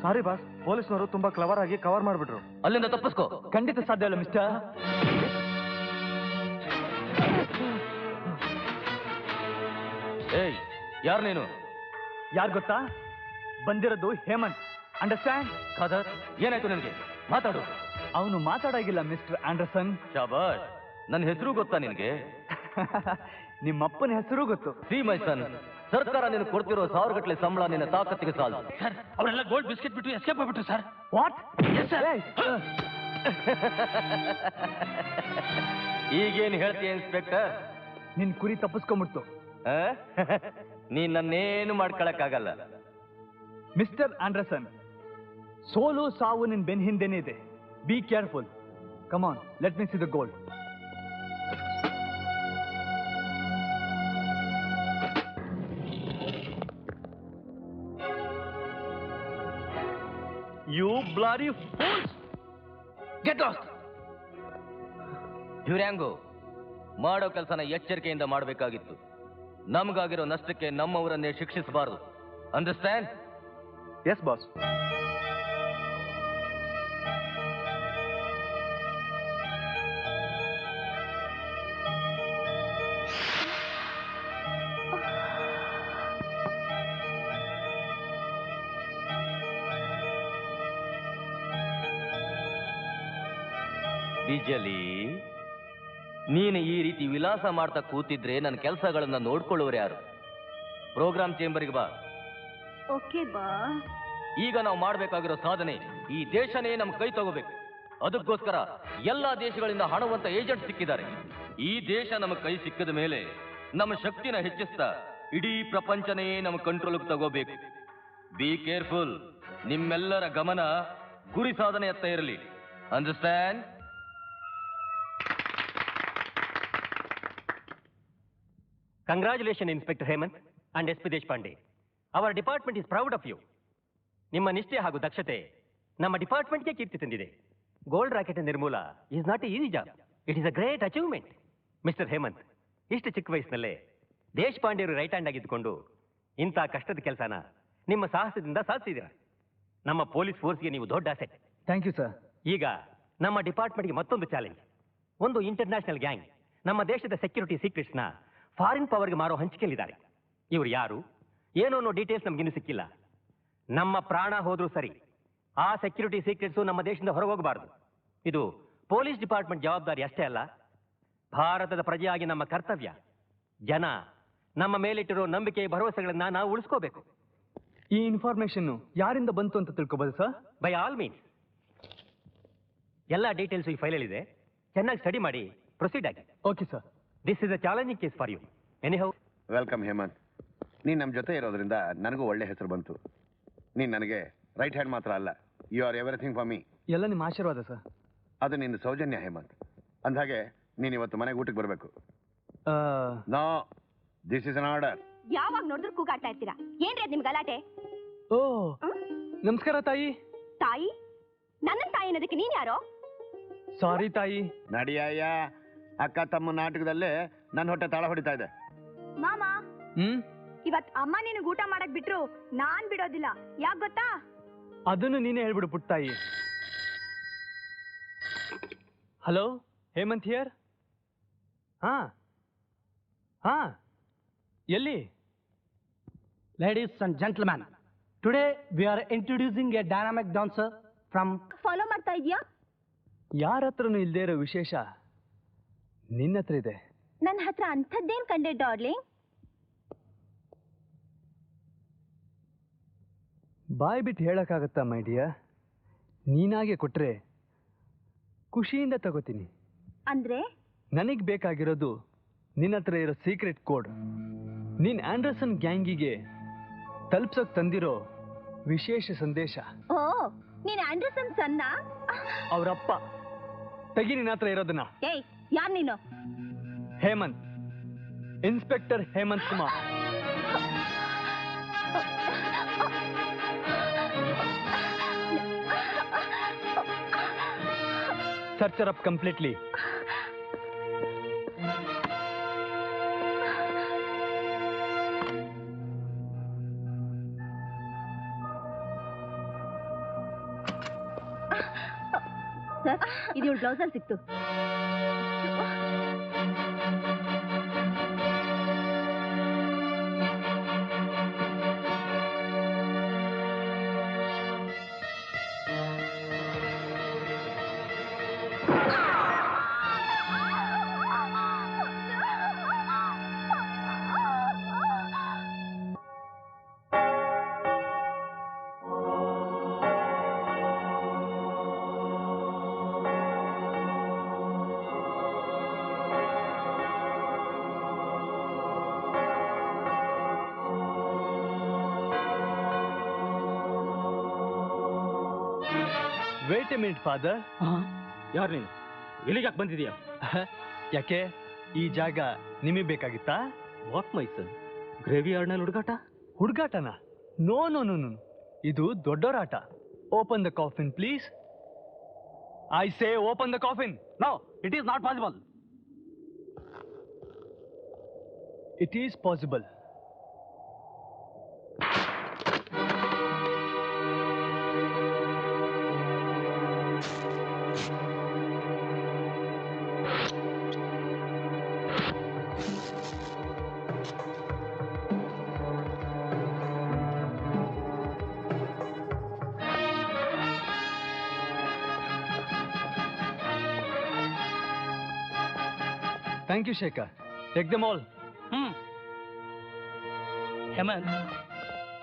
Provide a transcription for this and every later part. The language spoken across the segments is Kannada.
ಸಾರಿ ಬಾಸ್, ಪೊಲೀಸ್ನವರು ತುಂಬಾ ಕ್ಲವರ್ ಆಗಿ ಕವರ್ ಮಾಡ್ಬಿಟ್ರು. ಅಲ್ಲಿಂದ ತಪ್ಪಿಸ್ಕೋ. ಖಂಡಿತ ಸಾಧ್ಯ ಇಲ್ಲ ಮಿಸ್ಟರ್. ಏಯ್, ಯಾರು ನೀನು? ಯಾರು ಗೊತ್ತಾ? ಬಂದಿರೋದು ಹೇಮಂತ್. ಅಂಡರ್ಸ್ಟ್ಯಾಂಡ್? ಖಾದರ್, ಏನಾಯ್ತು ನಿನಗೆ? ಮಾತಾಡು. ಅವನು ಮಾತಾಡಾಗಿಲ್ಲ ಮಿಸ್ಟರ್ ಆಂಡರ್ಸನ್. ಶಾಬಾಷ್. ನನ್ನ ಹೆಸರು ಗೊತ್ತಾ ನಿನಗೆ? ನಿಮ್ಮಪ್ಪನ ಹೆಸರು ಗೊತ್ತು. ಸಿ ಮೈ ಸನ್, ಸರ್ಕಾರ ನೀನು ಕೊಡ್ತಿರೋ 1000 ಗಟ್ಟಲೆ ಸಂಬಳ ನಿನ್ನ ತಾಕತ್ತಿಗೆ ಸಾಲ. ಸರ್, ಅವರೆಲ್ಲ ಗೋಲ್ಡ್ ಬಿಸ್ಕೆಟ್ ಬಿಟ್ಟು ಎಸ್ಕೇಪ್ ಆಗ್ಬಿಟ್ರು ಸರ್. ವಾಟ್? ಈಗೇನು ಹೇಳ್ತೀಯ ಇನ್ಸ್ಪೆಕ್ಟರ್? ನಿನ್ ಕುರಿ ತಪ್ಪಿಸ್ಕೊಂಡ್ಬಿಡ್ತು. ನೀನ್ ನನ್ನೇನು ಮಾಡ್ಕೊಳಕ್ಕಾಗಲ್ಲ. ಮಿಸ್ಟರ್ ಆಂಡರ್ಸನ್, ಸೋಲು ಸಾವು ನಿನ್ ಬೆನ್ ಹಿಂದೆನೇ ಇದೆ. Be careful. Come on, let me see the gold. You bloody fools, get lost. Durango, ಮಾಡೋ ಕೆಲಸನ ಎಚ್ಚರಿಕೆಯಿಂದ ಮಾಡಬೇಕಾಗಿತ್ತು. ನಮಗಾಗಿರೋ ನಷ್ಟಕ್ಕೆ ನಮ್ಮವರನ್ನೇ ಶಿಕ್ಷಿಸಬಾರದು. ಅಂಡರ್ಸ್ಟ್ಯಾಂಡ್? Yes boss. ಬಿಜಲಿ, ನೀನು ಈ ರೀತಿ ವಿಲಾಸ ಮಾಡ್ತಾ ಕೂತಿದ್ರೆ ನನ್ನ ಕೆಲಸಗಳನ್ನ ನೋಡ್ಕೊಳ್ಳೋರು ಯಾರು? ಪ್ರೋಗ್ರಾಮ್ ಚೇಂಬರ್ಗೆ ಬಾ. ಓಕೆ ಬಾ. ಈಗ ನಾವು ಮಾಡ್ಬೇಕಾಗಿರೋ ಸಾಧನೆ, ಈ ದೇಶನೇ ನಮ್ಮ ಕೈ ತಗೋಬೇಕು. ಅದಕ್ಕೋಸ್ಕರ ಎಲ್ಲಾ ದೇಶಗಳಿಂದ ಹಣವಂತ ಏಜೆಂಟ್ ಸಿಕ್ಕಿದ್ದಾರೆ. ಈ ದೇಶ ನಮ್ಮ ಕೈ ಸಿಕ್ಕಿದ ಮೇಲೆ ನಮ್ಮ ಶಕ್ತಿನ ಹೆಚ್ಚಿಸ್ತಾ ಇಡೀ ಪ್ರಪಂಚನೇ ನಮ್ಮ ಕಂಟ್ರೋಲ್ಗೆ ತಗೋಬೇಕು. Be careful. ನಿಮ್ಮೆಲ್ಲರ ಗಮನ ಗುರಿ ಸಾಧನೆಯತ್ತ ಇರಲಿ. Understand? Congratulations, Inspector Hemant and SP Deshpande. Our department is proud of you. ನಿಮ್ಮ ನಿಷ್ಠೆ ಹಾಗೂ ದಕ್ಷತೆ ನಮ್ಮ ಡಿಪಾರ್ಟ್ಮೆಂಟ್ಗೆ ಕೀರ್ತಿ ತಂದಿದೆ. ಗೋಲ್ಡ್ ರಾಕೆಟ್ ನಿರ್ಮೂಲ is not a easy job. It is a great achievement. Mister Hemanth, ಇಷ್ಟು ಚಿಕ್ಕ ವಯಸ್ಸಿನಲ್ಲೇ ದೇಶಪಾಂಡೆಯವರು ರೈಟ್ ಹ್ಯಾಂಡ್ ಆಗಿದ್ದುಕೊಂಡು ಇಂಥ ಕಷ್ಟದ ಕೆಲಸನ ನಿಮ್ಮ ಸಾಹಸದಿಂದ ಸಾಧಿಸಿದ್ದೀರ. ನಮ್ಮ ಪೊಲೀಸ್ ಫೋರ್ಸ್ಗೆ ನೀವು ದೊಡ್ಡ ಅಸೆಟ್. Thank you sir. ಈಗ ನಮ್ಮ ಡಿಪಾರ್ಟ್ಮೆಂಟ್ಗೆ ಮತ್ತೊಂದು ಚಾಲೆಂಜ್. ಒಂದು ಇಂಟರ್ನ್ಯಾಷನಲ್ ಗ್ಯಾಂಗ್ ನಮ್ಮ ದೇಶದ ಸೆಕ್ಯೂರಿಟಿ ಸೀಕ್ರೆಟ್ಸ್ನ ಫಾರಿನ್ ಪವರ್ಗೆ ಮಾರೋ ಹಂಚಿಕೆಯಲ್ಲಿದ್ದಾರೆ. ಇವರು ಯಾರು ಏನೋ ಅನ್ನೋ ಡೀಟೇಲ್ಸ್ ನಮಗಿನ್ನೂ ಸಿಕ್ಕಿಲ್ಲ. ನಮ್ಮ ಪ್ರಾಣ ಹೋದ್ರೂ ಸರಿ, ಆ ಸೆಕ್ಯೂರಿಟಿ ಸೀಕ್ರೆಟ್ಸು ನಮ್ಮ ದೇಶದಿಂದ ಹೊರಗೋಗಬಾರದು. ಇದು ಪೊಲೀಸ್ ಡಿಪಾರ್ಟ್ಮೆಂಟ್ ಜವಾಬ್ದಾರಿ ಅಷ್ಟೇ ಅಲ್ಲ, ಭಾರತದ ಪ್ರಜೆಯಾಗಿ ನಮ್ಮ ಕರ್ತವ್ಯ. ಜನ ನಮ್ಮ ಮೇಲಿಟ್ಟಿರೋ ನಂಬಿಕೆ ಭರವಸೆಗಳನ್ನ ನಾವು ಉಳಿಸ್ಕೋಬೇಕು. ಈ ಇನ್ಫಾರ್ಮೇಶನ್ ಯಾರಿಂದ ಬಂತು ಅಂತ ತಿಳ್ಕೊಬೋದು ಸರ್? By all means. ಎಲ್ಲ ಡೀಟೇಲ್ಸ್ ಈ ಫೈಲಲ್ಲಿದೆ. ಚೆನ್ನಾಗಿ ಸ್ಟಡಿ ಮಾಡಿ ಪ್ರೊಸೀಡ್ ಆಗಿ. Okay sir. This is a challenging case for you. Anyhow, welcome Hemanth. ನೀನು ನಮ್ಮ ಜೊತೆ ಇರೋದ್ರಿಂದ ನನಗೂ ಒಳ್ಳೆ ಹೆಸರು ಬಂತು. ನೀನು ನನಗೆ ರೈಟ್ ಹ್ಯಾಂಡ್ ಮಾತ್ರ ಅಲ್ಲ, you are everything for me. ಎಲ್ಲ ನಿಮ್ಮ ಆಶೀರ್ವಾದ ಸರ್. ಅದು ನಿನ್ನ ಸೌಜನ್ಯ ಹೇಮಂತ್. ಅಂದಾಗೆ ನೀನು ಇವತ್ತು ಮನೆಗೆ ಊಟಕ್ಕೆ ಬರಬೇಕು. No, this is an order. ಯಾವಾಗ ನೋಡಿದ್ರು ಕೂಗಾಡ್ತಾ ಇರ್ತೀರಾ, ಏನ್ರಿ ಅದ್ ನಿಮ್ ಗಲಾಟೆ? ಓ ನಮಸ್ಕಾರ ತಾಯಿ. ತಾಯಿ? ನನ್ನ ತಾಯಿ ಅನ್ನೋದಕ್ಕೆ ನೀನ್ ಯಾರೋ? ಸಾರಿ ತಾಯಿ. ನಡಿಯಯ್ಯ, ಅಕ್ಕ ತಮ್ಮ ನಾಟಕದಲ್ಲೇ ನನ್ನ ಹೊಟ್ಟೆ ತಾಳ ಹೊಡಿತಾ ಇದೆ. ಮಾಮ, ಇವತ್ ಅಮ್ಮ ನಿನಗ್ ಊಟ ಮಾಡಕ್ ಬಿಟ್ರು ನಾನ್ ಬಿಡೋದಿಲ್ಲ. ಯಾಕ್ ಗೊತ್ತಾ? ಅದನ್ನು ನೀನೇ ಹೇಳ್ಬಿಡು ಪುಟ್ಟ ತಾಯಿ. Hello, Hemanth here. ಹಾ ಎಲ್ಲಿ? Ladies and gentlemen, today we are introducing a dynamic dancer from... follow ಮಾಡ್ತಾ ಇದ್ಯಾ? ಯಾರ ಹತ್ರನೂ ಇಲ್ದೇ ಇರೋ ವಿಶೇಷ ನಿನ್ನ ಹತ್ರ ಇದೆ. ನನ್ನ ಹತ್ರ ಅಂಥದ್ದೇನ್ ಕಂಡೆ ಡಾರ್ಲಿಂಗ್? ಬಾಯ್ ಬಿಟ್ಟು ಹೇಳಕ್ಕಾಗತ್ತಾ ಮೈ ಡಿಯರ್? ನೀನಾಗೆ ಕೊಟ್ರೆ ಖುಷಿಯಿಂದ ತಗೋತೀನಿ. ಅಂದ್ರೆ ನನಗ್ ಬೇಕಾಗಿರೋದು ನಿನ್ನ ಹತ್ರ ಇರೋ ಸೀಕ್ರೆಟ್ ಕೋಡ್. ನೀನ್ ಆಂಡರ್ಸನ್ ಗ್ಯಾಂಗಿಗೆ ತಲುಪ್ಸೋಕ್ ತಂದಿರೋ ವಿಶೇಷ ಸಂದೇಶ. ಓ, ನೀನ್ ಆಂಡರ್ಸನ್ ಸನ್ನ? ಅವರಪ್ಪ. ತೆಗಿ ನಿನ್ನ ಹತ್ರ ಇರೋದನ್ನ. ಏಯ್, ಯಾರ್ ನೀನು? Hemanth, inspector Hemant Kumar. Search her up completely. Sir, ಇದು ಇವಳು ಬ್ಲೌಸಲ್ಲಿ ಸಿಕ್ತು. Wait a minute father. ಯಾರು ನೀನು? ಎಲ್ಲಿಗೆ ಯಾಕೆ ಬಂದಿದೀಯಾ? ಯಾಕೆ ಈ ಜಾಗ ನಿಮಗೆ ಬೇಕಾಗಿತ್ತಾ? ವಾಟ್ ಮೈ ಸನ್, ಗ್ರೇವಿ ಯಾರ್ಡ್ನಲ್ಲಿ ಹುಡುಗಾಟ? ಹುಡುಗಾಟನ? ನೋ ನೋ ನೋ ನೋ, ಇದು ದೊಡ್ಡೋರಾಟ. Open the coffin please. I say open the coffin. No, it is not possible. It is possible. Thank you Shekhar. Take them all. Hemant,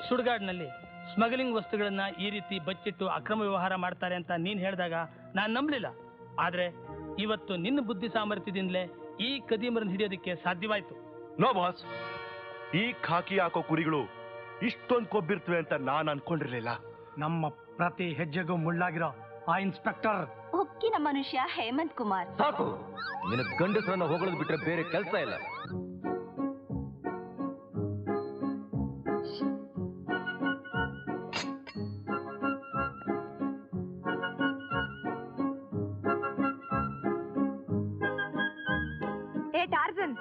ಸುಡ್ಗಾಡ್ನಲ್ಲಿ ಸ್ಮಗ್ಲಿಂಗ್ ವಸ್ತುಗಳನ್ನ ಈ ರೀತಿ ಬಚ್ಚಿಟ್ಟು ಅಕ್ರಮ ವ್ಯವಹಾರ ಮಾಡ್ತಾರೆ ಅಂತ ನೀನ್ ಹೇಳಿದಾಗ ನಾನು ನಂಬಲಿಲ್ಲ. ಆದ್ರೆ ಇವತ್ತು ನಿನ್ನ ಬುದ್ಧಿ ಸಾಮರ್ಥ್ಯದಿಂದಲೇ ಈ ಕದೀಮರನ್ನು ಹಿಡಿಯೋದಕ್ಕೆ ಸಾಧ್ಯವಾಯ್ತು. ನೋ ಬಾಸ್, ಈ ಖಾಕಿ ಹಾಕೋ ಕುರಿಗಳು ಇಷ್ಟೊಂದು ಕೊಬ್ಬಿರ್ತವೆ ಅಂತ ನಾನು ಅನ್ಕೊಂಡಿರ್ಲಿಲ್ಲ. ನಮ್ಮ ಪ್ರತಿ ಹೆಜ್ಜೆಗೂ ಮುಳ್ಳಾಗಿರೋ ಆ ಇನ್ಸ್ಪೆಕ್ಟರ್ ಹೊಕ್ಕಿನ ಮನುಷ್ಯ ಹೇಮಂತ್ ಕುಮಾರ್. ಸಾಕು, ನಿನ್ನ ಗಂಡಸರನ್ನ ಹೊಗಳದ್ ಬಿಟ್ರೆ ಬೇರೆ ಕೆಲಸ ಇಲ್ಲ. ಏ ಟಾರ್ಜನ್,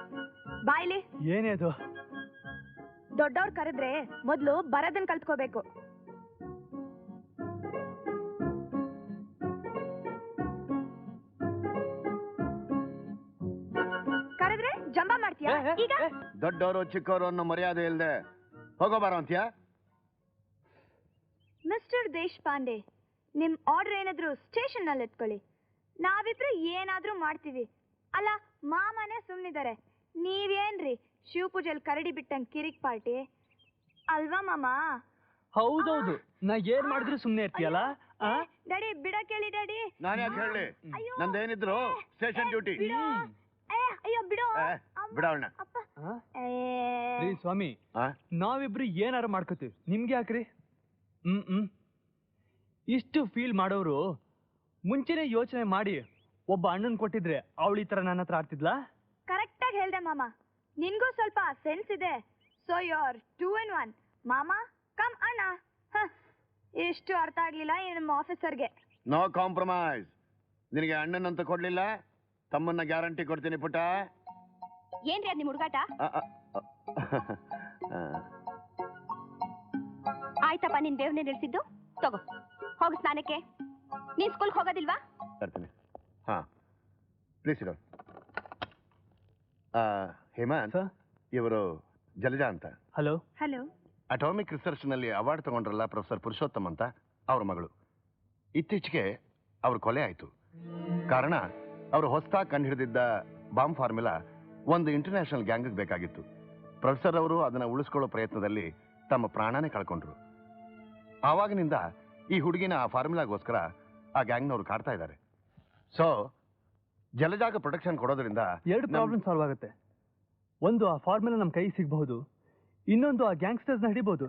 ಬಾಯ್ಲಿ. ಏನೇ ಅದು? ದೊಡ್ಡವ್ರು ಕರೆದ್ರೆ ಮೊದ್ಲು ಬರೋದನ್ನ ಕಲ್ತ್ಕೋಬೇಕು. ಕರೆದ್ರೆ ಜಂಬ ಮಾಡ್ತೀಯಾ? ಈಗ ದೊಡ್ಡವರು ಚಿಕ್ಕವರು ಅನ್ನೋ ಮರ್ಯಾದೆ ಇಲ್ದೆ ಹೋಗೋಬಾರ ಅಂತೀಯಾ? ಮಿಸ್ಟರ್ ದೇಶಪಾಂಡೆ, ನಿಮ್ ಆರ್ಡರ್ ಏನಾದ್ರು ಸ್ಟೇಷನ್ ನಲ್ಲಿ ಎತ್ಕೊಳ್ಳಿ. ನಾವಿಬ್ರು ಏನಾದ್ರೂ ಮಾಡ್ತೀವಿ. ಅಲ್ಲ, ಮಾಮನೇ ಸುಮ್ನಿದ್ದಾರೆ, ನೀವೇನ್ರಿ ಶಿವಪೂಜೆಲ್ ಕರಡಿ ಬಿಟ್ಟಂಗ್ ಕಿರಿಕ್ ಪಾರ್ಟಿ ಅಲ್ವಾ ಮಾಮ? ಹೌದೌದು, ನಾ ಏನ್ ಮಾಡಿದ್ರು ಸುಮ್ನೆ ಇರ್ತೀಯಲ್ಲ. ಡ್ಯಾಡಿ ಬಿಡಕ್ ಹೇಳಿ ಡ್ಯಾಡಿ. ನಾನು ಯಾಕೆ ಹೇಳಿ? ನಂದೇನಿದ್ರು ಸ್ಟೇಷನ್ ಡ್ಯೂಟಿ. ಅಯ್ಯೋ ಬಿಡು. ಬಿಡವಣ್ಣ. ರೀ ಸ್ವಾಮಿ, ನಾವಿಬ್ರು ಏನಾರು ಮಾಡ್ಕೋತೀವಿ, ನಿಮ್ಗೆ ಯಾಕ್ರಿ? ಇಷ್ಟು ಫೀಲ್ ಮಾಡೋರು ಮುಂಚೆನೆ ಯೋಚನೆ ಮಾಡಿ ಒಬ್ಬ ಅಣ್ಣನ್ ಕೊಟ್ಟಿದ್ರೆ ಅವಳು ಈ ತರ ನನ್ನ ಹತ್ರ ಆಡ್ತಿದ್ಲಾ? ಕರೆಕ್ಟ್ ಆಗಿ ಹೇಳ್ದೆ ಮಾಮ, ನಿನ್ಗೂ ಸ್ವಲ್ಪ ಸೆನ್ಸ್ ಇದೆ. So your 2 in 1. ಮಾಮ ಕಮ್ ಅಣ್ಣ. ಇಷ್ಟು ಅರ್ಥ ಆಗ್ಲಿಲ್ಲ ಈ ನಮ್ಮ ಆಫೀಸರ್ಗೆ. No compromise. ನಿನಗೆ ಅಣ್ಣನಂತ ಕೊಡ್ಲಿಲ್ಲ, ತಮ್ಮನ್ನ ಗ್ಯಾರಂಟಿ ಕೊಡ್ತೀನಿ ಪುಟ್ಟ. ಏನ್ರಿ ಅದ್ ನಿಮ್ ಹುಡುಗಾಟ? ಆಯ್ತಪ್ಪ, ನಿನ್ ದೇವ್ನೇ ನಿಲ್ಸಿದ್ದು. ತಗೋ ಹೋಗು ಸ್ನಾನಕ್ಕೆ. ನೀನ್ ಸ್ಕೂಲ್ಗೆ ಹೋಗೋದಿಲ್ವಾ? ಬರ್ತೀನಿ. ಹಾ ಪ್ಲೀಸ್ ಇರೋ. ಹೇಮಂತ್, ಇವರು ಜಲಜಾ ಅಂತ. ಹಲೋ. ಹಲೋ. ಅಟಾಮಿಕ್ ರಿಸರ್ಚ್ ನಲ್ಲಿ ಅವಾರ್ಡ್ ತಗೊಂಡ್ರಲ್ಲ ಪ್ರೊಫೆಸರ್ ಪುರುಷೋತ್ತಮ್ ಅಂತ, ಅವ್ರ ಮಗಳು. ಇತ್ತೀಚೆಗೆ ಅವ್ರ ಕೊಲೆ ಆಯ್ತು. ಕಾರಣ ಅವರು ಹೊಸದಾಗಿ ಕಂಡುಹಿಡಿದಿದ್ದ ಬಾಂಬ್ ಫಾರ್ಮುಲಾ ಒಂದು ಇಂಟರ್ನ್ಯಾಷನಲ್ ಗ್ಯಾಂಗ್ ಬೇಕಾಗಿತ್ತು. ಪ್ರೊಫೆಸರ್ ಅವರು ಅದನ್ನ ಉಳಿಸ್ಕೊಳ್ಳೋ ಪ್ರಯತ್ನದಲ್ಲಿ ತಮ್ಮ ಪ್ರಾಣನೇ ಕಳ್ಕೊಂಡ್ರು. ಆವಾಗಿನಿಂದ ಈ ಹುಡುಗಿನ ಆ ಫಾರ್ಮುಲಾಗೋಸ್ಕರ ಆ ಗ್ಯಾಂಗ್ನವ್ರು ಕಾಡ್ತಾ ಇದ್ದಾರೆ. ಸೊ ಜಲಜಾಗ ಪ್ರೊಟೆಕ್ಷನ್ ಕೊಡೋದ್ರಿಂದ 2 ಪ್ರಾಬ್ಲಮ್ ಸಾಲ್ವ್ ಆಗುತ್ತೆ. ಒಂದು, ಆ ಫಾರ್ಮುಲಾ ನಮ್ಮ ಕೈ ಸಿಗಬಹುದು. ಇನ್ನೊಂದು, ಆ ಗ್ಯಾಂಗ್ಸ್ಟರ್ಸ್ನ ಹಿಡಿಬಹುದು.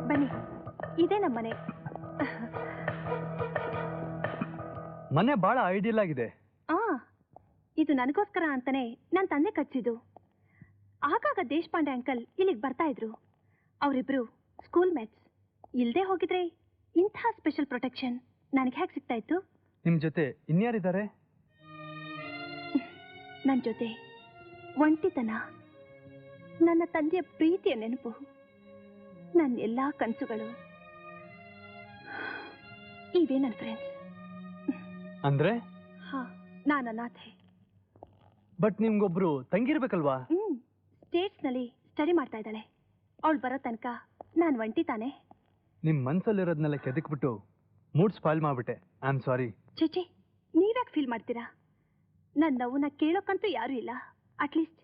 ಬನ್ನಿ, ಇದೇ ನಮ್ಮ ಮನೆ. ಮನೆ ಬಹಳ ಐಡಿಯಲ್ ಆಗಿದೆ. ಇದು ನನಗೋಸ್ಕರ ಅಂತಾನೆ ನನ್ನ ತಂದೆ ಕಟ್ಸಿದ್ದು. ಆಗಾಗ ದೇಶಪಾಂಡೆ ಅಂಕಲ್ ಇಲ್ಲಿಗೆ ಬರ್ತಾ ಇದ್ರು. ಅವರಿಬ್ರು ಸ್ಕೂಲ್ ಮೇಟ್ಸ್. ಇಲ್ದೇ ಹೋಗಿದ್ರೆ ಇಂಥ ಸ್ಪೆಷಲ್ ಪ್ರೊಟೆಕ್ಷನ್ ನನಗೆ ಹೇಗೆ ಸಿಗ್ತಾ ಇತ್ತು? ನಿಮ್ ಜೊತೆ ಇನ್ಯಾರಿದ್ದಾರೆ? ನನ್ನ ಜೊತೆ ಒಂಟಿತನ, ನನ್ನ ತಂದೆಯ ಪ್ರೀತಿಯ ನೆನಪು, ನನ್ನ ಎಲ್ಲಾ ಕನಸುಗಳು. ಇವೇ ನನ್ನ ಫ್ರೆಂಡ್ಸ್. ಅಂದ್ರೆ ನಾನು ಅನಾಥೆ. ಬಟ್ ನಿಮ್ಗೊಬ್ರು ತಂಗಿರ್ಬೇಕಲ್ವಾ? ಸ್ಟೇಟ್ಸ್ ನಲ್ಲಿ ಸ್ಟಡಿ ಮಾಡ್ತಾ ಇದ್ದಾಳೆ. ಅವಳು ಬರೋ ತನಕ ನಾನು ಒಂಟಿ ತಾನೆ. ನಿಮ್ ಮನ್ಸಲ್ಲಿರೋದ್ನೆಲ್ಲ ಕೆದಕ್ಬಿಟ್ಟು ಮೂಡ್ ಸ್ಪಾಯ್ಲ್ ಮಾಡ್ಬಿಟ್ಟೆ. I am sorry. ಚೇಚೆ, ನೀವ್ಯಾಕೆ ಫೀಲ್ ಮಾಡ್ತೀರಾ? ನನ್ನ ನೋವನ್ನ ಕೇಳೋಕ್ಕಂತೂ ಯಾರೂ ಇಲ್ಲ. ಅಟ್ಲೀಸ್ಟ್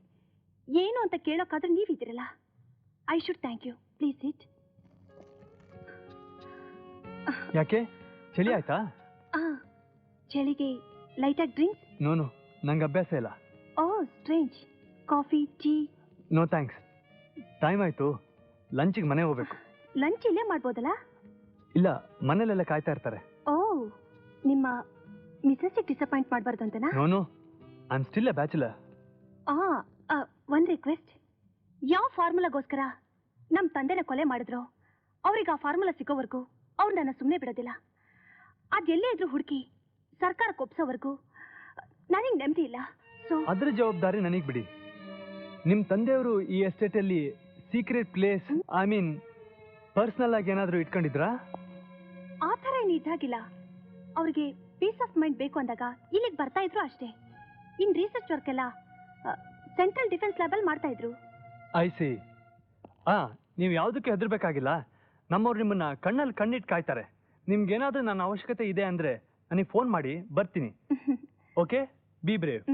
ಏನು ಅಂತ ಕೇಳೋಕ್ಕಾದ್ರೂ ನೀವಿದ್ದೀರಲ್ಲ. I should thank you. Please it. ಯಾಕೆ, ಚಳಿ ಆಯ್ತಾ? ಚಳಿಗೆ ಲೈಟಾಗಿ ಡ್ರಿಂಕ್ಸ್? ನೋನು, ನಂಗೆ ಅಭ್ಯಾಸ ಇಲ್ಲ. Oh strange. Coffee, tea? No thanks. Time ಆಯ್ತು, ಲಂಚಿಗೆ ಮನೆ ಹೋಗ್ಬೇಕು. ಲಂಚ್ ಇಲ್ಲೇ ಮಾಡ್ಬೋದಲ್ಲ? ಇಲ್ಲ, ಮನೇಲೆಲ್ಲ ಕಾಯ್ತಾ ಇರ್ತಾರೆ. ಓ, ನಿಮ್ಮ ಮಿಸಸ್ಸಿಗೆ ಡಿಸಪಾಯಿಂಟ್ ಮಾಡಬಾರ್ದು ಅಂತನಾ? No no, I am still a bachelor. ಒಂದು ರಿಕ್ವೆಸ್ಟ್. ಯಾವ ಫಾರ್ಮುಲಾಗೋಸ್ಕರ ನಮ್ಮ ತಂದೆನ ಕೊಲೆ ಮಾಡಿದ್ರು, ಅವ್ರಿಗೆ ಆ ಫಾರ್ಮುಲಾ ಸಿಗೋವರೆಗೂ ಅವ್ರು ನನ್ನ ಸುಮ್ಮನೆ ಬಿಡೋದಿಲ್ಲ. ಅದೆಲ್ಲೇ ಇದ್ರು ಹುಡುಕಿ ಸರ್ಕಾರಕ್ಕೆ ಒಪ್ಸೋವರೆಗೂ ನನಗೆ ನೆಮ್ಮದಿ ಇಲ್ಲ. ಸೊ ಅದ್ರ ಜವಾಬ್ದಾರಿ ನನಗೆ ಬಿಡಿ. ನಿಮ್ ತಂದೆಯವರು ಈ ಎಸ್ಟೇಟ್ ಅಲ್ಲಿ secret place, I mean personal ಆಗಿ ಏನಾದ್ರು ಇಟ್ಕೊಂಡಿದ್ರಾ? ಆ ಥರ ಏನು ಇದ್ದಾಗಿಲ್ಲ. ಅವ್ರಿಗೆ ಪೀಸ್ ಆಫ್ ಮೈಂಡ್ ಬೇಕು ಅಂದಾಗ ಇಲ್ಲಿಗೆ ಬರ್ತಾ ಇದ್ರು ಅಷ್ಟೇ. ಇನ್ ರಿಸರ್ಚ್ ವರ್ಕ್ ಎಲ್ಲ ಸೆಂಟ್ರಲ್ ಡಿಫೆನ್ಸ್ ಲ್ಯಾಬಲ್ ಮಾಡ್ತಾ ಇದ್ರು. I C. ನೀವು ಯಾವುದಕ್ಕೆ ಹೆದರ್ಬೇಕಾಗಿಲ್ಲ. ನಮ್ಮವ್ರು ನಿಮ್ಮನ್ನ ಕಣ್ಣಲ್ಲಿ ಕಣ್ಣಿಟ್ಟು ಕಾಯ್ತಾರೆ. ನಿಮ್ಗೇನಾದ್ರೂ ನನ್ನ ಅವಶ್ಯಕತೆ ಇದೆ ಅಂದ್ರೆ ನನಗೆ ಫೋನ್ ಮಾಡಿ, ಬರ್ತೀನಿ. Okay, be brave.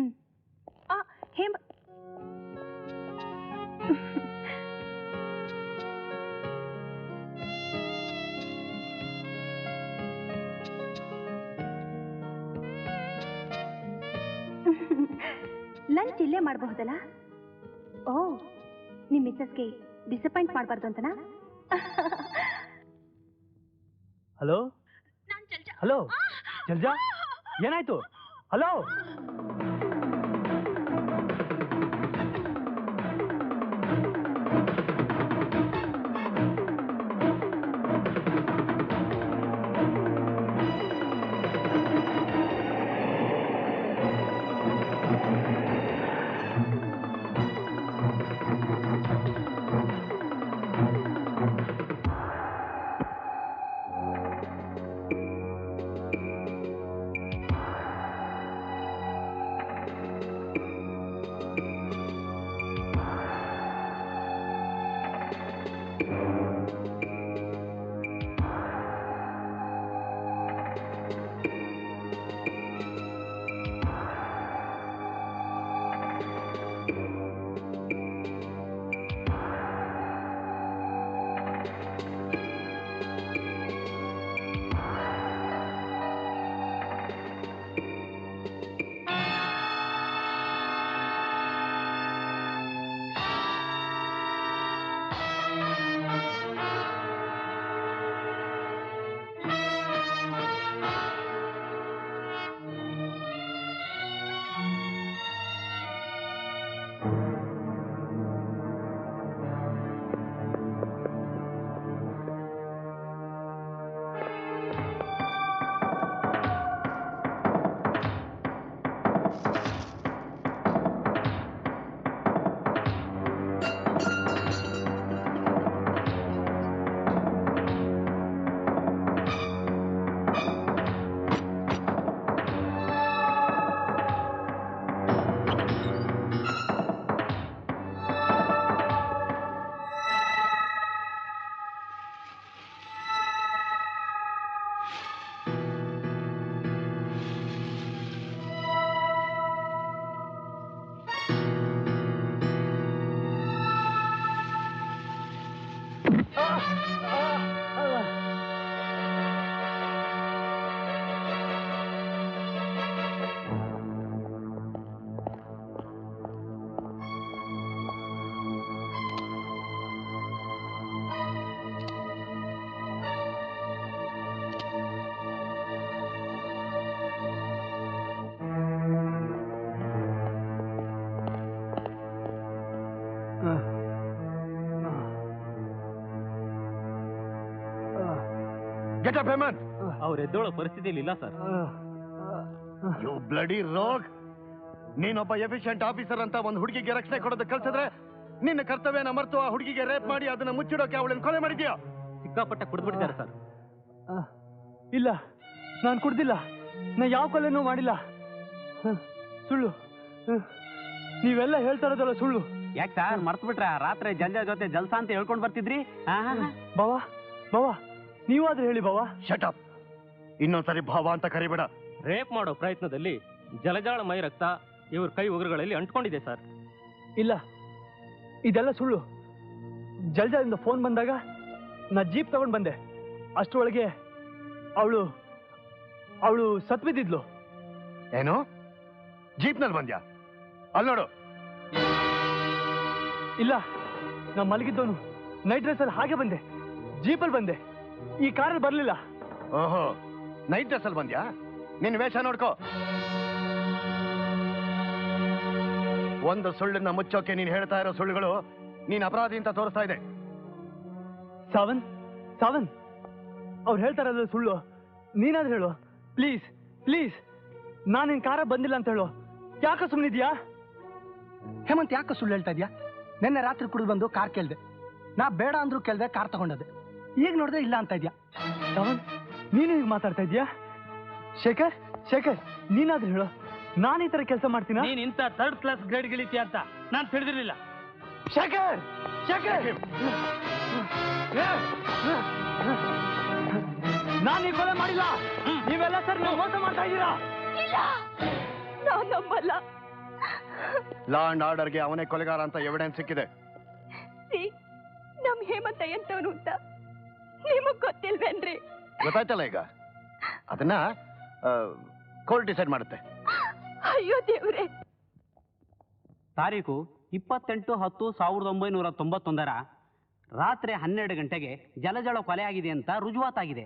ಲಂಚ್ ಇಲ್ಲೇ ಮಾಡಬಹುದಲ್ಲ? ಓ, ನಿಮ್ಮ ಮಿಸಸ್ಗೆ ಡಿಸಪಾಯಿಂಟ್ ಮಾಡಬಾರ್ದು ಅಂತನಾ? ಹಲೋ ಹಲೋ, ಜಲ್ಜಾ, ಏನಾಯ್ತು? Hello, get up Hemanth. ಅವ್ರು ಎದ್ದೋಳೋ ಪರಿಸ್ಥಿತಿಯಲ್ಲಿ ಇಲ್ಲ ಸರ್. ಯು ಬ್ಲಡಿ ರೋಗ್. ನೀನೊಬ್ಬ ಎಫಿಷಿಯಂಟ್ ಆಫೀಸರ್ ಅಂತ ಒಂದು ಹುಡುಗಿಗೆ ರಕ್ಷಣೆ ಕೊಡೋದು ಕಲ್ಸಿದ್ರೆ ನಿನ್ನ ಕರ್ತವ್ಯನ ಮರೆತು ಆ ಹುಡುಗಿಗೆ ರೇಪ್ ಮಾಡಿ ಅದನ್ನ ಮುಚ್ಚಿಡೋಕೆ ಅವಳನ್ನು ಕೊಲೆ ಮಾಡಿದ್ಯಾ? ಸಿಕ್ಕಾಪಟ್ಟೆ ಕುಡಿದ್ಬಿಟ್ಟಿದ್ದಾರೆ ಸರ್. ಇಲ್ಲ, ನಾನು ಕುಡ್ದಿಲ್ಲ. ನಾ ಯಾವ ಕೊಲೆನೂ ಮಾಡಿಲ್ಲ. ಸುಳ್ಳು. ನೀವೆಲ್ಲ ಹೇಳ್ತಾ ಇರೋದಲ್ಲ ಸುಳ್ಳು. ಯಾಕೆ ಸರ್ ಮರ್ತು ಬಿಟ್ರ? ರಾತ್ರಿ ಜಂಜ ಜೊತೆ ಜಲ್ಸಾ ಅಂತ ಹೇಳ್ಕೊಂಡು ಬರ್ತಿದ್ರಿ. ಬಾವಾ ಬಾವಾ, ನೀವಾದ್ರೂ ಹೇಳಿ ಬಾವಾ. Shut up. ಇನ್ನೊಂದ್ಸರಿ ಭಾವ ಅಂತ ಕರಿಬೇಡ. ರೇಪ್ ಮಾಡೋ ಪ್ರಯತ್ನದಲ್ಲಿ ಜಲಜಾಳ ಮೈ ರಕ್ತ ಇವ್ರ ಕೈ ಉಗುರುಗಳಲ್ಲಿ ಅಂಟ್ಕೊಂಡಿದೆ ಸರ್. ಇಲ್ಲ, ಇದೆಲ್ಲ ಸುಳ್ಳು. ಜಲ್ಜಾದಿಂದ ಫೋನ್ ಬಂದಾಗ ನಾ ಜೀಪ್ ತಗೊಂಡ್ ಬಂದೆ. ಅಷ್ಟರೊಳಗೆ ಅವಳು ಸತ್ ಬಿದ್ದಿದ್ಲು. ಏನು? ಜೀಪ್ನಲ್ಲಿ ಬಂದ್ಯಾ? ಅಲ್ಲಿ ನೋಡು. ಇಲ್ಲ, ನಾ ಮಲಗಿದ್ದವನು ನೈಟ್ ಡ್ರೆಸ್ಸಲ್ಲಿ ಹಾಗೆ ಬಂದೆ. ಜೀಪಲ್ಲಿ ಬಂದೆ, ಈ ಕಾರಲ್ಲಿ ಬರ್ಲಿಲ್ಲ. ಓಹೋ, ನೈಟ್ ಡ್ರೆಸ್ ಅಲ್ಲಿ ಬಂದ್ಯಾ? ನಿನ್ನ ವೇಷ ನೋಡ್ಕೋ. ಒಂದು ಸುಳ್ಳನ್ನ ಮುಚ್ಚೋಕೆ ನೀನ್ ಹೇಳ್ತಾ ಇರೋ ಸುಳ್ಳುಗಳು ನೀನ್ ಅಪರಾಧಿ ಅಂತ ತೋರಿಸ್ತಾ ಇದೆ. ಸಾವನ್, ಅವ್ರು ಹೇಳ್ತಾ ಇರೋದು ಸುಳ್ಳು. ನೀನಾದ್ರೂ ಹೇಳು ಪ್ಲೀಸ್, ಪ್ಲೀಸ್. ನಾನು ನಿನ್ ಕಾರ ಬಂದಿಲ್ಲ ಅಂತ ಹೇಳು. ಯಾಕೆ ಸುಮ್ಮನಿದ್ಯಾ? ಹೇಮಂತ್, ಯಾಕೆ ಸುಳ್ಳು ಹೇಳ್ತಾ ಇದ್ಯಾ? ನಿನ್ನೆ ರಾತ್ರಿ ಕುಡಿದು ಬಂದು ಕಾರ್ ಕೇಳ್ದೆ. ನಾ ಬೇಡ ಅಂದ್ರೂ ಕೇಳ್ದೆ, ಕಾರ್ ತಗೊಂಡದೆ. ಈಗ ನೋಡಿದ್ರೆ ಇಲ್ಲ ಅಂತ ಇದ್ಯಾ. ಸಾವನ್, ನೀನು ಈಗ ಮಾತಾಡ್ತಾ ಇದ್ಯಾ? ಶೇಖರ್, ನೀನಾದ್ರೂ ಹೇಳು. ನಾನು ಈ ತರ ಕೆಲಸ ಮಾಡ್ತೀನ? ನೀನ್ ಇಂಥ 3rd ಕ್ಲಾಸ್ ಗ್ರೇಡ್ ಗಿಳಿತೀಯ ಅಂತ ನಾನು ತಿಳಿದಿರ್ಲಿಲ್ಲ. ಶೇಖರ್, ನಾನು ಈ ಕೊಲೆ ಮಾಡಿಲ್ಲ. ನೀವೆಲ್ಲ ಸರ್ ನೀವು ಮೋಸ ಮಾಡ್ತಾ ಇದ್ದೀರಾ. ನಾವು ನಂಬಲ್ಲ. ಲಾ ಅಂಡ್ ಆರ್ಡರ್ಗೆ ಅವನೇ ಕೊಲೆಗಾರ ಅಂತ ಎವಿಡೆನ್ಸ್ ಸಿಕ್ಕಿದೆ. ನಮ್ ಹೇಮಂತ ಎಂತವನು ಅಂತ ನಿಮಗ್ ಗೊತ್ತಿಲ್ವೇನ್ರಿ? ಗೊತ್ತಾಯ್ತಲ್ಲ ಈಗ. ಅದನ್ನ ಕೋರ್ಟ್ ಡಿಸೈಡ್ ಮಾಡುತ್ತೆ. ಅಯ್ಯೋ ದೇವ್ರೆ. ತಾರೀಕು 28/10/1991 ರಾತ್ರಿ 12 ಗಂಟೆಗೆ ಜಲಜಾಳ ಕೊಲೆ ಆಗಿದೆ ಅಂತ ರುಜುವಾತಾಗಿದೆ.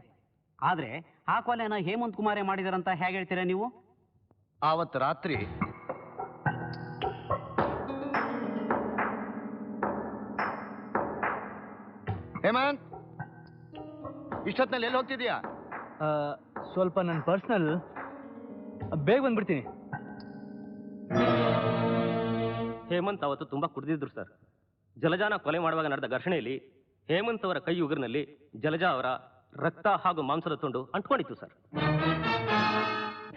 ಆದ್ರೆ ಆ ಕೊಲೆನ ಹೇಮಂತ್ ಕುಮಾರೇ ಮಾಡಿದಾರಂತ ಹೇಗೆ ಹೇಳ್ತೀರಾ ನೀವು? ಆವತ್ತು ರಾತ್ರಿ ಹೇಮಂತ್, ಇಷ್ಟೊತ್ತಿನಲ್ಲಿ ಎಲ್ಲಿ ಹೋಗ್ತಿದ್ಯಾ? ಸ್ವಲ್ಪ ನನ್ನ ಪರ್ಸನಲ್, ಬೇಗ ಬಂದ್ಬಿಡ್ತೀನಿ. ಹೇಮಂತ್ ಅವತ್ತು ತುಂಬಾ ಕುಡಿದಿದ್ರು ಸರ್. ಜಲಜಾನ ಕೊಲೆ ಮಾಡುವಾಗ ನಡೆದ ಘರ್ಷಣೆಯಲ್ಲಿ ಹೇಮಂತ್ ಅವರ ಕೈ ಉಗುರಿನಲ್ಲಿ ಜಲಜಾ ಅವರ ರಕ್ತ ಹಾಗೂ ಮಾಂಸದ ತುಂಡು ಅಂಟ್ಕೊಂಡಿತ್ತು ಸರ್.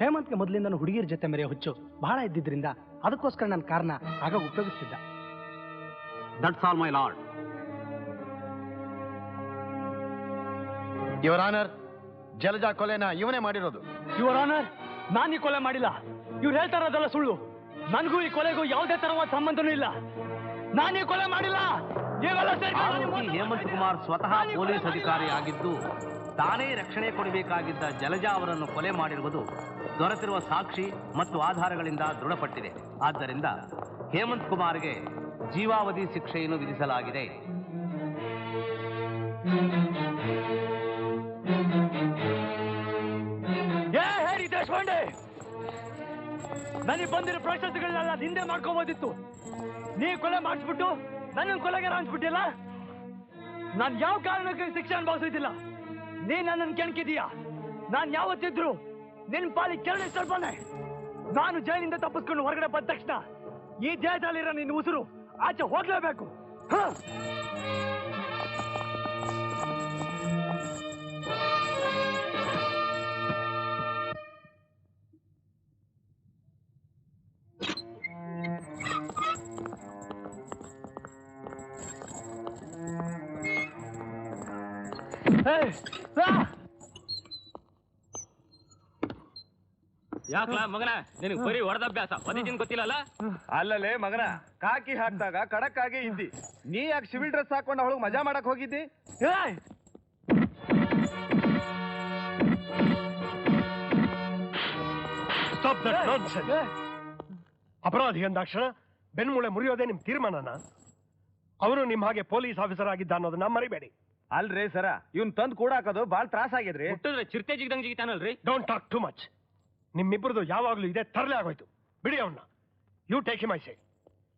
ಹೇಮಂತ್ಗೆ ಮೊದಲಿಂದ ಹುಡುಗಿಯರ ಜೊತೆ ಮೇರೆ ಹುಚ್ಚು ಬಹಳ ಇದ್ದಿದ್ರಿಂದ ಅದಕ್ಕೋಸ್ಕರ ನನ್ನ ಕಾರ್ನ ಆಗ ಉಪಯೋಗಿಸ್ತಿದ್ದ. That's all my lord. Your honour, Jalaja ಕೊಲೆನ ಇವನೇ ಮಾಡಿರೋದು. ಯುವರ್ ಆನರ್, ನಾನು ಈ ಕೊಲೆ ಮಾಡಿಲ್ಲ. ಇವ್ರು ಹೇಳ್ತಾ ಇರೋದಲ್ಲ ಸುಳ್ಳು. ನನಗೂ ಈ ಕೊಲೆಗೂ ಯಾವುದೇ ತರವಾದ ಸಂಬಂಧನೂ ಇಲ್ಲ. ನಾನು ಈ ಕೊಲೆ ಮಾಡಿಲ್ಲ. ಆರೋಪಿ ಹೇಮಂತ್ ಕುಮಾರ್ ಸ್ವತಃ ಪೊಲೀಸ್ ಅಧಿಕಾರಿ ಆಗಿದ್ದು ತಾನೇ ರಕ್ಷಣೆ ಕೊಡಬೇಕಾಗಿದ್ದ ಜಲಜಾ ಅವರನ್ನು ಕೊಲೆ ಮಾಡಿರುವುದು ದೊರೆತಿರುವ ಸಾಕ್ಷಿ ಮತ್ತು ಆಧಾರಗಳಿಂದ ದೃಢಪಟ್ಟಿದೆ. ಆದ್ದರಿಂದ ಹೇಮಂತ್ ಕುಮಾರ್ಗೆ ಜೀವಾವಧಿ ಶಿಕ್ಷೆಯನ್ನು ವಿಧಿಸಲಾಗಿದೆ. ದೇಶಪಾಂಡೆ, ನನಗೆ ಬಂದಿರೋ ಪ್ರಶಸ್ತಿಗಳನ್ನೆಲ್ಲ ಹಿಂದೆ ಮಾಡ್ಕೋಬೋದಿತ್ತು. ನೀ ಕೊಲೆ ಮಾಡಿಸ್ಬಿಟ್ಟು ನನ್ನ ಕೊಲೆಗಾರ ಅನ್ಸ್ಬಿಟ್ಟಿಲ್ಲ. ನಾನು ಯಾವ ಕಾರಣಕ್ಕೆ ಶಿಕ್ಷೆ ಅನುಭವಿಸಿದ್ದಿಲ್ಲ. ನೀ ನನ್ನನ್ನು ಕೆಣಕಿದೀಯಾ. ನಾನು ಯಾವತ್ತಿದ್ರು ನಿನ್ನ ಪಾಲಿ ಕೆರಳಿ ಸ್ವಲ್ಪನೇ. ನಾನು ಜೈಲಿಂದ ತಪ್ಪಿಸ್ಕೊಂಡು ಹೊರಗಡೆ ಬಂದ ತಕ್ಷಣ ಈ ದೇಹದಲ್ಲಿರೋ ನಿನ್ನ ಉಸಿರು ಆಚೆ ಹೋಗ್ಲೇಬೇಕು. ಯಾಕಲ ಮಗನ, ನಿನಗೆ ಬರೀ ಹೊಡೆದಭ್ಯಾಸ, ಬದಿಜಿನ್ ಗೊತ್ತಿಲ್ಲಲ್ಲ? ಅಲ್ಲಲೇ ಮಗನ, ಕಾಕಿ ಹಾಕ್ದಾಗ ಕಡಕ್ ಆಗಿ ಇದ್ದಿ. ನೀ ಯಾಕೆ ಸಿವಿಲ್ ಡ್ರೆಸ್ ಹಾಕೊಂಡು ಅವಳು ಮಜಾ ಮಾಡಕ್ ಹೋಗಿದ್ದಿ? ಅಪರಾಧಿ ಅಂದಾಕ್ಷಣ ಬೆನ್ಮೂಳೆ ಮುರಿಯೋದೇ ನಿಮ್ ತೀರ್ಮಾನನ? ಅವನು ನಿಮ್ ಹಾಗೆ ಪೊಲೀಸ್ ಆಫೀಸರ್ ಆಗಿದ್ದ ಅನ್ನೋದನ್ನ ಮರಿಬೇಡಿ. ಅಲ್ರಿ ಸರ, ಇವನ್ ತಂದ್ ಕೂಡ ಹಾಕೋದು ಬಾಳ್ ತ್ರಾಸ ಆಗಿದ್ರಿ. ಹುಟ್ಟಿದ್ರೆ ಚಿರತೆ ಜಿಗ್ದಂಗ್ ಜಿಗಿತಾನಲ್ರಿ. Don't talk too much. ನಿಮ್ಮಿಬ್ಬರದು ಯಾವಾಗ್ಲೂ ಇದೆ ತರಲೆ ಆಗೋಯ್ತು. ಬಿಡಿ ಅವನ್ನ. You take him I say.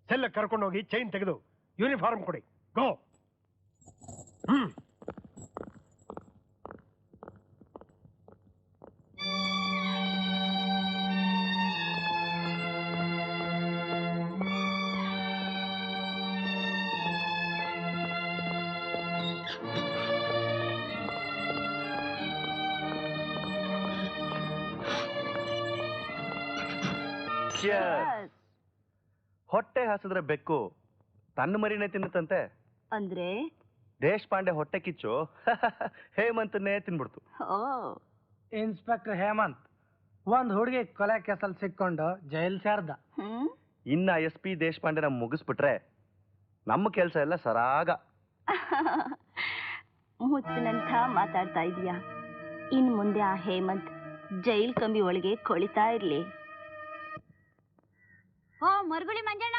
ಸೆಲ್ಲ ಕರ್ಕೊಂಡೋಗಿ ಚೈನ್ ತೆಗೆದು ಯೂನಿಫಾರ್ಮ್ ಕೊಡಿ. ಗೋ. ಹೊಟ್ಟೆ ಹಸಿದ್ರೆ ಬೆಕ್ಕು ತನ್ನ ಮರಿನೇ ತಿನ್ನುತ್ತಂತೆ. ಅಂದ್ರೆ ದೇಶಪಾಂಡೆ ಹೊಟ್ಟೆ ಕಿಚ್ಚು ಹೇಮಂತನ್ನೇ ತಿನ್ಬಿಡ್ತು. ಇನ್ಸ್ಪೆಕ್ಟರ್ ಹೇಮಂತ್ ಒಂದ್ ಹುಡುಗಿ ಕೊಲೆ ಕೇಸಲ್ಲಿ ಸಿಕ್ಕೊಂಡು ಜೈಲ್ ಸೇರ್ದ. ಇನ್ನ SP ದೇಶಪಾಂಡೆನ ಮುಗಿಸ್ಬಿಟ್ರೆ ನಮ್ಮ ಕೆಲಸ ಎಲ್ಲ ಸರಾಗ. ಮುತ್ತಿನಂಥ ಮಾತಾಡ್ತಾ ಇದೀಯಾ. ಇನ್ ಮುಂದೆ ಆ ಹೇಮಂತ್ ಜೈಲ್ ಕಂಬಿ ಒಳಗೆ ಕೊಳಿತಾ ಇರ್ಲಿ. ಓ ಮರುಗುಳಿ ಮಂಜಣ್ಣ,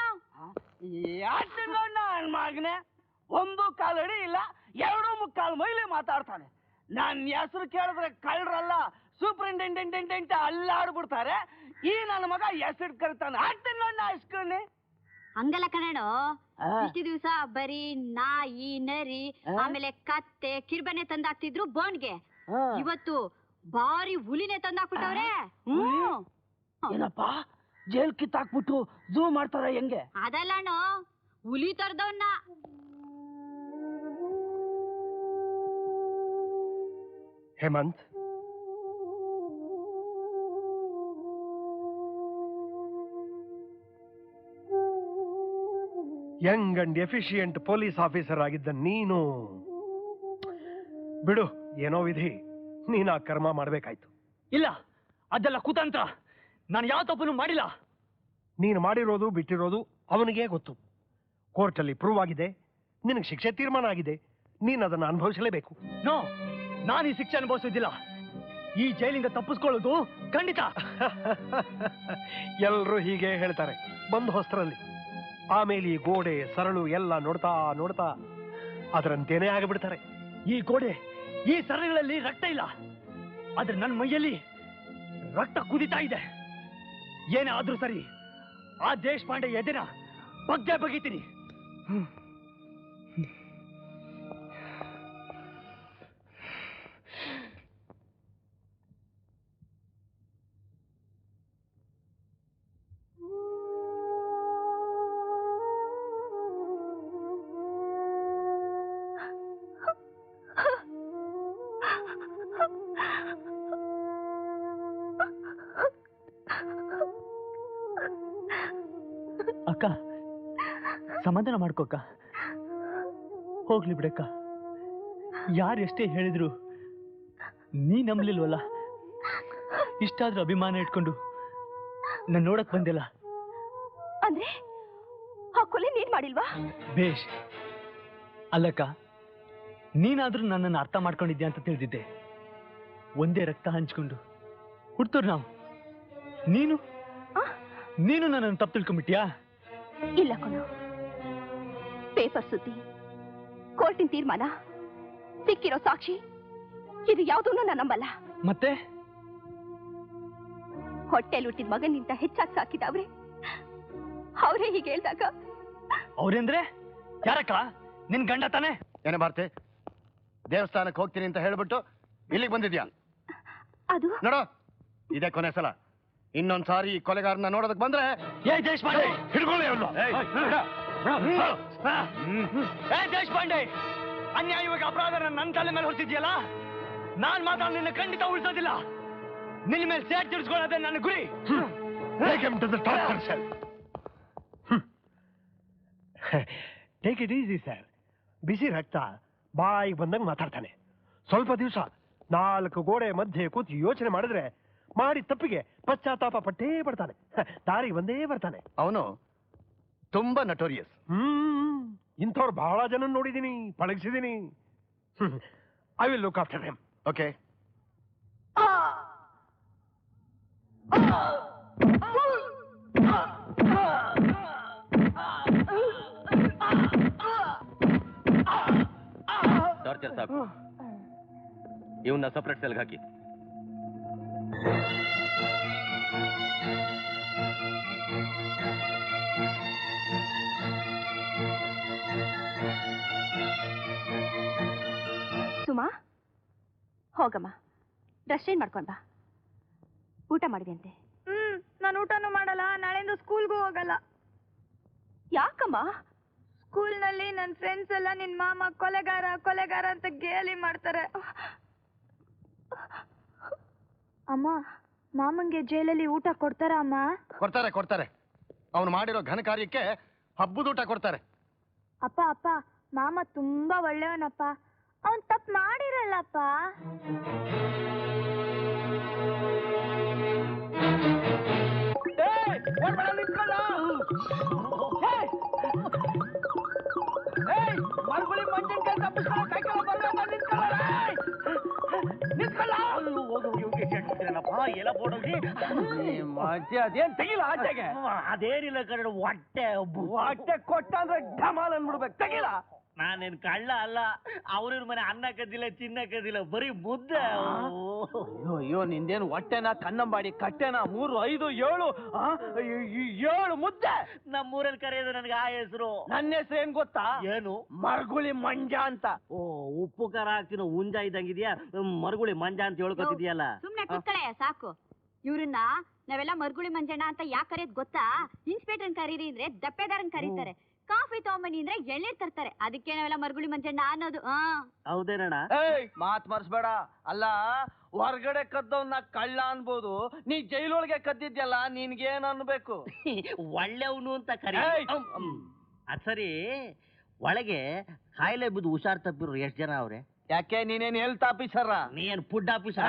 ಮಗನೆ 1 ಕಾಲು ಅಡಿ ಇಲ್ಲ 2 ಮೈಲಿ ಮಾತಾಡ್ತಾನೆ. ನನ್ನ ಹೆಸರು ಕೇಳಿದ್ರೆ ಕಳ್ರಲ್ಲ ಸೂಪರಿಂಟೆಂಡೆಂಟ್ ಅಲ್ಲಾಡ್ಬಿಡ್ತಾರೆ. ಈ ನನ್ನ ಮಗ ಹೆಸರು ಕರಿತಾನೆ. ಆಡ್ತೀನಿ ನೋಡ್ ಇಸ್ಕೊಂಡೆ. ಹಂಗಲ್ಲ ಕಣೋ, ಇಷ್ಟು ದಿವಸ ಬರೀ ನಾಯಿ ನರಿ ಆಮೇಲೆ ಕತ್ತೆ ಕಿರ್ಬನೆ ತಂದಾಕ್ತಿದ್ರು ಬೋನ್ಗೆ. ಇವತ್ತು ಬಾರಿ ಹುಲಿನೇ ತಂದಾಕ್ಬಿಟ್ಟವ್ರೆ. ಏನಪ್ಪ ಜೈಲ್ ಕಿತ್ತಾಕ್ಬಿಟ್ಟು ಝೂ ಮಾಡ್ತಾರ ಹೆಂಗೆ? ಅದಲ್ಲಣ್ಣೋ, ಹುಲಿ ತರ್ದವನ್ನ. Hemant, young and efficient police officer ಆಗಿದ್ದ ನೀನು ಬಿಡು, ಏನೋ ವಿಧಿ, ನೀನು ಆ ಕರ್ಮ ಮಾಡ್ಬೇಕಾಯ್ತು. ಇಲ್ಲ, ಅದೆಲ್ಲ ಕುತಂತ್ರ. ನಾನು ಯಾವ ತಪ್ಪನ್ನು ಮಾಡಿಲ್ಲ. ನೀನು ಮಾಡಿರೋದು ಬಿಟ್ಟಿರೋದು ಅವನಿಗೆ ಗೊತ್ತು. ಕೋರ್ಟಲ್ಲಿ ಪ್ರೂವ್ ಆಗಿದೆ, ನಿನಗೆ ಶಿಕ್ಷೆ ತೀರ್ಮಾನ ಆಗಿದೆ. ನೀನು ಅದನ್ನು ಅನುಭವಿಸಲೇಬೇಕು. ನೋ, ನಾನು ಈ ಶಿಕ್ಷೆ ಅನುಭವಿಸೋದಿಲ್ಲ. ಈ ಜೈಲಿಂದ ತಪ್ಪಿಸ್ಕೊಳ್ಳೋದು ಖಂಡಿತ. ಎಲ್ಲರೂ ಹೀಗೆ ಹೇಳ್ತಾರೆ ಬಂದು ಹೊಸ್ತರಲ್ಲಿ. ಆಮೇಲೆ ಈ ಗೋಡೆ ಸರಳು ಎಲ್ಲ ನೋಡ್ತಾ ನೋಡ್ತಾ ಅದರಂತೇನೆ ಆಗಿಬಿಡ್ತಾರೆ. ಈ ಗೋಡೆ ಈ ಸರಳುಗಳಲ್ಲಿ ರಕ್ತ ಇಲ್ಲ, ಆದ್ರೆ ನನ್ನ ಮೈಯಲ್ಲಿ ರಕ್ತ ಕುದಿತಾ ಇದೆ. ಏನೇ ಆದ್ರೂ ಸರಿ, ಆ ದೇಶಪಾಂಡೆ ಎದೆನ ಬಗ್ಗಿತೀನಿ. ಅಕ್ಕ, ಸಮಾಧಾನ ಮಾಡ್ಕೋಕ್ಕ. ಹೋಗ್ಲಿ ಬಿಡಕ್ಕ. ಯಾರು ಎಷ್ಟೇ ಹೇಳಿದ್ರು ನೀ ನಂಬಲಿಲ್ವಲ್ಲ. ಇಷ್ಟಾದ್ರೂ ಅಭಿಮಾನ ಇಟ್ಕೊಂಡು ನಾನು ನೋಡಕ್ ಬಂದಿಲ್ಲ. ಅಂದ್ರೆ ಆ ಕೊಲೆ ನೀನ್ ಮಾಡಿಲ್ವಾ? ಬೇಷ್ ಅಲ್ಲಕ್ಕ, ನೀನಾದ್ರೂ ನನ್ನನ್ನು ಅರ್ಥ ಮಾಡ್ಕೊಂಡಿದ್ಯಾ ಅಂತ ತಿಳಿದಿದ್ದೆ. ಒಂದೇ ರಕ್ತ ಹಂಚ್ಕೊಂಡು ಹುಡ್ತೋರು ನಾವು. ನೀನು ನನ್ನನ್ನು ತಪ್ಪು ತಿಳ್ಕೊಂಡ್ಬಿಟ್ಯಾ? ಇಲ್ಲ ಕಣೋ, ಪೇಪರ್ ಸುದ್ದಿ, ಕೋರ್ಟಿನ ತೀರ್ಮಾನ, ಸಿಕ್ಕಿರೋ ಸಾಕ್ಷಿ, ಇದು ಯಾವುದೂ ನಾನು ನಂಬಲ್ಲ. ಮತ್ತೆ ಹೊಟ್ಟೆಲ್ ಹುಟ್ಟಿದ ಮಗನಿಂದ ಹೆಚ್ಚಾಗಿ ಸಾಕಿದವ್ರೆ, ಅವರೇ ಹೀಗೆ ಹೇಳ್ದಾಗ. ಅವ್ರೇಂದ್ರೆ ಯಾರಕ್ಕ? ನಿನ್ ಗಂಡ ತಾನೆ? ಏನೇ ಭಾರತಿ, ದೇವಸ್ಥಾನಕ್ಕೆ ಹೋಗ್ತೀನಿ ಅಂತ ಹೇಳ್ಬಿಟ್ಟು ಇಲ್ಲಿಗೆ ಬಂದಿದ್ಯಾ? ಅದು ನೋಡೋ, ಇದೇ ಕೊನೆ ಸಲ. ಇನ್ನೊಂದ್ಸಾರಿ ಈ ಕೊಲೆಗಾರನ ನೋಡೋದಕ್ಕೆ ಬಂದ್ರೆ ಹಿಡ್ಕೊಳ್ಳಿ ಅವ್ನು. ದೇಶಪಾಂಡೆ, ಅನ್ಯಾಯವಾಗಿ ಅಪರಾಧ ನನ್ನ ತಲೆ ಮೇಲೆ ಹೊರತಿದ್ಯಲ್ಲ, ನಾನ್ ಮಾತ್ರ ನಿನ್ನ ಖಂಡಿತ ಉಳಿಸೋದಿಲ್ಲ. ನಿನ್ನ ಮೇಲೆ ಸೇಟ್ ತಿರ್ಸ್ಕೊಳ್ಳೋದೇ ನನ್ನ ಗುರಿ. Take it easy sir. ಬಿಸಿ ರಕ್ತ ಬಾಯಿಗೆ ಬಂದಂಗೆ ಮಾತಾಡ್ತಾನೆ. ಸ್ವಲ್ಪ ದಿವಸ 4 ಗೋಡೆ ಮಧ್ಯೆ ಕೂತು ಯೋಚನೆ ಮಾಡಿದ್ರೆ ಮಾಡಿ ತಪ್ಪಿಗೆ ಪಶ್ಚಾತ್ತಾಪ ಪಟ್ಟೇ ಪಡ್ತಾನೆ. ದಾರಿ ಬಂದೇ ಬರ್ತಾನೆ. ಅವನು ತುಂಬಾ ನಟೋರಿಯಸ್. ಇಂಥವ್ರು ಬಹಳ ಜನ ನೋಡಿದೀನಿ, ಪಳಗಿಸಿದೀನಿ. I will look after him. Okay. Torture ಸಾಕು, ಇವನ್ನ ಸಪರೇಟ್ ಸೆಲ್ಗೆ ಹಾಕಿ. ಸುಮಾ, ಹೋಗಮ್ಮ, ಡ್ರೆಸ್ ಚೇಂಜ್ ಮಾಡ್ಕೊಂಡ್ ಬಾ. ಊಟ ಮಾಡಿದೆಯಂತೆ? ನಾನು ಊಟನೂ ಮಾಡಲ್ಲ, ನಾಳೆಯಿಂದ ಸ್ಕೂಲ್ಗೂ ಹೋಗಲ್ಲ. ಯಾಕಮ್ಮ? ಸ್ಕೂಲ್ನಲ್ಲಿ ನನ್ನ ಫ್ರೆಂಡ್ಸ್ ಎಲ್ಲ ನಿನ್ ಮಾಮ ಕೊಲೆಗಾರ ಅಂತ ಗೇಲಿ ಮಾಡ್ತಾರೆ. ಅಮ್ಮ, ಮಾಮಂಗೆ ಜೈಲಲ್ಲಿ ಊಟ ಕೊಡ್ತಾರ ಅಮ್ಮ? ಕೊಡ್ತಾರೆ ಕೊಡ್ತಾರೆ. ಅವನು ಮಾಡಿರೋ ಘನ ಕಾರ್ಯಕ್ಕೆ ಹಬ್ಬದೂಟ ಕೊಡ್ತಾರೆ. ಅಪ್ಪ ಅಪ್ಪ, ಮಾಮ ತುಂಬಾ ಒಳ್ಳೆಯವನಪ್ಪ. ಅವನ್ ತಪ್ಪು ಮಾಡಿರಲ್ಲಪ್ಪ. ಮರಗುಳಿ ಮಂಜನ್ ಕೈ ತಪ್ಪಿಸ್ಕೊಳ್ಳೋ ಕೈಕೆಲ್ಲ ಬರ್ಬೇಕ ಅದೇನ್ ತೆಗಿಲ್ಲ ಆಚೆಗೆ. ಅದೇನಿಲ್ಲ ಕಡೆ ಹೊಟ್ಟೆ ಹೊಟ್ಟೆ ಕೊಟ್ಟ ಅಂದ್ರೆ ಢಮಾಲ್ ಅನ್ಬಿಡ್ಬೇಕು. ತೆಗಿಲ್ಲ. ನಾನೇನ್ ಕಳ್ಳ ಅಲ್ಲ. ಅವ್ರ ಮನೆ ಅನ್ನ ಕದ್ದಿಲ್ಲ, ಚಿನ್ನ ಕದ್ದಿಲ್ಲ, ಬರೀ ಮುದ್ದೆ. ಅಯ್ಯೋ ನಿಂದೇನು ಹೊಟ್ಟೆನ ಕನ್ನಂಬಾಡಿ ಕಟ್ಟೆನ 3, 5, 7 ಮುದ್ದೆ. ನಮ್ಮೂರಲ್ಲಿ ಕರೆಯೋದು ನನಗೆ ಆ ಹೆಸರು. ನನ್ನ ಹೆಸರು ಏನ್ ಗೊತ್ತಾ? ಏನು? ಮರಗುಳಿ ಮಂಜ ಅಂತ. ಓ, ಉಪ್ಪು ಖಾರ ಹಾಕ್ತಿನ ಹುಂಜ ಇದ್ದಂಗಿದ್ಯಾ? ಮರಗುಳಿ ಮಂಜ ಅಂತ ಹೇಳ್ಕೊತಿದ್ಯಲ್ಲ. ಸುಮ್ನೆ ಕಿತ್ಕಳೆಯ ಸಾಕು. ಇವ್ರನ್ನ ನಾವೆಲ್ಲ ಮರ್ಗುಳಿ ಮಂಜಣ್ಣ ಅಂತ ಯಾಕೆ ಕರೆಯೋದ್ ಗೊತ್ತಾ? ಇನ್ಸ್ಪೆಕ್ಟರ್ ಕರೀರಿ ಅಂದ್ರೆ ದಪ್ಪೆದಾರನ್ ಕರೀತಾರೆ. ಕಾಫಿ ತಗೊಂಬನ್ನಿ ಅಂದ್ರೆ ಎಳ್ನೀರ್ ತರ್ತಾರೆ. ಅದಕ್ಕೆ ನಾವೆಲ್ಲ ಮರ್ಗುಳಿ ಮಂಜಣ್ಣ ಅನ್ನೋದು. ಹೌದೇನಣ್ಣ? ಮಾತ್ ಮರ್ಸ್ಬೇಡ. ಅಲ್ಲ, ಹೊರ್ಗಡೆ ಕದ್ದವನ್ನ ಕಳ್ಳ ಅನ್ಬೋದು, ನೀ ಜೈಲೊಳಗೆ ಕದ್ದಿದ್ಯಲ್ಲ, ನಿನ್ಗೇನ್ ಅನ್ಬೇಕು? ಒಳ್ಳೆವನು ಅಂತ ಕರಿ. ಅದ್ ಸರಿ, ಒಳಗೆ ಕಾಯಿಲೆ ಬಿದ್ದು ಹುಷಾರ್ ತಪ್ಪಿರೋ ಎಷ್ಟ್ ಜನ ಅವ್ರೆ? ಯಾಕೆ ನೀನೇನ್ ಹೆಲ್ತ್ ಆಫೀಸರ? ನೀನ್ ಫುಡ್ ಆಫೀಸರ್?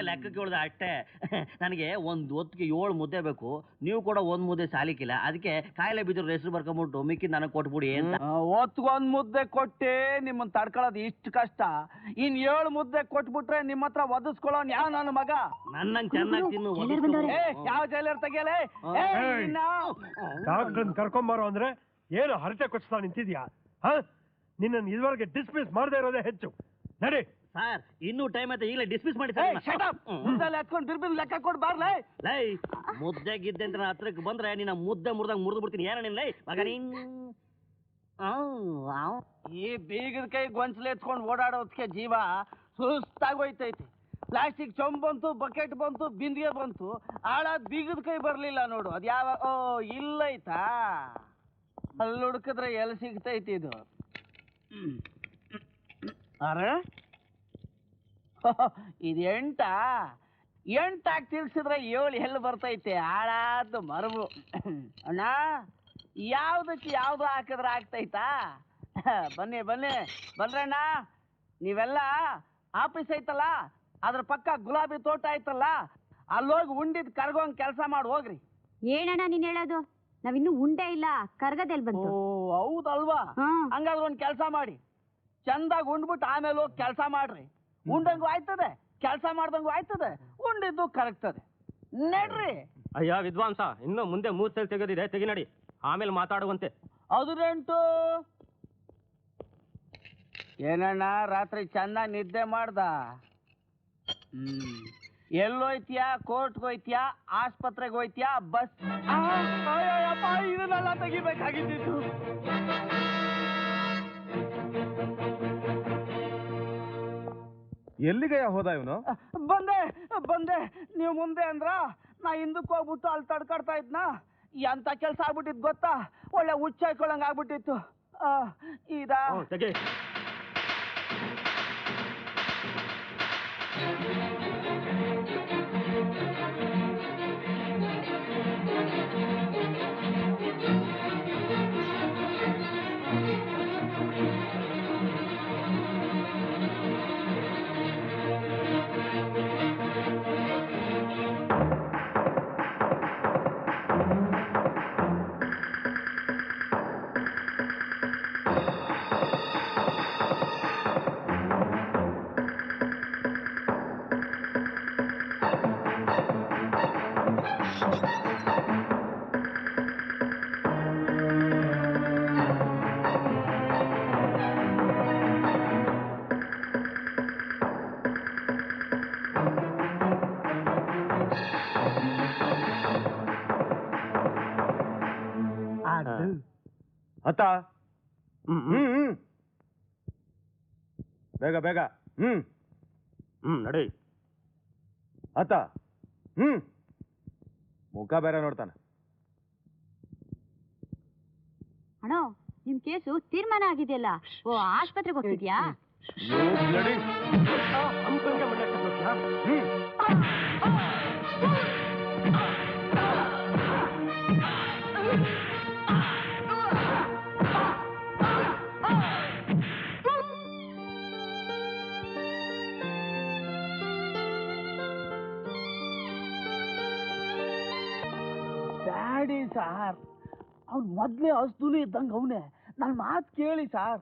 ಲೆಕ್ಕಕ್ಕೆ ಹೇಳ್ದ ಅಷ್ಟೇ. ನನಗೆ ಒಂದ್ ಹೊತ್ತಿಗೆ 7 ಮುದ್ದೆ ಬೇಕು. ನೀವು ಕೂಡ 1 ಮುದ್ದೆ ಸಾಲಿಕ್ಕಿಲ್ಲ. ಅದಕ್ಕೆ ಕಾಯಿಲೆ ಬಿದ್ದರು ಹೆಸರು ಬರ್ಕೊಂಡ್ಬಿಟ್ಟು ಮಿಕ್ಕಿದ್ ನನಗೆ ಕೊಟ್ಬಿಡಿ ಅಂತ. ಹೊತ್ಗೊಂದ್ ಮುದ್ದೆ ಕೊಟ್ಟೆ ನಿಮ್ಮನ್ ತಡ್ಕೊಳ್ಳೋದು ಇಷ್ಟು ಕಷ್ಟ. ಇನ್ 7 ಮುದ್ದೆ ಕೊಟ್ಬಿಟ್ರೆ ನಿಮ್ಮ ಹತ್ರ ಒದಿಸ್ಕೊಳ್ಳೋನ್ ಯಾವ ನನ್ನ ಮಗ? ನನ್ನಂಗ್ ಚೆನ್ನಾಗಿ ತಿನ್ನು. ಯಾವ ಜೈಲರ್ ತೆಗಿಯಲೇ? ಡಾಕ್ಟರ್ ಕರ್ಕೊಂಬಾರೋ ಅಂದ್ರೆ ಏನು ಹರಟೆ ಕೊಚ್ತಾ ನಿಂತಿದ್ಯಾ? ನಿನ್ನ ಇದುವರೆಗೆ ಡಿಸ್ಮಿಸ್ ಮಾಡದೇ ಇರೋದೇ ಹೆಚ್ಚು. ನಡಿ ಸರ್, ಇನ್ನೂ ಟೈಮ್ ಐತೆ, ಈಗಲೇ ಡಿಸ್ಮಿಸ್ ಮಾಡಿ. ಎತ್ಕೊಂಡು ಬಿರ್ಬಿರ್ ಲೆಕ್ಕ ಕೊಡ್ ಬಾರ್ಲೇ. ಲೈ, ಮುದ್ದೆ ಗಿದ್ದೆ ಅಂತ ಹತ್ರಕ್ಕೆ ಬಂದ್ರೆ ನಿನ್ನ ಮುದ್ದೆ ಮುರಿದಂಗ್ ಮುರಿದು ಬಿಡ್ತೀನಿ. ಏನ ನಿನ್ ಲೈ ಮಗ ನೀನ್? ಈ ಬೀಗದ ಕೈ ಗೊಂಚಲು ಎತ್ಕೊಂಡು ಓಡಾಡೋದಕ್ಕೆ ಜೀವ ಸುಸ್ತಾಗೋಯ್ತೈತಿ. ಪ್ಲಾಸ್ಟಿಕ್ ಚೊಂಬ್ ಬಂತು, ಬಕೆಟ್ ಬಂತು, ಬಿಂದಿಗೆ ಬಂತು, ಆಳಾದ್ ಬೀಗದ ಕೈ ಬರ್ಲಿಲ್ಲ ನೋಡು. ಅದ್ ಯಾವ ಇಲ್ಲೈತಾ? ಅಲ್ಲಿ ಹುಡುಕಿದ್ರೆ ಎಲ್ಲಿ ಸಿಗ್ತೈತಿ ಇದು? ಅರೆ, ಇದು 8 ತಿರ್ಸಿದ್ರೆ 7 ಎಲ್ಲಿ ಬರ್ತೈತೆ? ಹಾಳಾದ ಮರವು. ಅಣ್ಣ, ಯಾವ್ದಕ್ಕೆ ಯಾವ್ದು ಹಾಕಿದ್ರೆ ಆಗ್ತೈತಾ? ಬನ್ನಿ ಬನ್ರಣ್ಣ. ನೀವೆಲ್ಲ ಆಫೀಸ್ ಐತಲ್ಲ, ಅದ್ರ ಪಕ್ಕ ಗುಲಾಬಿ ತೋಟ ಐತಲ್ಲ, ಅಲ್ಲೋಗಿ ಉಂಡಿದ್ ಕರ್ಗೋಂಗ್ ಕೆಲಸ ಮಾಡಿ ಹೋಗ್ರಿ. ಏನಣ್ಣ ನೀನ್ ಹೇಳೋದು? ನಾವಿನ್ನೂ ಉಂಡೆ ಇಲ್ಲ, ಕರ್ಗದೆಲ್ ಬಂತು. ಹೌದಲ್ವಾ? ಹಂಗಾದ್ರೆ ಒಂದ್ ಕೆಲಸ ಮಾಡಿ, ಚಂದಾಗಿ ಉಂಡ್ಬಿಟ್ಟು ಆಮೇಲೆ ಹೋಗಿ ಕೆಲಸ ಮಾಡ್ರಿ. ಉಂಡಂಗು ಆಯ್ತದೆ, ಕೆಲಸ ಮಾಡ್ದಂಗು ಆಯ್ತದೆ, ಉಂಡಿದ್ದು ಕರಗ್ತದೆ. ನಡ್ರಿ. ಅಯ್ಯ ವಿದ್ವಾಂಸ, ಇನ್ನು ಮುಂದೆ 3 ಸಲ ತೆಗೆದಿದೆ, ತೆಗಿ ನಡಿ, ಆಮೇಲೆ ಮಾತಾಡುವಂತೆ. ಅದುರೆಂಟು. ಏನಣ್ಣ, ರಾತ್ರಿ ಚೆನ್ನಾಗಿ ನಿದ್ದೆ ಮಾಡ್ದ? ಎಲ್ಲೋಯ್ತಿಯಾ? ಕೋರ್ಟ್ಗೆ ಹೋಯ್ತಿಯಾ? ಆಸ್ಪತ್ರೆಗೆ ಹೋಯ್ತಿಯಾ? ಬಸ್? ಇದನ್ನೆಲ್ಲ ತೆಗಿಬೇಕಾಗಿದ್ದು. ಎಲ್ಲಿಗೆ ಹೋದ ಇವನು? ಬಂದೆ ನೀವು ಮುಂದೆ ಅಂದ್ರ ನಾ ಹಿಂದಕ್ಕೆ ಹೋಗ್ಬಿಟ್ಟು ಅಲ್ಲಿ ತಡ್ಕಾಡ್ತಾ ಇದ್ನಾ. ಎಂತ ಕೆಲ್ಸ ಆಗ್ಬಿಟ್ಟಿದ್ ಗೊತ್ತಾ? ಒಳ್ಳೆ ಹುಚ್ಚ ಹಾಕೊಳ್ಳಂಗ ಆಗ್ಬಿಟ್ಟಿತ್ತು. ಇದಾ ಅತ್ತ ಬೇಗ ಬೇಗ ನಡಿ ಅತ್ತ ಮುಖ ಬೇರೆ ನೋಡ್ತಾನೆ. ಅಣ್ಣ, ನಿಮ್ ಕೇಸು ತೀರ್ಮಾನ ಆಗಿದೆಯಲ್ಲ. ಓ, ಆಸ್ಪತ್ರೆಗೆ ಹೋಗ್ತಿದ್ಯಾ? ಮಾಡಿ ಸಾರ್. ಅವ್ನು ಮೊದ್ಲೇ ಅಸ್ತುಲಿ ಇದ್ದಂಗೆ ಅವನೇ. ನನ್ನ ಮಾತು ಕೇಳಿ ಸಾರ್.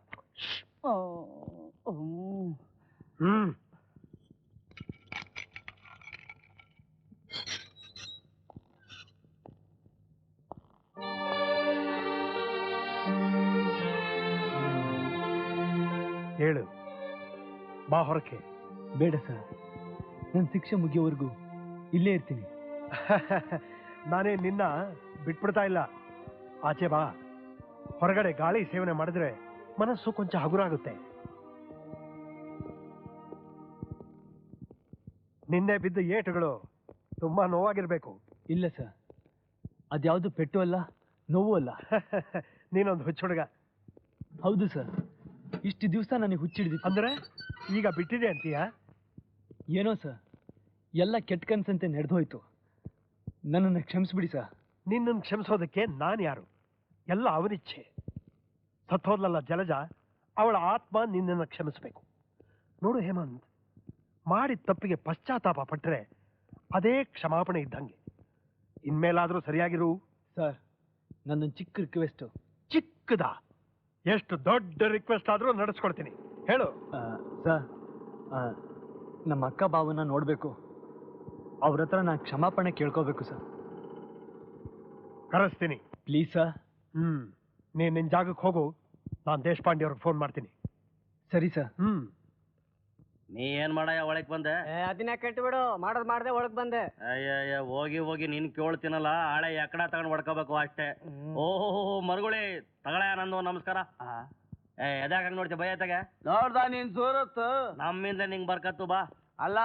ಹೇಳು, ಬಾ ಹೊರಕ್ಕೆ. ಬೇಡ ಸರ್, ನನ್ನ ಶಿಕ್ಷೆ ಮುಗಿಯೋವರೆಗೂ ಇಲ್ಲೇ ಇರ್ತೀನಿ. ನಾನೇ ನಿನ್ನ ಬಿಟ್ಬಿಡ್ತಾ ಇಲ್ಲ. ಆಚೆ ಬಾ. ಹೊರಗಡೆ ಗಾಳಿ ಸೇವನೆ ಮಾಡಿದ್ರೆ ಮನಸ್ಸು ಕೊಂಚ ಹಗುರಾಗುತ್ತೆ. ನಿನ್ನೆ ಬಿದ್ದ ಏಟುಗಳು ತುಂಬಾ ನೋವಾಗಿರ್ಬೇಕು. ಇಲ್ಲ ಸರ್, ಅದ್ಯಾವುದು ಪೆಟ್ಟು ಅಲ್ಲ, ನೋವು ಅಲ್ಲ. ನೀನೊಂದು ಹುಚ್ಚುಡುಗ. ಹೌದು ಸರ್, ಇಷ್ಟು ದಿವಸ ನನಗೆ ಹುಚ್ಚಿಡಿದಿತ್ತು. ಅಂದ್ರೆ ಈಗ ಬಿಟ್ಟಿದೆ ಅಂತೀಯಾ? ಏನೋ ಸರ್, ಎಲ್ಲ ಕೆಟ್ಟ ಕನ್ಸಂತೆ ನಡೆದೋಯ್ತು. ನನ್ನನ್ನು ಕ್ಷಮಿಸ್ಬಿಡಿ ಸರ್. ನಿನ್ನನ್ನು ಕ್ಷಮಿಸೋದಕ್ಕೆ ನಾನು ಯಾರು? ಎಲ್ಲ ಅವನಿಚ್ಛೆ. ಸತ್ತೋದ್ಲಲ್ಲ ಜಲಜ, ಅವಳ ಆತ್ಮ ನಿನ್ನನ್ನು ಕ್ಷಮಿಸಬೇಕು. ನೋಡು ಹೇಮಂತ್, ಮಾಡಿದ ತಪ್ಪಿಗೆ ಪಶ್ಚಾತ್ತಾಪ ಪಟ್ಟರೆ ಅದೇ ಕ್ಷಮಾಪಣೆ ಇದ್ದಂಗೆ. ಇನ್ಮೇಲಾದ್ರೂ ಸರಿಯಾಗಿರು. ಸರ್, ನನ್ನೊಂದು ಚಿಕ್ಕ ರಿಕ್ವೆಸ್ಟ್. ಚಿಕ್ಕದ? ಎಷ್ಟು ದೊಡ್ಡ ರಿಕ್ವೆಸ್ಟ್ ಆದ್ರೂ ನಡೆಸ್ಕೊಡ್ತೀನಿ. ಹೇಳು. ಸರ್, ನಮ್ಮ ಅಕ್ಕ ಬಾವನ್ನ ನೋಡ್ಬೇಕು. ಅವ್ರ ಹತ್ರ ನಾನು ಕ್ಷಮಾಪಣೆ ಕೇಳ್ಕೋಬೇಕು ಸರ್. ಕರೆಸ್ತೀನಿ. Please sir. ನೀನ್ ನಿನ್ ಜಾಗಕ್ಕೆ ಹೋಗು. ನಾನು ದೇಶಪಾಂಡೆ ಅವ್ರಿಗೆ ಫೋನ್ ಮಾಡ್ತೀನಿ. ಸರಿ ಸರ್. ನೀ ಏನ್ ಮಾಡಯ್ಯ ಒಳಗ್ ಬಂದೆ? ಅದನ್ನ ಕೆಟ್ಟು ಬಿಡು, ಮಾಡೋದ್ ಮಾಡ್ದೆ ಒಳಗ್ ಬಂದೆ. ಅಯ್ಯ ಹೋಗಿ ಹೋಗಿ ನೀನ್ ಕೇಳ್ತೀನಲ್ಲ, ಆಳೆ ಎಕಡ ತಗೊಂಡ್ ಹೊಡ್ಕೋಬೇಕು ಅಷ್ಟೇ. ಓಹೋ ಮರುಗುಳಿ ತಗೊಳ ನಂದು ನಮಸ್ಕಾರ. ಎದ್ಯಾಕ ಹಂಗ್ ನೋಡ್ತೀಯ ಭಯ ತಗ? ನೋಡ್ದ ನೀನ್ ಸೂರತ್ ನಮ್ಮಿಂದ ನಿಂಗ್ ಬರ್ಕತ್ತು ಬಾ. ಅಲ್ಲ,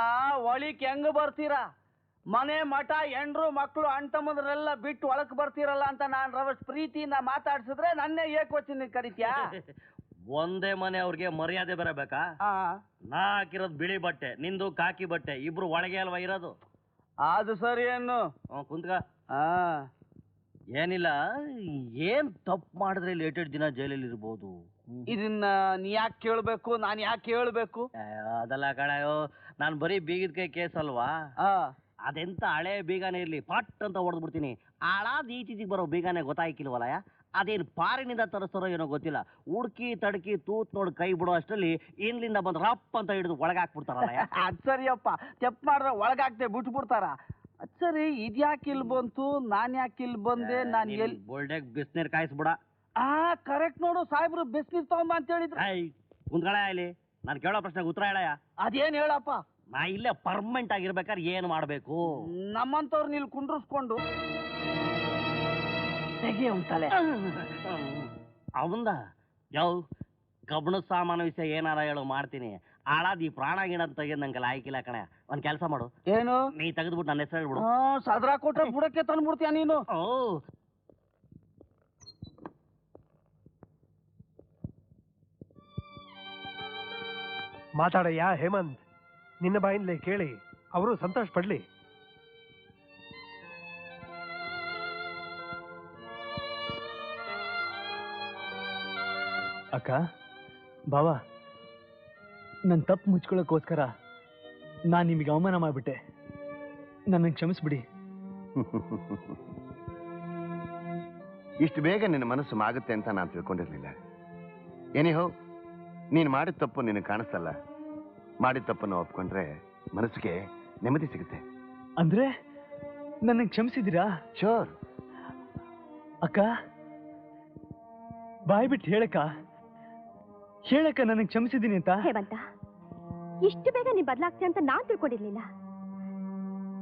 ಒಳಿಕ್ ಹೆಂಗ್ ಬರ್ತೀರಾ? ಮನೆ ಮಠ ಎಂಡ್ರು ಮಕ್ಕಳು ಅಣ್ತಮ್ಮದ್ರೆಲ್ಲ ಬಿಟ್ಟು ಒಳಕ್ ಬರ್ತೀರಲ್ಲ ಅಂತ ನಾನ್ ರವಸ್ ಪ್ರೀತಿಯಿಂದ ಮಾತಾಡ್ಸಿದ್ರೆ ನನ್ನೇ ಏಕವಚನ ಕರಿತ್ಯಾ? ಒಂದೇ ಮನೆ ಅವ್ರಿಗೆ ಮರ್ಯಾದೆ ಬರಬೇಕಾ? ನಾ ಹಾಕಿರೋದು ಬಿಳಿ ಬಟ್ಟೆ, ನಿಂದು ಕಾಕಿ ಬಟ್ಟೆ, ಇಬ್ರು ಒಳಗೆ ಅಲ್ವಾ ಇರೋದು? ಅದು ಸರಿ ಏನು? ಕುಂತ್ಕ. ಏನಿಲ್ಲ, ಏನ್ ತಪ್ಪು ಮಾಡಿದ್ರೆ ಲೇಟೆಡ್ ದಿನ ಜೈಲಲ್ಲಿ ಇರ್ಬೋದು. ಇದನ್ನ ನೀ ಯಾಕೆ ಕೇಳ್ಬೇಕು, ನಾನ್ ಯಾಕೆ ಹೇಳ್ಬೇಕು? ಅದಲ್ಲ ಕಣಯೋ, ನಾನ್ ಬರೀ ಬೀಗದ ಕೈ ಕೇಸ್ ಅಲ್ವಾ? ಅದೆಂತ ಹಳೆ ಬೀಗಾನೆ ಇರ್ಲಿ, ಪಟ್ ಅಂತ ಹೊಡೆದ್ಬಿಡ್ತೀನಿ. ಆಳಾದ ಈಚೀಚಿಗೆ ಬರೋ ಬೀಗಾನೆ ಗೊತ್ತಾಯ್ಕಿಲ್ವಲ್ಲಯ್ಯ? ಅದೇನು ಪಾರಿನಿಂದ ತರಿಸ್ತಾರೋ ಏನೋ ಗೊತ್ತಿಲ್ಲ. ಉಡ್ಕಿ ತಡ್ಕಿ ತೂತ್ ನೋಡಿ ಕೈ ಬಿಡೋ ಅಷ್ಟರಲ್ಲಿ ಇನ್ಲಿಂದ ಬಂದು ರಪ್ ಅಂತ ಹಿಡಿದು ಒಳಗಾಕ್ಬಿಡ್ತಾರಲ್ಲ. ಅದ್ ಸರಿಯಪ್ಪ, ತೆಪ್ ಮಾಡಿದ್ರೆ ಒಳಗಾಗ್ತೆ ಬಿಟ್ಬಿಡ್ತಾರ. ಅದ್ ಸರಿ, ಇದ್ಯಾಕೆ ಇಲ್ಲಿ ಬಂತು, ನಾನ್ ಯಾಕೆ ಇಲ್ಲಿ ಬಂದೆ? ನಾನ್ ಎಲ್ಲಿ ಬೋಲ್ಡೆಗ್ ಬಿಸ್ನೀರ್ ಕಾಯಿಸ್ಬಿಡ. ಕರೆಕ್ಟ್ ನೋಡು, ಸಾಹೇಬ್ರು ಬಿಸ್ನೀರ್ ತಗೊಂಬ ಅಂತ ಹೇಳಿದ್ರು. ಕುಂತ್ಗಳ ಇಲ್ಲಿ, ನಾನು ಕೇಳೋ ಪ್ರಶ್ನೆಗೆ ಉತ್ತರ ಹೇಳಯ್ಯ. ಅದೇನ್ ಹೇಳಪ್ಪ? ನಾ ಇಲ್ಲೇ ಪರ್ಮನೆಂಟ್ ಆಗಿರ್ಬೇಕಾದ್ರೆ ಏನ್ ಮಾಡ್ಬೇಕು? ನಮ್ಮಂತವ್ರು ಇಲ್ಲಿ ಕುಂಡ್ರಿಸ್ಕೊಂಡು ತೆಗೆ ಉಂಟಲೆ ಅವಂದ ಯಾವ ಕಬ್ಬಣದ ಸಾಮಾನು ವಿಷಯ ಏನಾರ ಹೇಳು ಮಾಡ್ತೀನಿ. ಆಳಾದ ಈ ಪ್ರಾಣ ಗಿಡ ತೆಗೆದ್ ನಂಗೆ ಲಾಯ್ಕಿಲ್ಲ ಕಣೆ. ಒಂದ್ ಕೆಲಸ ಮಾಡು. ಏನು? ನೀ ತೆಗೆದ್ಬಿಟ್ಟು ನನ್ನ ಹೆಸರು ಹೇಳ್ಬಿಡು. ಸದ್ರಾ ಕೊಟ್ರೆ ಬುಡಕ್ಕೆ ತಂದ್ಬಿಡ್ತೀಯ ನೀನು. ಮಾತಾಡಯ್ಯ ಹೇಮಂತ್, ನಿನ್ನ ಬಾಯಿಂದಲೇ ಕೇಳಿ ಅವರು ಸಂತೋಷ ಪಡ್ಲಿ. ಅಕ್ಕ, ಬಾವ, ನನ್ನ ತಪ್ಪು ಮುಚ್ಕೊಳ್ಳೋಕ್ಕೋಸ್ಕರ ನಾನು ನಿಮಗೆ ಅವಮಾನ ಮಾಡಿಬಿಟ್ಟೆ. ನನ್ನನ್ನು ಕ್ಷಮಿಸ್ಬಿಡಿ. ಇಷ್ಟು ಬೇಗ ನಿನ್ನ ಮನಸ್ಸು ಮಾಗುತ್ತೆ ಅಂತ ನಾನು ತಿಳ್ಕೊಂಡಿರ್ಲಿಲ್ಲ. ಏನಿಹೋ, ನೀನು ಮಾಡಿದ ತಪ್ಪು ನಿನಗೆ ಕಾಣಿಸ್ತಲ್ಲ. ಮಾಡಿದ ತಪ್ಪನ್ನು ಒಪ್ಕೊಂಡ್ರೆ ಮನಸ್ಸಿಗೆ ನೆಮ್ಮದಿ ಸಿಗುತ್ತೆ. ಅಂದ್ರೆ ನನ್ನ ಕ್ಷಮಿಸಿದ್ದೀರಾ? ಶೋರ್. ಅಕ್ಕ, ಬಾಯ್ ಬಿಟ್ಟು ಹೇಳಕ್ಕ ನನಗೆ ಕ್ಷಮಿಸಿದ್ದೀನಿ ಅಂತ. ಹೇಮಂತ, ಇಷ್ಟು ಬೇಗ ನೀನ್ ಬದಲಾಗ್ತೀಯ ಅಂತ ನಾನ್ ತಿಳ್ಕೊಂಡಿರ್ಲಿಲ್ಲ.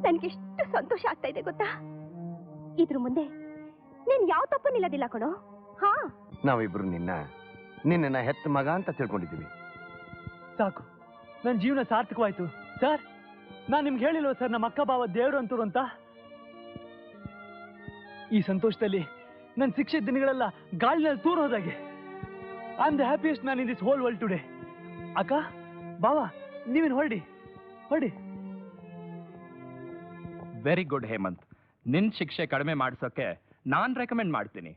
ನನ್ಗೆ ಎಷ್ಟು ಸಂತೋಷ ಆಗ್ತಾ ಇದೆ ಗೊತ್ತಾ? ಇದ್ರ ಮುಂದೆ ನೀನ್ ಯಾವ ತಪ್ಪು ನಿಲ್ಲದಿಲ್ಲ ಕಣೋ. ಹಾ, ನಾವಿಬ್ರು ನಿನ್ನ ಹೆತ್ತ ಮಗ ಅಂತ ತಿಳ್ಕೊಂಡಿದ್ದೀವಿ. ಸಾಕು, ನನ್ನ ಜೀವನ ಸಾರ್ಥಕವಾಯ್ತು. ಸರ್, ನಾನು ನಿಮ್ಗೆ ಹೇಳಿಲ್ವ ಸರ್, ನಮ್ಮ ಅಕ್ಕ ಬಾವ ದೇವರು ಅಂತವ್ರು ಅಂತ? ಈ ಸಂತೋಷದಲ್ಲಿ ನನ್ನ ಶಿಕ್ಷೆ ದಿನಗಳೆಲ್ಲ ಗಾಳಿನಲ್ಲಿ ತೂರು ಹೋದಾಗೆ. I am the happiest man in this whole world today. ಅಕ್ಕ, ಬಾವ, ನೀವೇನು ಹೊರಡಿ. Very good Hemanth. ನಿನ್ ಶಿಕ್ಷೆ ಕಡಿಮೆ ಮಾಡಿಸೋಕೆ ನಾನ್ ರೆಕಮೆಂಡ್ ಮಾಡ್ತೀನಿ.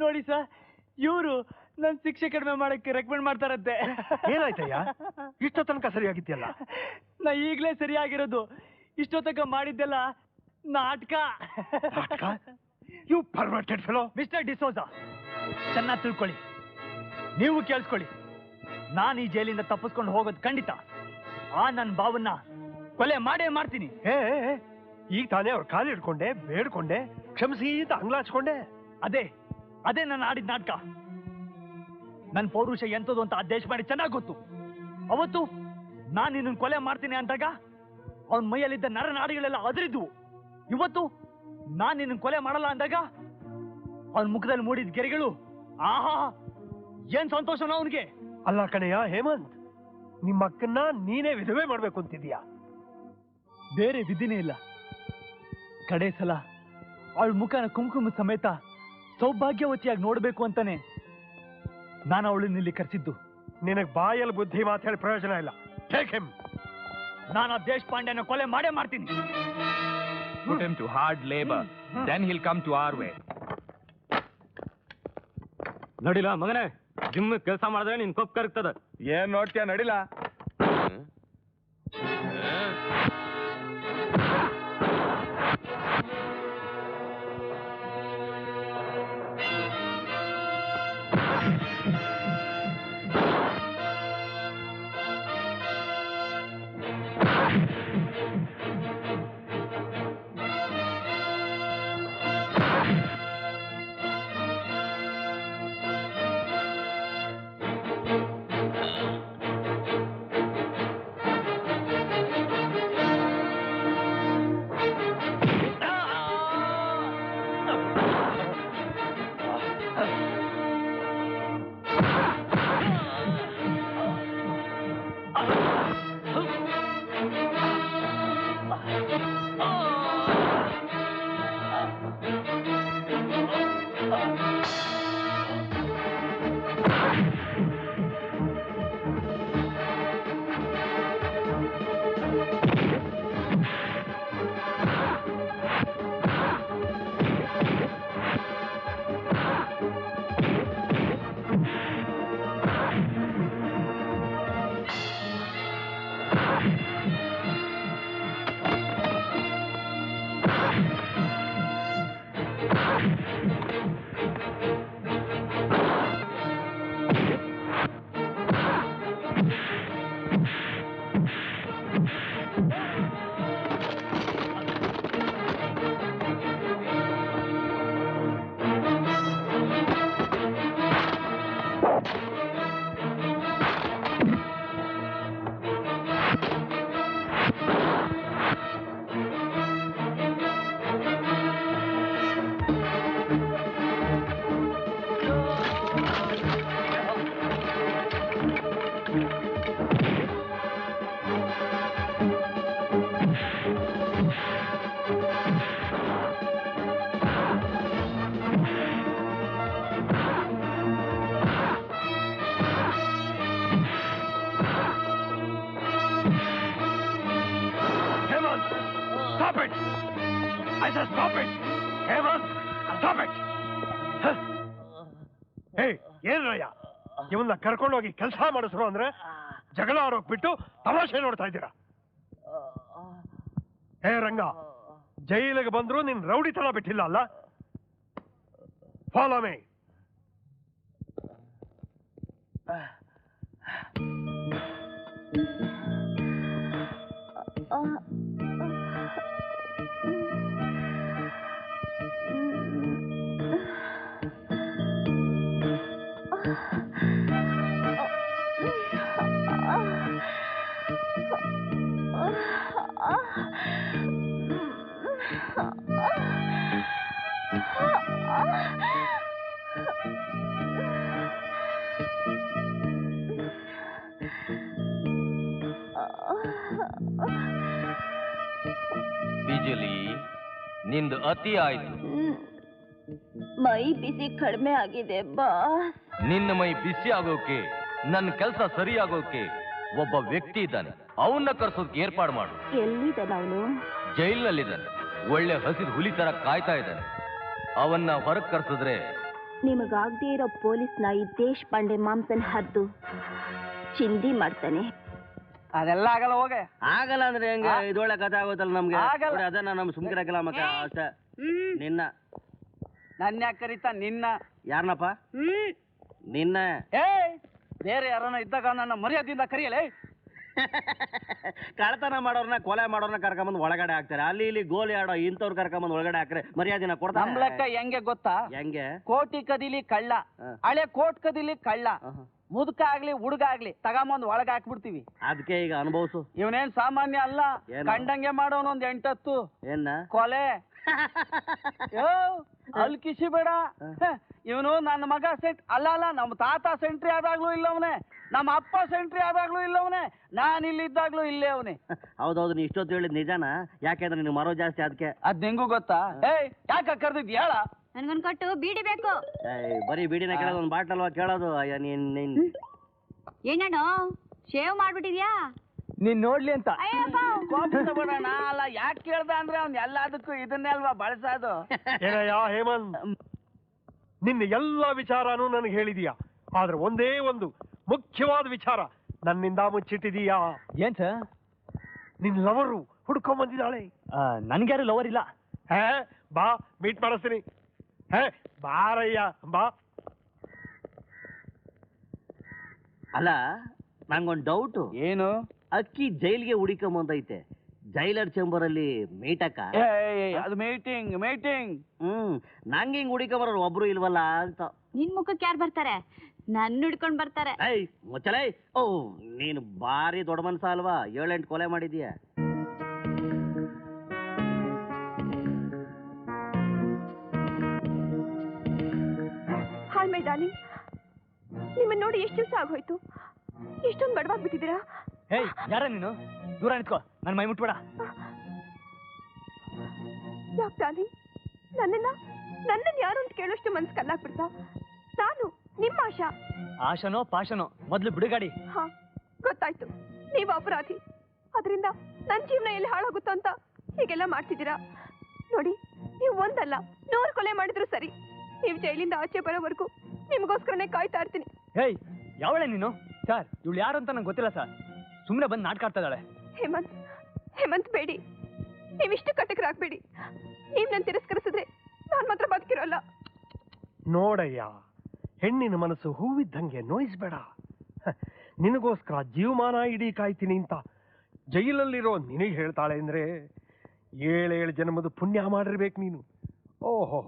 ನೋಡಿ ಸರ್, ಇವರು ನನ್ ಶಿಕ್ಷೆ ಕಡಿಮೆ ಮಾಡಕ್ಕೆ ರೆಕಮೆಂಡ್ ಮಾಡ್ತಾರಂತೆ. ಏನಾಯ್ತಯ್ಯ? ಇಷ್ಟೋ ತನಕ ಸರಿಯಾಗಿತ್ಯಲ್ಲ? ನಾ ಈಗ್ಲೇ ಸರಿಯಾಗಿರೋದು. ಇಷ್ಟೊತ್ತಕ ಮಾಡಿದ್ದೆಲ್ಲ ನಾಟಕ. You perverted fellow. Mister D'Souza, ಚೆನ್ನಾಗಿ ತಿಳ್ಕೊಳ್ಳಿ, ನೀವು ಕೇಳಿಸ್ಕೊಳ್ಳಿ. ನಾನು ಈ ಜೈಲಿಂದ ತಪ್ಪಿಸ್ಕೊಂಡು ಹೋಗೋದು ಖಂಡಿತ. ಆ ನನ್ನ ಬಾವನ್ನ ಕೊಲೆ ಮಾಡೇ ಮಾಡ್ತೀನಿ. ಈಗ ತಾನೇ ಅವ್ರ ಕಾಲು ಹಿಡ್ಕೊಂಡೆ, ಬೇಡ್ಕೊಂಡೆ, ಕ್ಷಮಿಸಿ ಅಂತ ಅಂಗ್ಲಾಚ್ಕೊಂಡೆ. ಅದೇ ನಾನು ಆಡಿದ ನಾಟಕ. ನನ್ನ ಪೌರುಷ ಎಂತದು ಅಂತ ಆ ದೇಶಪಾಂಡೆ ಚೆನ್ನಾಗಿ ಗೊತ್ತು. ಅವತ್ತು ನಾನು ನಿನ್ನ ಕೊಲೆ ಮಾಡ್ತೀನಿ ಅಂದಾಗ ಅವನ ಮೈಯಲ್ಲಿದ್ದ ನರನಾಡಿಗಳೆಲ್ಲ ಅದರಿದ್ವು. ಇವತ್ತು ನಾನು ನಿನ್ನ ಕೊಲೆ ಮಾಡಲ್ಲ ಅಂದಾಗ ಅವನ ಮುಖದಲ್ಲಿ ಮೂಡಿದ ಗೆರೆಗಳು, ಆಹಾ ಏನ್ ಸಂತೋಷನ ಅವನಿಗೆ. ಅಲ್ಲ ಕಣಯ್ಯ ಹೇಮಂತ್, ನಿಮ್ಮ ಅಕ್ಕನ್ನ ನೀನೇ ವಿಧವೆ ಮಾಡ್ಬೇಕು ಅಂತಿದ್ಯಾ? ಬೇರೆ ವಿಧಿನೇ ಇಲ್ಲ. ಕಡೆ ಸಲ ಅವಳ ಮುಖನ ಕುಂಕುಮ ಸಮೇತ ಸೌಭಾಗ್ಯವತಿಯಾಗಿ ನೋಡ್ಬೇಕು ಅಂತಾನೆ ನಾನು ಅವಳನ್ನ ಇಲ್ಲಿ ಕರೆಸಿದ್ದು. ನಿನಗ್ ಬಾಯಲ್ಲಿ ಬುದ್ಧಿ ಮಾತಾಡಿ ಪ್ರಯೋಜನ ಇಲ್ಲ. Take him. ನಾನು ಆ ದೇಶಪಾಂಡೆನ ಕೊಲೆ ಮಾಡೇ ಮಾಡ್ತೀನಿ. Put him to hard labor. Then he'll come to our way. ನೋಡಿಲ್ಲ ಮಗನೇ, ಜಿಮ್ ಕೆಲಸ ಮಾಡಿದ್ರೆ ನಿನ್ ಕೊಪ್ ಕರಗ್ತದ. ಏನ್ ನೋಡ್ತೀಯ? ನಡಿಲ್ಲ. ಏನ್ರಯ್ಯ ಇವನ್ನ ಕರ್ಕೊಂಡೋಗಿ ಕೆಲಸ ಮಾಡಿಸ್ರು ಅಂದ್ರೆ ಜಗಳ ಆರೋಗ್ಬಿಟ್ಟು ತಮಾಷೆ ನೋಡ್ತಾ ಇದ್ದೀರಾ? ಹೇ ರಂಗ, ಜೈಲಿಗೆ ಬಂದ್ರು ನಿನ್ ರೌಡಿತನ ಬಿಟ್ಟಿಲ್ಲ ಅಲ್ಲ? Follow me. ಬಿಜಲಿ, ನಿಂದು ಅತಿ ಆಯ್ತು. ಮೈ ಬಿಸಿ ಕಡಿಮೆ ಆಗಿದೆ ಬಾಸ್. ನಿನ್ನ ಮೈ ಬಿಸಿ ಆಗೋಕೆ, ನನ್ನ ಕೆಲಸ ಸರಿಯಾಗೋಕೆ ಒಬ್ಬ ವ್ಯಕ್ತಿ ಇದ್ದಾನೆ. ಅವನ್ನ ಕರ್ಸೋದಕ್ಕೆ ಏರ್ಪಾಡು ಮಾಡು. ಎಲ್ಲಿದ್ದಾನೆ ಅವನು? ಜೈಲಿನಲ್ಲಿದ್ದಾನೆ. ಒಳ್ಳೆ ಹಸಿದ ಹುಲಿ ತರ ಕಾಯ್ತಾ ಇದ್ದಾನೆ. ಅವನ್ನ ಹೊರಗೆ ಕರ್ಸಿದ್ರೆ ನಿಮಗಾಗದೇ ಇರೋ ಪೊಲೀಸ್ನ ಈ ದೇಶಪಾಂಡೆ ಮಾಂಸನ್ ಹರಿದು ಚಿಂದಿ ಮಾಡ್ತಾನೆ. ಅದೆಲ್ಲ ಆಗಲ್ಲ ಹೋಗೆ. ಆಗಲ್ಲ ಅಂದ್ರೆ ಹೆಂಗೆ? ಇದೊಳ್ಳೆ ಕಥೆ ಆಗೋದಲ್ಲ ನಮ್ಗೆ. ಆಗಲ್ಲ. ಅದನ್ನ ನಮ್ ಸುಮ್ಕಿರಕಿಲ್ಲ ಮಕ್ಕ ಅಷ್ಟೇ. ನಿನ್ನ ನನ್ನ ಯಾಕೆ ಕರೀತಾ? ನಿನ್ನ ಯಾರನಪ್ಪ? ನಿನ್ನ ಬೇರೆ ಯಾರನ್ನ ಇದ್ದಾಗ ನನ್ನ ಮರ್ಯಾದೆಯಿಂದ ಕರೆಯಲೇ. ಕಳ್ತನ ಮಾಡೋರ್ನ ಕೊಲೆ ಮಾಡೋರ್ನ ಕರ್ಕೊಂಬಂದ್ ಒಳಗಡೆ ಹಾಕ್ತಾರೆ. ಅಲ್ಲಿ ಇಲ್ಲಿ ಗೋಲಿ ಆಡೋ ಇಂಥವ್ರು ಕರ್ಕೊಂಬಂದ್ ಒಳಗಡೆ ಹಾಕ್ರೆ ಮರ್ಯಾದೆನ ಕೊಡ್ತಾರೆ. ನಮ್ ಲೆಕ್ಕ ಹೆಂಗೆ ಗೊತ್ತಾ? ಹೆಂಗೆ? ಕೋಟಿ ಕದಿಲಿ ಕಳ್ಳ, ಹಳೆ ಕೋಟ್ ಕದಿಲಿ ಕಳ್ಳ, ಮುದುಕ ಆಗ್ಲಿ ಹುಡುಗ ಆಗ್ಲಿ ತಗೊಂಬಂದ್ ಒಳಗ ಹಾಕ್ಬಿಡ್ತೀವಿ. ಅದಕ್ಕೆ ಈಗ ಅನುಭವಿಸು. ಇವನೇನ್ ಸಾಮಾನ್ಯ ಅಲ್ಲ, ಕಂಡಂಗೆ ಮಾಡೋನು ಒಂದ್ 8-10 ಏನ ಕೊಲೆ. ಅಲ್ಲಿ ಕಿಸಿ ಬೇಡ. ಇವನು ನನ್ನ ಮಗ ಅಲ್ಲ ನಮ್ಮ ತಾತ ಸೆಂಟ್ರಿ ಆದಾಗ್ಲೂ ಇಲ್ಲವನೇ, ನಮ್ಮ ಅಪ್ಪ ಸೆಂಟ್ರಿ ಆದಾಗ್ಲೂ ಇಲ್ಲವನೇ, ನಾನು ಇಲ್ಲಿದ್ದಾಗ್ಲೂ ಇಲ್ಲೇ ಅವನೇ. ಹೌದೌದು, ನೀ ಇಷ್ಟೊತ್ತು ಹೇಳಿದ್ ನಿಜಾನ? ಯಾಕೆಂದ್ರೆ ನಿನ್ ಮರೋ ಜಾಸ್ತಿ ಅದಕ್ಕೆ. ಅದ್ ನಿಂಗೂ ಗೊತ್ತಾ? ಯಾಕೆ ಕರ್ದಿದ್ ಹೇಳ? ನನ್ಗೊಂದ್ ಕೊಟ್ಟು ಬೀಡಿ ಬೇಕು. ಬರೀ ಬೀಡಿನ ಕೇಳೋದು, ಒಂದ್ ಬಾಟಲ್ ಅಲ್ವಾ ಕೇಳೋದು? ಏನೇನು ಶೇವ್ ಮಾಡ್ಬಿಟ್ಟಿದ್ಯಾ? ನೀನ್ ನೋಡ್ಲಿ ಅಂತ. ತಗೊಳ್ಳೋಣ ಅಲ್ಲ, ಯಾಕೆ ಕೇಳ್ದ ಅಂದ್ರೆ ಅವ್ನ್ ಎಲ್ಲದಕ್ಕೂ ಇದನ್ನೇ ಅಲ್ವಾ ಬಳಸೋದು. ಏನಯ್ಯ ಹೇಮಂತ್, ನಿನ್ನ ಎಲ್ಲ ವಿಚಾರನೂ ನನಗೆ ಹೇಳಿದೀಯಾ, ಆದ್ರೆ ಒಂದೇ ಒಂದು ಮುಖ್ಯವಾದ ವಿಚಾರ ನನ್ನಿಂದ ಮುಚ್ಚಿಟ್ಟಿದೀಯಾ. ಏನ್ ಸರ್? ನಿನ್ ಲವರು ಹುಡ್ಕೊಂಡ್ ಬಂದಿದ್ದಾಳೆ. ನನ್ಗ್ಯಾರು ಲವರ್ ಇಲ್ಲ. ಬಾ ಮೀಟ್ ಮಾಡಿಸ್ತೀನಿ. ಬಾರಯ್ಯ ಬಾ. ಅಲ್ಲ, ನಂಗೊಂದು ಡೌಟು. ಏನು? ಅಕ್ಕಿ ಜೈಲ್ಗೆ ಹುಡಿಕೊಂಬಂದೈತೆ, ಜೈಲರ್ ಚೇಂಬರ್ ಅಲ್ಲಿ ಮೀಟಕ್ಕ? ಅದು ಮೀಟಿಂಗ್. ನಂಗೆ ಹಿಂಗ್ ಹುಡಿಕೊಂಬರೋರು ಒಬ್ರು ಇಲ್ವಲ್ಲ ಅಂತ. ನಿನ್ ಮುಖಕ್ಕೆ ಯಾರು ಬರ್ತಾರೆ? ನನ್ನ ಹಿಡ್ಕೊಂಡ್ ಬರ್ತಾರೆ. ಮುಚ್ಚಲೈ. ಓ, ನೀನು ಬಾರಿ ದೊಡ್ಡ ಮನ್ಸ ಅಲ್ವಾ? 7-8 ಕೊಲೆ ಮಾಡಿದೀಯ. ಹಾಯ್ ಮೈ ಡಾರ್ಲಿಂಗ್, ನಿಮ್ಮನ್ನ ನೋಡಿ ಎಷ್ಟು ದಿವಸ ಆಗೋಯ್ತು. ಇಷ್ಟೊಂದು ಬಡವಾಗ್ಬಿಟ್ಟಿದ್ದೀರಾ? ಹೇಯ್, ಯಾರ ನೀನು? ದೂರ ನಿಂತ್ಕೋ, ನನ್ನ ಮೈ ಮುಟ್ಬೇಡ. ಯಾಕೆ ಡಾರ್ಲಿಂಗ್, ನನ್ನನ್ನ ಯಾರು ಅಂತ ಕೇಳೋಷ್ಟು ಮನ್ಸು ಕಲ್ಲಾಗ್ಬಿಡ್ತಾ? ನಾನು ನಿಮ್ಮ ಆಶಾ. ಆಶನೋ ಪಾಶನೋ, ಮೊದ್ಲು ಬಿಡುಗಾಡಿ. ಹಾ, ಗೊತ್ತಾಯ್ತು, ನೀವು ಅಪರಾಧಿ. ಅದರಿಂದ ನನ್ನ ಜೀವನ ಎಲ್ಲಿ ಹಾಳಾಗುತ್ತೋ ಅಂತ ಹೀಗೆಲ್ಲ ಮಾಡ್ತಿದ್ದೀರಾ. ನೋಡಿ, ನೀವು ಒಂದಲ್ಲ 100 ಕೊಲೆ ಮಾಡಿದ್ರು ಸರಿ, ನೀವು ಜೈಲಿಂದ ಆಚೆ ಬರೋವರೆಗೂ ನಿಮಗೋಸ್ಕರನೇ ಕಾಯ್ತಾ ಇರ್ತೀನಿ. ಹೇಯ್, ಯಾವಳೆ ನೀನು? ಸರ್, ಇವಳು ಯಾರು ಅಂತ ನಂಗೆ ಗೊತ್ತಿಲ್ಲ ಸರ್. ಸುಮ್ಮನೆ ಬಂದು ನಾಟಕ ಆಡ್ತಾ ಇದ್ದಾಳೆ. ಹೇಮಂತ್ ಬೇಡಿ, ನೀವಿಷ್ಟು ಕಟಕರಾಗ್ಬೇಡಿ. ನೀವು ನನ್ನ ತಿರಸ್ಕರಿಸಿದ್ರೆ ನಾನು ಮಾತ್ರ ಬದುಕಿರೋಲ್ಲ. ನೋಡಯ್ಯ, ಹೆಣ್ಣಿನ ಮನಸ್ಸು ಹೂವಿದ್ದಂಗೆ ನೋಯಿಸ್ಬೇಡ. ನಿನಗೋಸ್ಕರ ಜೀವಮಾನ ಇಡೀ ಕಾಯ್ತೀನಿ ಅಂತ ಜೈಲಲ್ಲಿರೋ ನಿನಗೆ ಹೇಳ್ತಾಳೆ ಅಂದ್ರೆ 7 ಜನ್ಮದ ಪುಣ್ಯ ಮಾಡಿರ್ಬೇಕು ನೀನು. ಓಹೋ,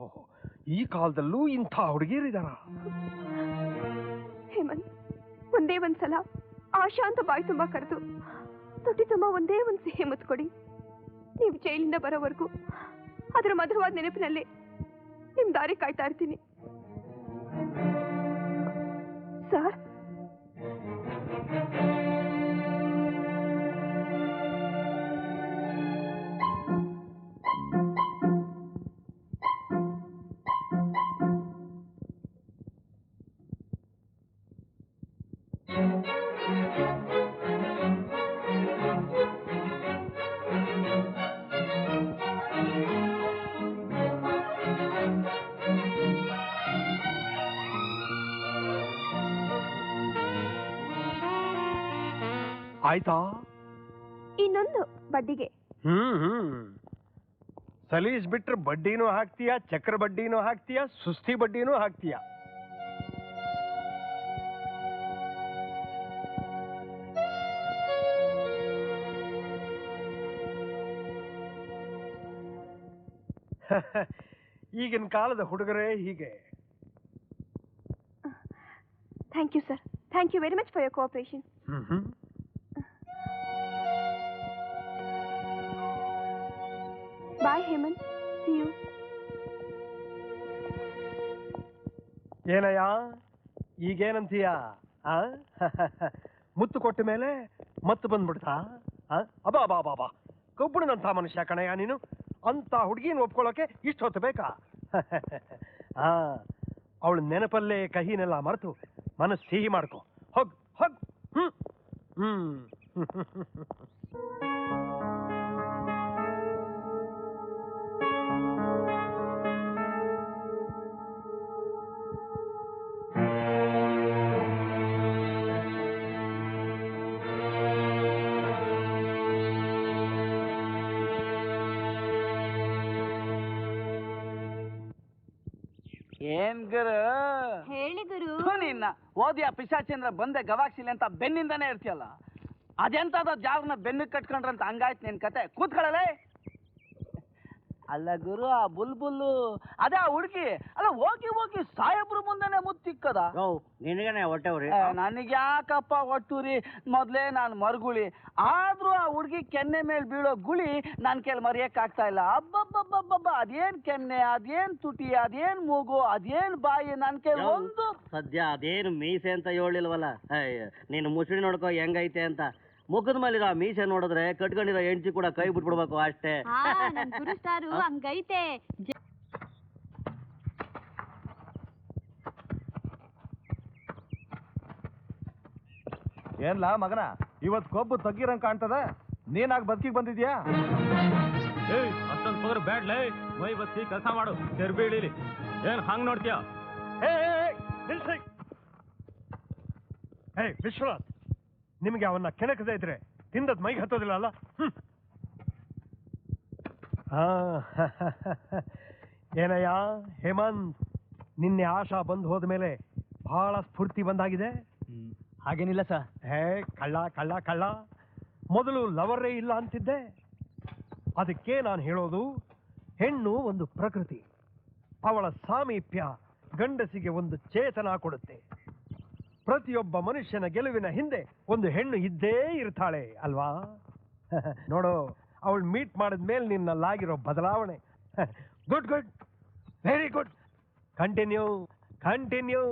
ಈ ಕಾಲದಲ್ಲೂ ಇಂಥ ಹುಡುಗಿಯರಿದಾರ? ಹೇಮಂತ್, ಒಂದೇ ಒಂದ್ಸಲ ಆಶಾ ಅಂತ ಬಾಯಿ ತುಂಬಾ ಕರೆದು ತೊಟ್ಟಿ ತುಂಬ ಒಂದೇ ಒಂದು ಸಿಹಿ ಮುತ್ತು ಕೊಡಿ. ನೀವು ಜೈಲಿಂದ ಬರೋವರೆಗೂ ಅದರ ಮಧುರವಾದ ನೆನಪಿನಲ್ಲಿ ನಿಮ್ ದಾರಿ ಕಾಯ್ತಾ ಇರ್ತೀನಿ. ಸರ್, ಆಯ್ತಾ? ಇನ್ನೊಂದು ಬಡ್ಡಿಗೆ. ಸಲೀಸ್ ಬಿಟ್ರೆ ಬಡ್ಡಿನೂ ಹಾಕ್ತೀಯಾ, ಚಕ್ರ ಬಡ್ಡಿನೂ ಹಾಕ್ತೀಯಾ, ಸುಸ್ತಿ ಬಡ್ಡಿನೂ ಹಾಕ್ತೀಯಾ? ಈಗಿನ ಕಾಲದ ಹುಡುಗರೇ ಹೀಗೆ. Thank you sir, thank you very much for your cooperation. Bye Hemanth, see you. ಏನಯ್ಯ, ಈಗೇನಂತೀಯ? ಮುತ್ತು ಕೊಟ್ಟ ಮೇಲೆ ಮತ್ತು ಬಂದ್ಬಿಡ್ತಾ? ಅಬಾ ಬಾ ಬಾ ಬಾ, ಕಬ್ಬುಣದಂಥ ಮನುಷ್ಯ ಕಣಯ್ಯ ನೀನು. ಅಂತ ಹುಡುಗಿನ ಒಪ್ಕೊಳ್ಳೋಕೆ ಇಷ್ಟು ಹೊತ್ತು ಬೇಕಾ? ಅವಳ ನೆನಪಲ್ಲೇ ಕಹಿನೆಲ್ಲ ಮರೆತು ಮನಸ್ಸು ಸಿಹಿ ಮಾಡ್ಕೊ. ಹೋಗ್ ಹೋಗ್. ಏನ್ ಗುರು ಹೇಳಿ ಗುರು. ನಿನ್ನ ಓದಿಯ ಪಿಶಾಚೇಂದ್ರ ಬಂದೆ ಗವಾಕ್ಸಿಲಿ ಅಂತ ಬೆನ್ನಿಂದಾನೇ ಇರ್ತೀಯಲ್ಲ, ಅದೆಂತದ ಜಾಗನ ಬೆನ್ನು ಕಟ್ಕೊಂಡ್ರಂತ ಹಂಗಾಯ್ತು ನಿನ್ ಕತೆ. ಕೂತ್ಕೊಳ್ಳಲೇ. ಅಲ್ಲ ಗುರು, ಆ ಬುಲ್ಬುಲ್ಲು ಅದೇ ಆ ಹುಡುಗಿ ಅಲ್ಲ, ಹೋಗಿ ಹೋಗಿ ಸಾಹೇಬ್ರು ಮುಂದೆನೆ ಮುತ್ತಿಕ್ಕದ. ನಿನಗೇನೆ ಹೊಟ್ಟೆವ್ರಿ? ನನಗೆ ಯಾಕಪ್ಪ ಒಟ್ಟೂರಿ, ಮೊದ್ಲೇ ನಾನು ಮರುಗುಳಿ, ಆದ್ರೂ ಆ ಹುಡುಗಿ ಕೆನ್ನೆ ಮೇಲೆ ಬೀಳೋ ಗುಳಿ ನನ್ ಕೈಲಿ ಮರೆಯಕ್ ಆಗ್ತಾ ಇಲ್ಲ. ಅಬ್ಬಬ್ಬಬ್ಬಬ್ಬ, ಅದೇನ್ ಕೆನ್ನೆ, ಅದೇನ್ ತುಟಿ, ಅದೇನ್ ಮೂಗು, ಅದೇನ್ ಬಾಯಿ, ನನ್ ಕೈಲಿ ಒಂದು ಸದ್ಯ ಅದೇನು ಮೀಸೆ ಅಂತ ಹೇಳಿಲ್ವಲ್ಲ. ನೀನು ಮುಸುಡಿ ನೋಡ್ಕೋ ಹೆಂಗೈತೆ ಅಂತ. ಮುಖದ ಮೇಲಿರೋ ಮೀಸೆ ನೋಡಿದ್ರೆ ಕಟ್ಕೊಂಡಿರೋ ಹೆಂಡತಿ ಕೂಡ ಕೈ ಬಿಟ್ಬಿಡ್ಬೇಕು ಅಷ್ಟೇ. ನನ್ ಗುರುಸ್ತಾರು ಹಂಗೈತೆ. ಏನ್ಲಾ ಮಗನ, ಇವತ್ ಕೊಬ್ಬು ತಗ್ಗಿರಂಗ್ ಕಾಣ್ತದ, ನೀನಾಗ ಬದುಕಿಗೆ ಬಂದಿದ್ಯಾ? ಅಷ್ಟೊಂದು ಪಗರ್ ಬ್ಯಾಡ್ಲೇ, ಮೈ ಬಸ್ಸಿ ಕೆಲಸ ಮಾಡು, ಚೆರ್ಬೀಳಿಲಿ. ಏನ್ ಹಂಗ್ ನೋಡ್ತೀಯ? ವಿಶ್ವನಾಥ್, ನಿಮಗೆ ಅವನ್ನ ಕೆಣಕದೇ ಇದ್ರೆ ತಿಂದದ್ ಮೈಗೆ ಹತ್ತೋದಿಲ್ಲ ಅಲ್ಲ? ಏನಯ್ಯ ಹೇಮಂತ್, ನಿನ್ನೆ ಆಶಾ ಬಂದು ಹೋದ್ಮೇಲೆ ಬಹಳ ಸ್ಫೂರ್ತಿ ಬಂದಾಗಿದೆ. ಹಾಗೇನಿಲ್ಲ ಸರ್. ಕಳ್ಳ ಕಳ್ಳ ಕಳ್ಳ, ಮೊದಲು ಲವರೇ ಇಲ್ಲ ಅಂತಿದ್ದೆ. ಅದಕ್ಕೆ ನಾನು ಹೇಳೋದು, ಹೆಣ್ಣು ಒಂದು ಪ್ರಕೃತಿ, ಅವಳ ಸಾಮೀಪ್ಯ ಗಂಡಸಿಗೆ ಒಂದು ಚೇತನ ಕೊಡುತ್ತೆ. ಪ್ರತಿಯೊಬ್ಬ ಮನುಷ್ಯನ ಗೆಲುವಿನ ಹಿಂದೆ ಒಂದು ಹೆಣ್ಣು ಇದ್ದೇ ಇರ್ತಾಳೆ ಅಲ್ವಾ? ನೋಡು, ಅವಳು ಮೀಟ್ ಮಾಡಿದ್ಮೇಲೆ ನಿನ್ನಲ್ಲಾಗಿರೋ ಬದಲಾವಣೆ. Good good, very good, continue continue.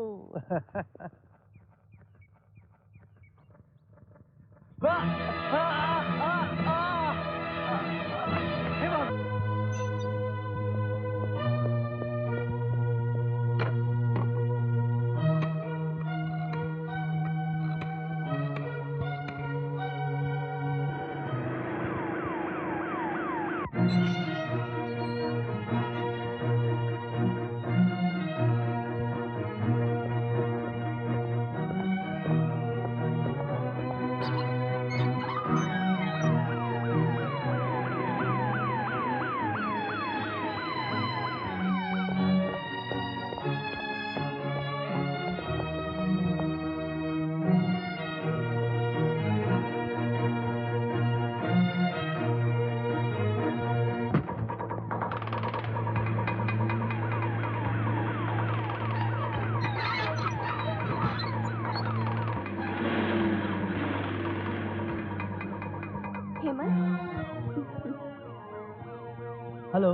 Hello.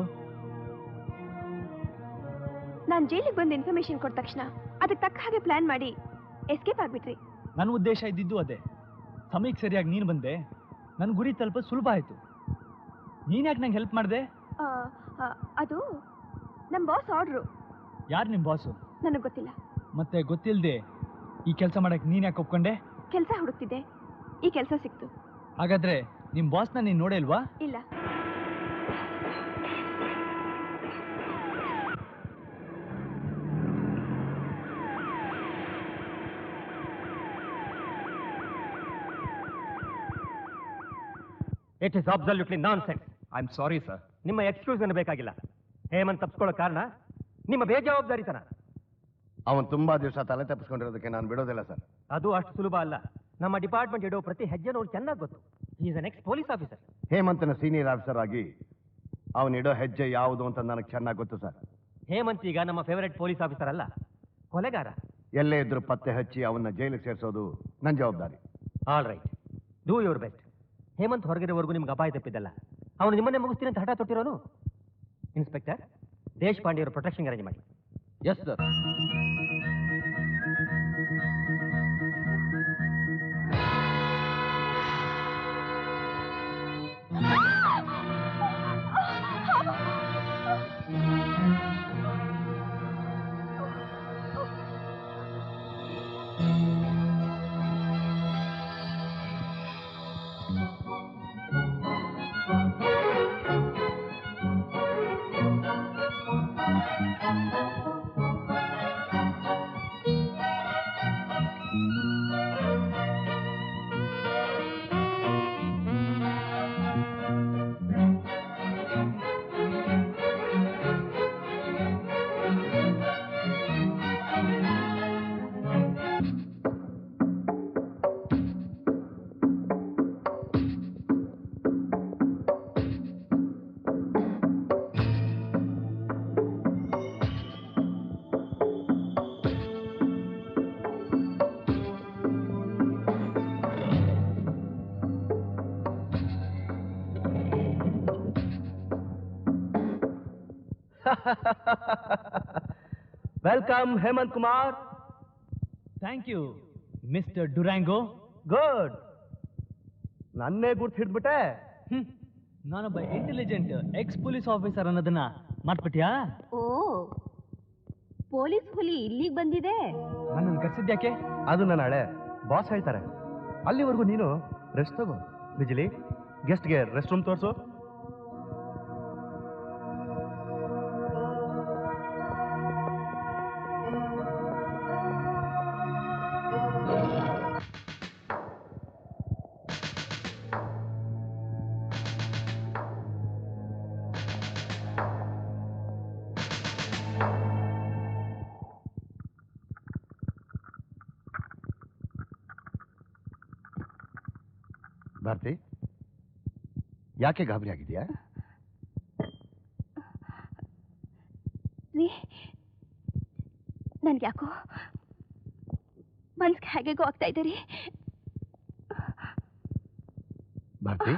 ನಾನು ಜೈಲಿಗೆ ಬಂದು ಇನ್ಫಾರ್ಮೇಶನ್ ಕೊಟ್ಟ ತಕ್ಷಣ ಅದಕ್ಕೆ ತಕ್ಕ ಹಾಗೆ ಪ್ಲಾನ್ ಮಾಡಿ ಎಸ್ಕೇಪ್ ಆಗ್ಬಿಟ್ರಿ. ನನ್ನ ಉದ್ದೇಶ ಇದ್ದಿದ್ದು ಅದೇ. ಸಮಯಕ್ಕೆ ಸರಿಯಾಗಿ ನೀನು ಬಂದೆ, ನನ್ನ ಗುರಿ ತಲುಪೋದು ಸುಲಭ ಆಯಿತು. ನೀನು ಯಾಕೆ ನಂಗೆ ಹೆಲ್ಪ್ ಮಾಡಿದೆ? ಅದು ನಮ್ಮ ಬಾಸ್ ಆರ್ಡ್ರು. ಯಾರು ನಿಮ್ಮ ಬಾಸು? ನನಗೆ ಗೊತ್ತಿಲ್ಲ. ಮತ್ತೆ ಗೊತ್ತಿಲ್ಲದೆ ಈ ಕೆಲಸ ಮಾಡಕ್ಕೆ ನೀನು ಯಾಕೆ ಒಪ್ಕೊಂಡೆ? ಕೆಲಸ ಹುಡುಕ್ತಿದ್ದೆ, ಈ ಕೆಲಸ ಸಿಕ್ತು. ಹಾಗಾದ್ರೆ ನಿಮ್ಮ ಬಾಸ್ನ ನೀನು ನೋಡೇ ಇಲ್ವಾ? ಇಲ್ಲ. It is absolutely nonsense. I am sorry sir. ನಿಮ್ಮ ಎಕ್ಸ್ಕ್ಯೂಸ್ ನನಗೆ ಬೇಕಾಗಿಲ್ಲ. ಹೇಮಂತ್ ತಪ್ಪಿಸ್ಕೊಳ್ಳೋ ಕಾರಣ ನಿಮ್ಮ ಬೇಜವಾಬ್ದಾರಿತನ. ಅವನು ತುಂಬಾ ದಿವಸ ತಲೆ ತಪ್ಪಿಸ್ಕೊಂಡಿರೋದಕ್ಕೆ ನಾನು ಬಿಡೋದಿಲ್ಲ ಸರ್. ಅದು ಅಷ್ಟು ಸುಲಭ ಅಲ್ಲ. ನಮ್ಮ ಡಿಪಾರ್ಟ್ಮೆಂಟ್ ಇಡೋ ಪ್ರತಿ ಹೆಜ್ಜೆ ನೋಡಿ ಚೆನ್ನಾಗಿ ಗೊತ್ತು. He is an ex police officer. ಹೇಮಂತನ ಸೀನಿಯರ್ ಆಫೀಸರ್ ಆಗಿ ಅವನಿಡೋ ಹೆಜ್ಜೆ ಯಾವುದು ಅಂತ ನನಗೆ ಚೆನ್ನಾಗಿ ಗೊತ್ತು ಸರ್. ಹೇಮಂತ್ ಈಗ ನಮ್ಮ ಫೇವರೇಟ್ ಪೊಲೀಸ್ ಆಫೀಸರ್ ಅಲ್ಲ, ಕೊಲೆಗಾರ. ಎಲ್ಲೇ ಇದ್ರೂ ಪತ್ತೆ ಹಚ್ಚಿ ಅವನ್ನ ಜೈಲಿಗೆ ಸೇರಿಸೋದು ನನ್ನ ಜವಾಬ್ದಾರಿ. All right, do your best. Hemant ಹೊರಗಿರೋವರೆಗೂ ನಿಮ್ಗೆ ಅಪಾಯ ತಪ್ಪಿದ್ದಲ್ಲ. ಅವನು ನಿಮ್ಮನ್ನೇ ಮುಗಿಸ್ತೀನಿ ಅಂತ ಹಠ ತೊಟ್ಟಿರೋನು. ಇನ್ಸ್ಪೆಕ್ಟರ್, ದೇಶಪಾಂಡೆ ಅವರು ಪ್ರೊಟೆಕ್ಷನ್ ಅರೇಂಜ್ ಮಾಡಿ. Yes sir. Welcome Hemant Kumar. Thank you mister Durango. Good, ನನ್ನೇ ಗುರ್ತು ಹಿಡ್ಬಿಟ್ಟೆ. ನಾನೊಬ್ಬ ಇಂಟೆಲಿಜೆಂಟ್ ಎಕ್ಸ್ ಪೊಲೀಸ್ ಆಫೀಸರ್ ಅನ್ನೋದನ್ನ ಮರ್ತ್ಬಿಟ್ಯಾ? ಓ, ಪೊಲೀಸ್ ಹುಲಿ ಇಲ್ಲಿಗೆ ಬಂದಿದೆ. ನನ್ನನ್ನು ಕರ್ಸಿದ್ಯಾಕೆ? ಅದು ನನ್ನ ಹಳೆ ಬಾಸ್ ಹೇಳ್ತಾರೆ. ಅಲ್ಲಿವರೆಗೂ ನೀನು ರೆಸ್ಟ್ ತಗೋ. ಬಿಜಿಲಿ, ಗೆಸ್ಟ್ಗೆ ರೆಸ್ಟ್ ರೂಮ್ ತೋರಿಸು. ಭಾರತಿ, ಯಾಕೆ ಗಾಬರಿ ಆಗಿದೆಯಾ? ನನ್ಗೆ ಯಾಕೋ ಮನ್ಸ್ಗೆ ಹೇಗೇಗೋ ಆಗ್ತಾ ಇದೆ ರೀ. ಭಾರತಿ,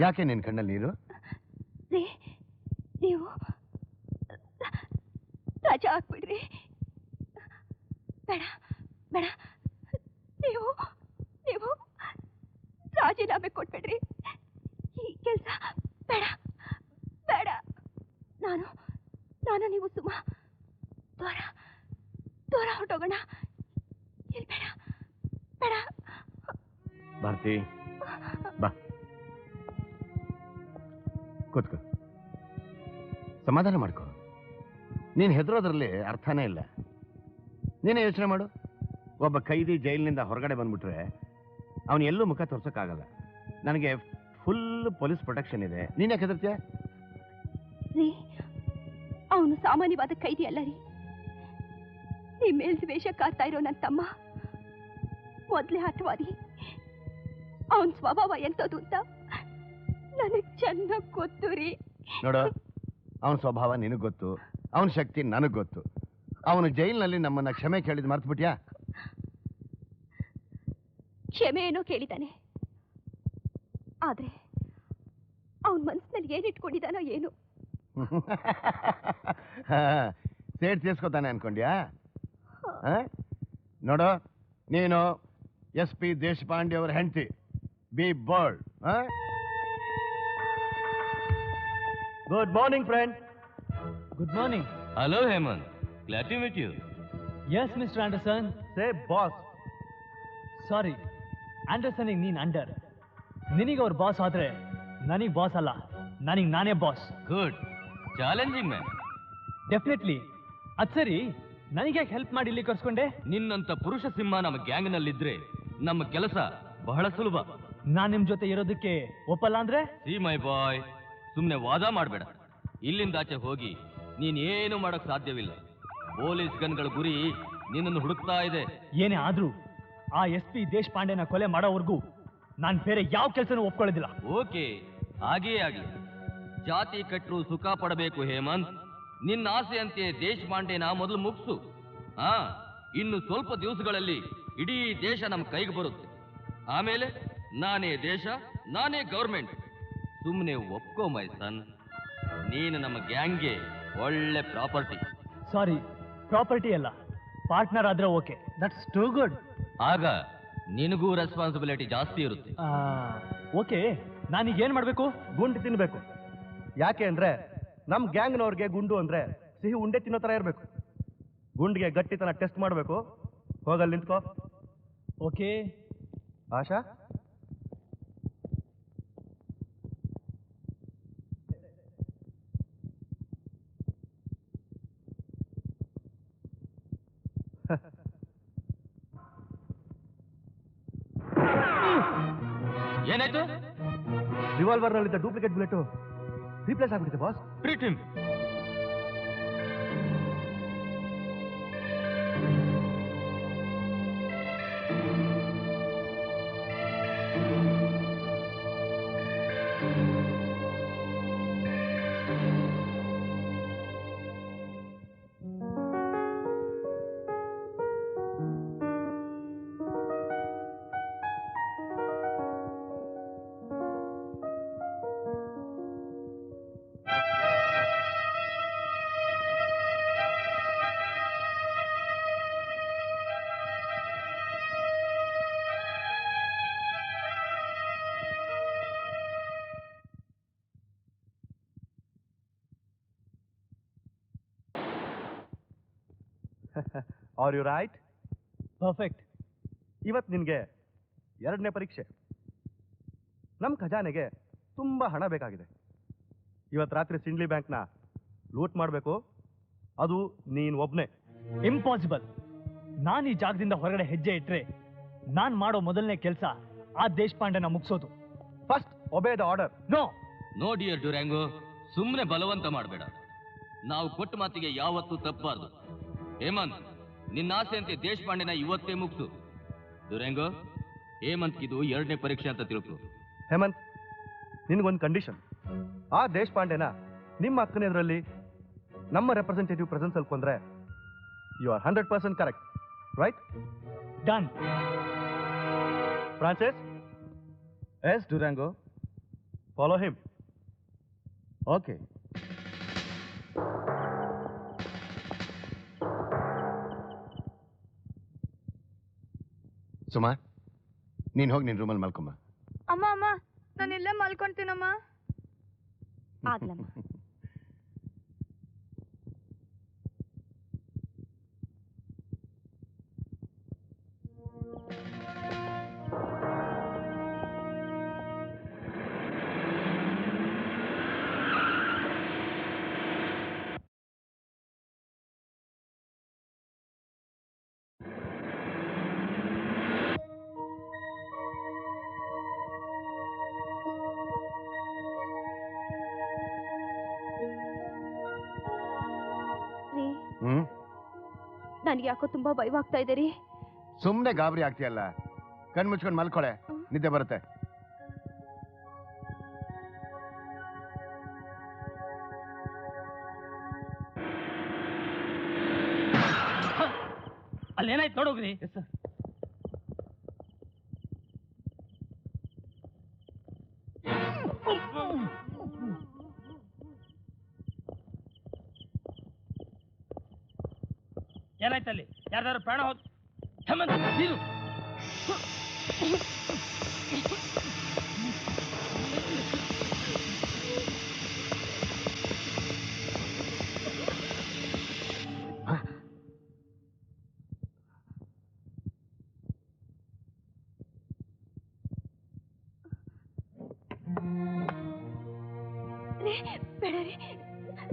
ಯಾಕೆ ನಿನ್ ಕಣ್ಣಲ್ಲಿ ನೀರು? ರೀ, ನೀವು ರಜಾ ಹಾಕ್ಬಿಡ್ರಿ. ಬೇಡ ಬೇಡ, ನೀವು ನೀವು ರಾಜೀನಾಮೆ ಕೊಟ್ಬಿಡ್ರಿ. ಈ ಕೆಲಸ ಬೇಡ ಬೇಡ. ನಾನು ನೀವು ಸುಮ್ಮ ದೂರ ದೂರ ಹೊರಟೋಗೋಣ. ಇಲ್ಲಿ ಬೇಡ ಬೇಡ. ಭಾರತಿ, ಬಾ ಕೂತ್ಕೋ, ಸಮಾಧಾನ ಮಾಡ್ಕೋ. ನೀನು ಹೆದರೋದ್ರಲ್ಲಿ ಅರ್ಥನೇ ಇಲ್ಲ. ನೀನೇ ಯೋಚನೆ ಮಾಡು. ಒಬ್ಬ ಕೈದಿ ಜೈಲಿನಿಂದ ಹೊರಗಡೆ ಬಂದ್ಬಿಟ್ರೆ ಅವನು ಎಲ್ಲೂ ಮುಖ ತೋರ್ಸೋಕ್ಕಾಗಲ್ಲ. ನನಗೆ ಫುಲ್ ಪೊಲೀಸ್ ಪ್ರೊಟೆಕ್ಷನ್ ಇದೆ. ನೀನೇ ಹೆದರ್ತೀಯ? ರೀ, ಅವನು ಸಾಮಾನ್ಯವಾದ ಕೈದಿ ಅಲ್ಲ ರೀ. ಈ ಮೇಲ್ದ್ವೇಷ ಕಾಡ್ತಾ ಇರೋ ನನ್ನ ತಮ್ಮ ಮೊದಲೇ ಹಠವಾದಿ. ಅವನ ಸ್ವಭಾವ ಎಂಥದ್ದು ಅಂತ ನನಗೆ ಚೆನ್ನಾಗಿ ಗೊತ್ತು ರೀ. ನೋಡು, ಅವನ ಸ್ವಭಾವ ನಿನಗೆ ಗೊತ್ತು, ಅವನ ಶಕ್ತಿ ನನಗೆ ಗೊತ್ತು. ಅವನು ಜೈಲಿನಲ್ಲಿ ನಮ್ಮನ್ನ ಕ್ಷಮೆ ಕೇಳಿದ್ ಮರ್ತ್ಬಿಟ್ಯಾ? ಕ್ಷಮೆ ಏನೋ ಕೇಳಿದ್ದಾನೆ, ಆದ್ರೆ ಅವನ ಮನಸ್ಸಿನಲ್ಲಿ ಏನಿಟ್ಕೊಂಡಿದ್ದಾನೋ ಏನು. ಸೇಡ್ ತೀರ್ಸ್ಕೊತಾನೆ ಅನ್ಕೊಂಡ್ಯಾ? ನೋಡು, ನೀನು SP ದೇಶಪಾಂಡೆ ಅವರ ಹೆಂಡತಿ. Be bold. Good morning friend. Good morning. Hello Hemant, glad to meet you. Yes mister Anderson. Say boss. Sorry, ಆಂಡರ್ಸನ್ಗೆ ನೀನ್ ಅಂಡರ್. ನಿನಗೆ ಅವ್ರ ಬಾಸ್ ಆದ್ರೆ ನನಗೆ ಬಾಸ್ ಅಲ್ಲ, ನನಗೆ ನಾನೇ boss. Good, challenging man. Definitely. ಅದ್ ಸರಿ, ನನಗೆ ಯಾಕೆ ಹೆಲ್ಪ್ ಮಾಡಿ ಇಲ್ಲಿ ಕರ್ಸ್ಕೊಂಡೆ? ನಿನ್ನಂತ ಪುರುಷ ಸಿಂಹ ನಮ್ಮ ಗ್ಯಾಂಗ್ ನಲ್ಲಿದ್ರೆ ನಮ್ಮ ಕೆಲಸ ಬಹಳ ಸುಲಭ. ನಾನ್ ನಿಮ್ ಜೊತೆ ಇರೋದಕ್ಕೆ ಒಪ್ಪಲ್ಲ ಅಂದ್ರೆ? ಸಿ ಮೈ ಬಾಯ್, ಸುಮ್ನೆ ವಾದ ಮಾಡಬೇಡ. ಇಲ್ಲಿಂದ ಆಚೆ ಹೋಗಿ ನೀನ್ ಏನು ಮಾಡಕ್ ಸಾಧ್ಯವಿಲ್ಲ. ಪೊಲೀಸ್ ಗನ್ಗಳ ಗುರಿ ನಿನ್ನನ್ನು ಹುಡುಕ್ತಾ ಇದೆ. ಏನೇ ಆದ್ರೂ ಆ SP ದೇಶಪಾಂಡೆನ ಕೊಲೆ ಮಾಡೋವರೆಗೂ ನಾನ್ ಬೇರೆ ಯಾವ ಕೆಲಸನೂ ಒಪ್ಕೊಳ್ಳೋದಿಲ್ಲ. ಓಕೆ, ಹಾಗೇ ಆಗ್ಲಿ. ಜಾತಿ ಕಟ್ಟರು ಸುಖ ಪಡಬೇಕು ಹೇಮಂತ್. ನಿನ್ನ ಆಸೆಯಂತೆ ದೇಶಪಾಂಡೆನ ಮೊದಲು ಮುಗಿಸು. ಇನ್ನು ಸ್ವಲ್ಪ ದಿವಸಗಳಲ್ಲಿ ಇಡೀ ದೇಶ ನಮ್ಮ ಕೈಗೆ ಬರುತ್ತೆ. ಆಮೇಲೆ ನಾನೇ ದೇಶ, ನಾನೇ ಗೌರ್ಮೆಂಟ್. ಸುಮ್ಮನೆ ಒಪ್ಕೋ ಮೈ ಸನ್. ನೀನು ನಮ್ಮ ಗ್ಯಾಂಗ್ಗೆ ಒಳ್ಳೆ ಪ್ರಾಪರ್ಟಿ. ಸಾರಿ, ಪ್ರಾಪರ್ಟಿ ಅಲ್ಲ, ಪಾರ್ಟ್ನರ್ ಆದ್ರೆ ಓಕೆ. That's too good. ಆಗ ನಿನಗೂ ರೆಸ್ಪಾನ್ಸಿಬಿಲಿಟಿ ಜಾಸ್ತಿ ಇರುತ್ತೆ. ಓಕೆ, ನಾನೀಗ ಏನ್ ಮಾಡ್ಬೇಕು? ಗುಂಡು ತಿನ್ಬೇಕು. ಯಾಕೆ ಅಂದ್ರೆ ನಮ್ ಗ್ಯಾಂಗ್ನವ್ರಿಗೆ ಗುಂಡು ಅಂದ್ರೆ ಸಿಹಿ ಉಂಡೆ ತಿನ್ನೋ ತರ ಇರ್ಬೇಕು. ಗುಂಡಿಗೆ ಗಟ್ಟಿತನ ಟೆಸ್ಟ್ ಮಾಡ್ಬೇಕು. ಹೋಗಲ್ಲಿ ನಿಂತ್ಕೋ. ಓಕೆ ಆಶಾ, ಏನಾಯ್ತು? ರಿವಾಲ್ವರ್ ನಲ್ಲಿದ್ದ ಡೂಪ್ಲಿಕೇಟ್ ಬುಲೆಟ್ ರೀಪ್ಲೇಸ್ ಆಗ್ಬಿಟ್ಟಿದೆ boss. Treat him. Are you right? Perfect. ಇವತ್ತು ನಿನಗೆ 2ನೇ ಪರೀಕ್ಷೆ. ನಮ್ಮ ಖಜಾನೆಗೆ ತುಂಬ ಹಣ ಬೇಕಾಗಿದೆ. ಇವತ್ತು ರಾತ್ರಿ ಸಿಂಡ್ಲಿ ಬ್ಯಾಂಕ್ನ ಲೂಟ್ ಮಾಡಬೇಕು. ಅದು ನೀನು ಒಬ್ಬನೇ. ಇಂಪಾಸಿಬಲ್. ನಾನು ಈ ಜಾಗದಿಂದ ಹೊರಗಡೆ ಹೆಜ್ಜೆ ಇಟ್ರೆ ನಾನು ಮಾಡೋ ಮೊದಲನೇ ಕೆಲಸ ಆ ದೇಶಪಾಂಡೆನ ಮುಗಿಸೋದು. First obey the order. No no dear Durango, ಸುಮ್ಮನೆ ಬಲವಂತ ಮಾಡಬೇಡ. ನಾವು ಕೊಟ್ಟ ಮಾತಿಗೆ ಯಾವತ್ತೂ ತಪ್ಪಬಾರ್ದು. ಹೇಮಂತ್, ನಿನ್ನ ಆಸೆಯಂತೆ ದೇಶಪಾಂಡೆನ ಇವತ್ತೇ ಮುಗಿಸು. ಡ್ಯೂರಾಂಗೋ, ಹೇಮಂತ್ ಇದು 2ನೇ ಪರೀಕ್ಷೆ ಅಂತ ತಿಳ್ಕೊ. ಹೇಮಂತ್, ನಿನಗೊಂದು ಕಂಡೀಷನ್. ಆ ದೇಶಪಾಂಡೆನ ನಿಮ್ಮ ಅಕ್ಕನ ಎದುರಲ್ಲಿ ನಮ್ಮ ರೆಪ್ರೆಸೆಂಟೇಟಿವ್ ಪ್ರೆಸೆನ್ಸ್ ಅಲ್ಲಿ ಕೊಂದ್ರೆ you are 100% correct, right? Done. Francis? Yes Durango, follow him. Okay. Suma, ನೀನ್ ಹೋಗಿ ನಿನ್ ರೂಮಲ್ಲಿ ಮಲ್ಕೊಮ್ಮ. ಅಮ್ಮ ಅಮ್ಮ, ನಾನು ಇಲ್ಲೇ ಮಲ್ಕೊಂತೀನಮ್ಮ. ಆಗ್ಲಮ್ಮ. ನನಗೆ ಯಾಕೋ ತುಂಬಾ ಭಯವಾಗ್ತಾ ಇದೆ ರೀ. ಸುಮ್ನೆ ಗಾಬರಿ ಆಗ್ತೀಯಲ್ಲ, ಕಣ್ ಮುಚ್ಕೊಂಡು ಮಲ್ಕೊಳೆ, ನಿದ್ದೆ ಬರುತ್ತೆ. ಅಲ್ಲೇನಾಯ್ತು ನೋಡೋಗ್ರಿ. ಏನಾಯ್ತಲ್ಲಿ? ಯಾರ್ದಾರು ಪ್ರಾಣ ಹೋದ್? ಹೇಮಂತ್, ನೀನು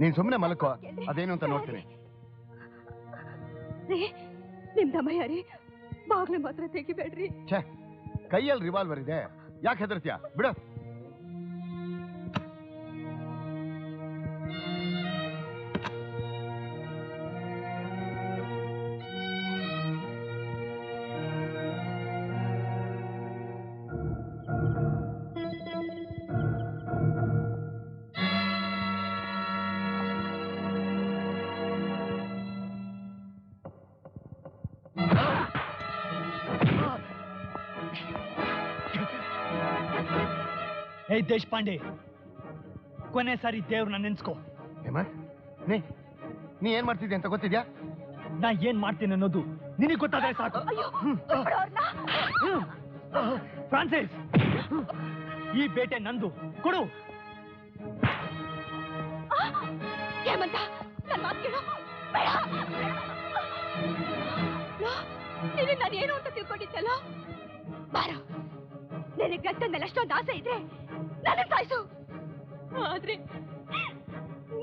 ನೀನ್ ಸುಮ್ಮನೆ ಮಲ್ಕೋ, ಅದೇನು ಅಂತ ನೋಡ್ತೀನಿ. ನಿಮ್ ದಮಯ್ಯ ರೀ, ಬಾಗ್ಲು ಮಾತ್ರ ತೆಗಿಬೇಡ್ರಿ. ಛೇ, ಕೈಯಲ್ಲಿ ರಿವಾಲ್ವರ್ ಇದೆ, ಯಾಕೆ ಹೆದರ್ತೀಯ? ಬಿಡು. ಹೇ ದೇಶಪಾಂಡೆ, ಕೊನೆ ಸಾರಿ ದೇವ್ರನ್ನ ನೆನ್ಸ್ಕೋ. ನೀ ಏನ್ ಮಾಡ್ತಿದ್ದೆ ಅಂತ ಗೊತ್ತಿದ್ಯಾ? ನಾ ಏನ್ ಮಾಡ್ತೀನಿ ಅನ್ನೋದು ನಿನಗೆ ಗೊತ್ತಾದ್ರೆ ಸಾಕು. ಫ್ರಾನ್ಸಿಸ್, ಈ ಬೇಟೆ ನಂದು, ಕೊಡು. ಹೇಮಂತ, ನನ್ನ ಮಾತು ಕೇಳು. ಬೇಡ. ನೀನು ನಾನೇನು ಅಂತ ತಿಳ್ಕೊಂಡಿದ್ದಲ್ಲ. ಬಾರ, ನಿನಗೆ ಗಂಟದ ಮೇಲೆ ಅಷ್ಟೊಂದು ಆಸೆ ಇದ್ರೆ ನನ್ನ ಸಾಯಿಸು. ಆದ್ರೆ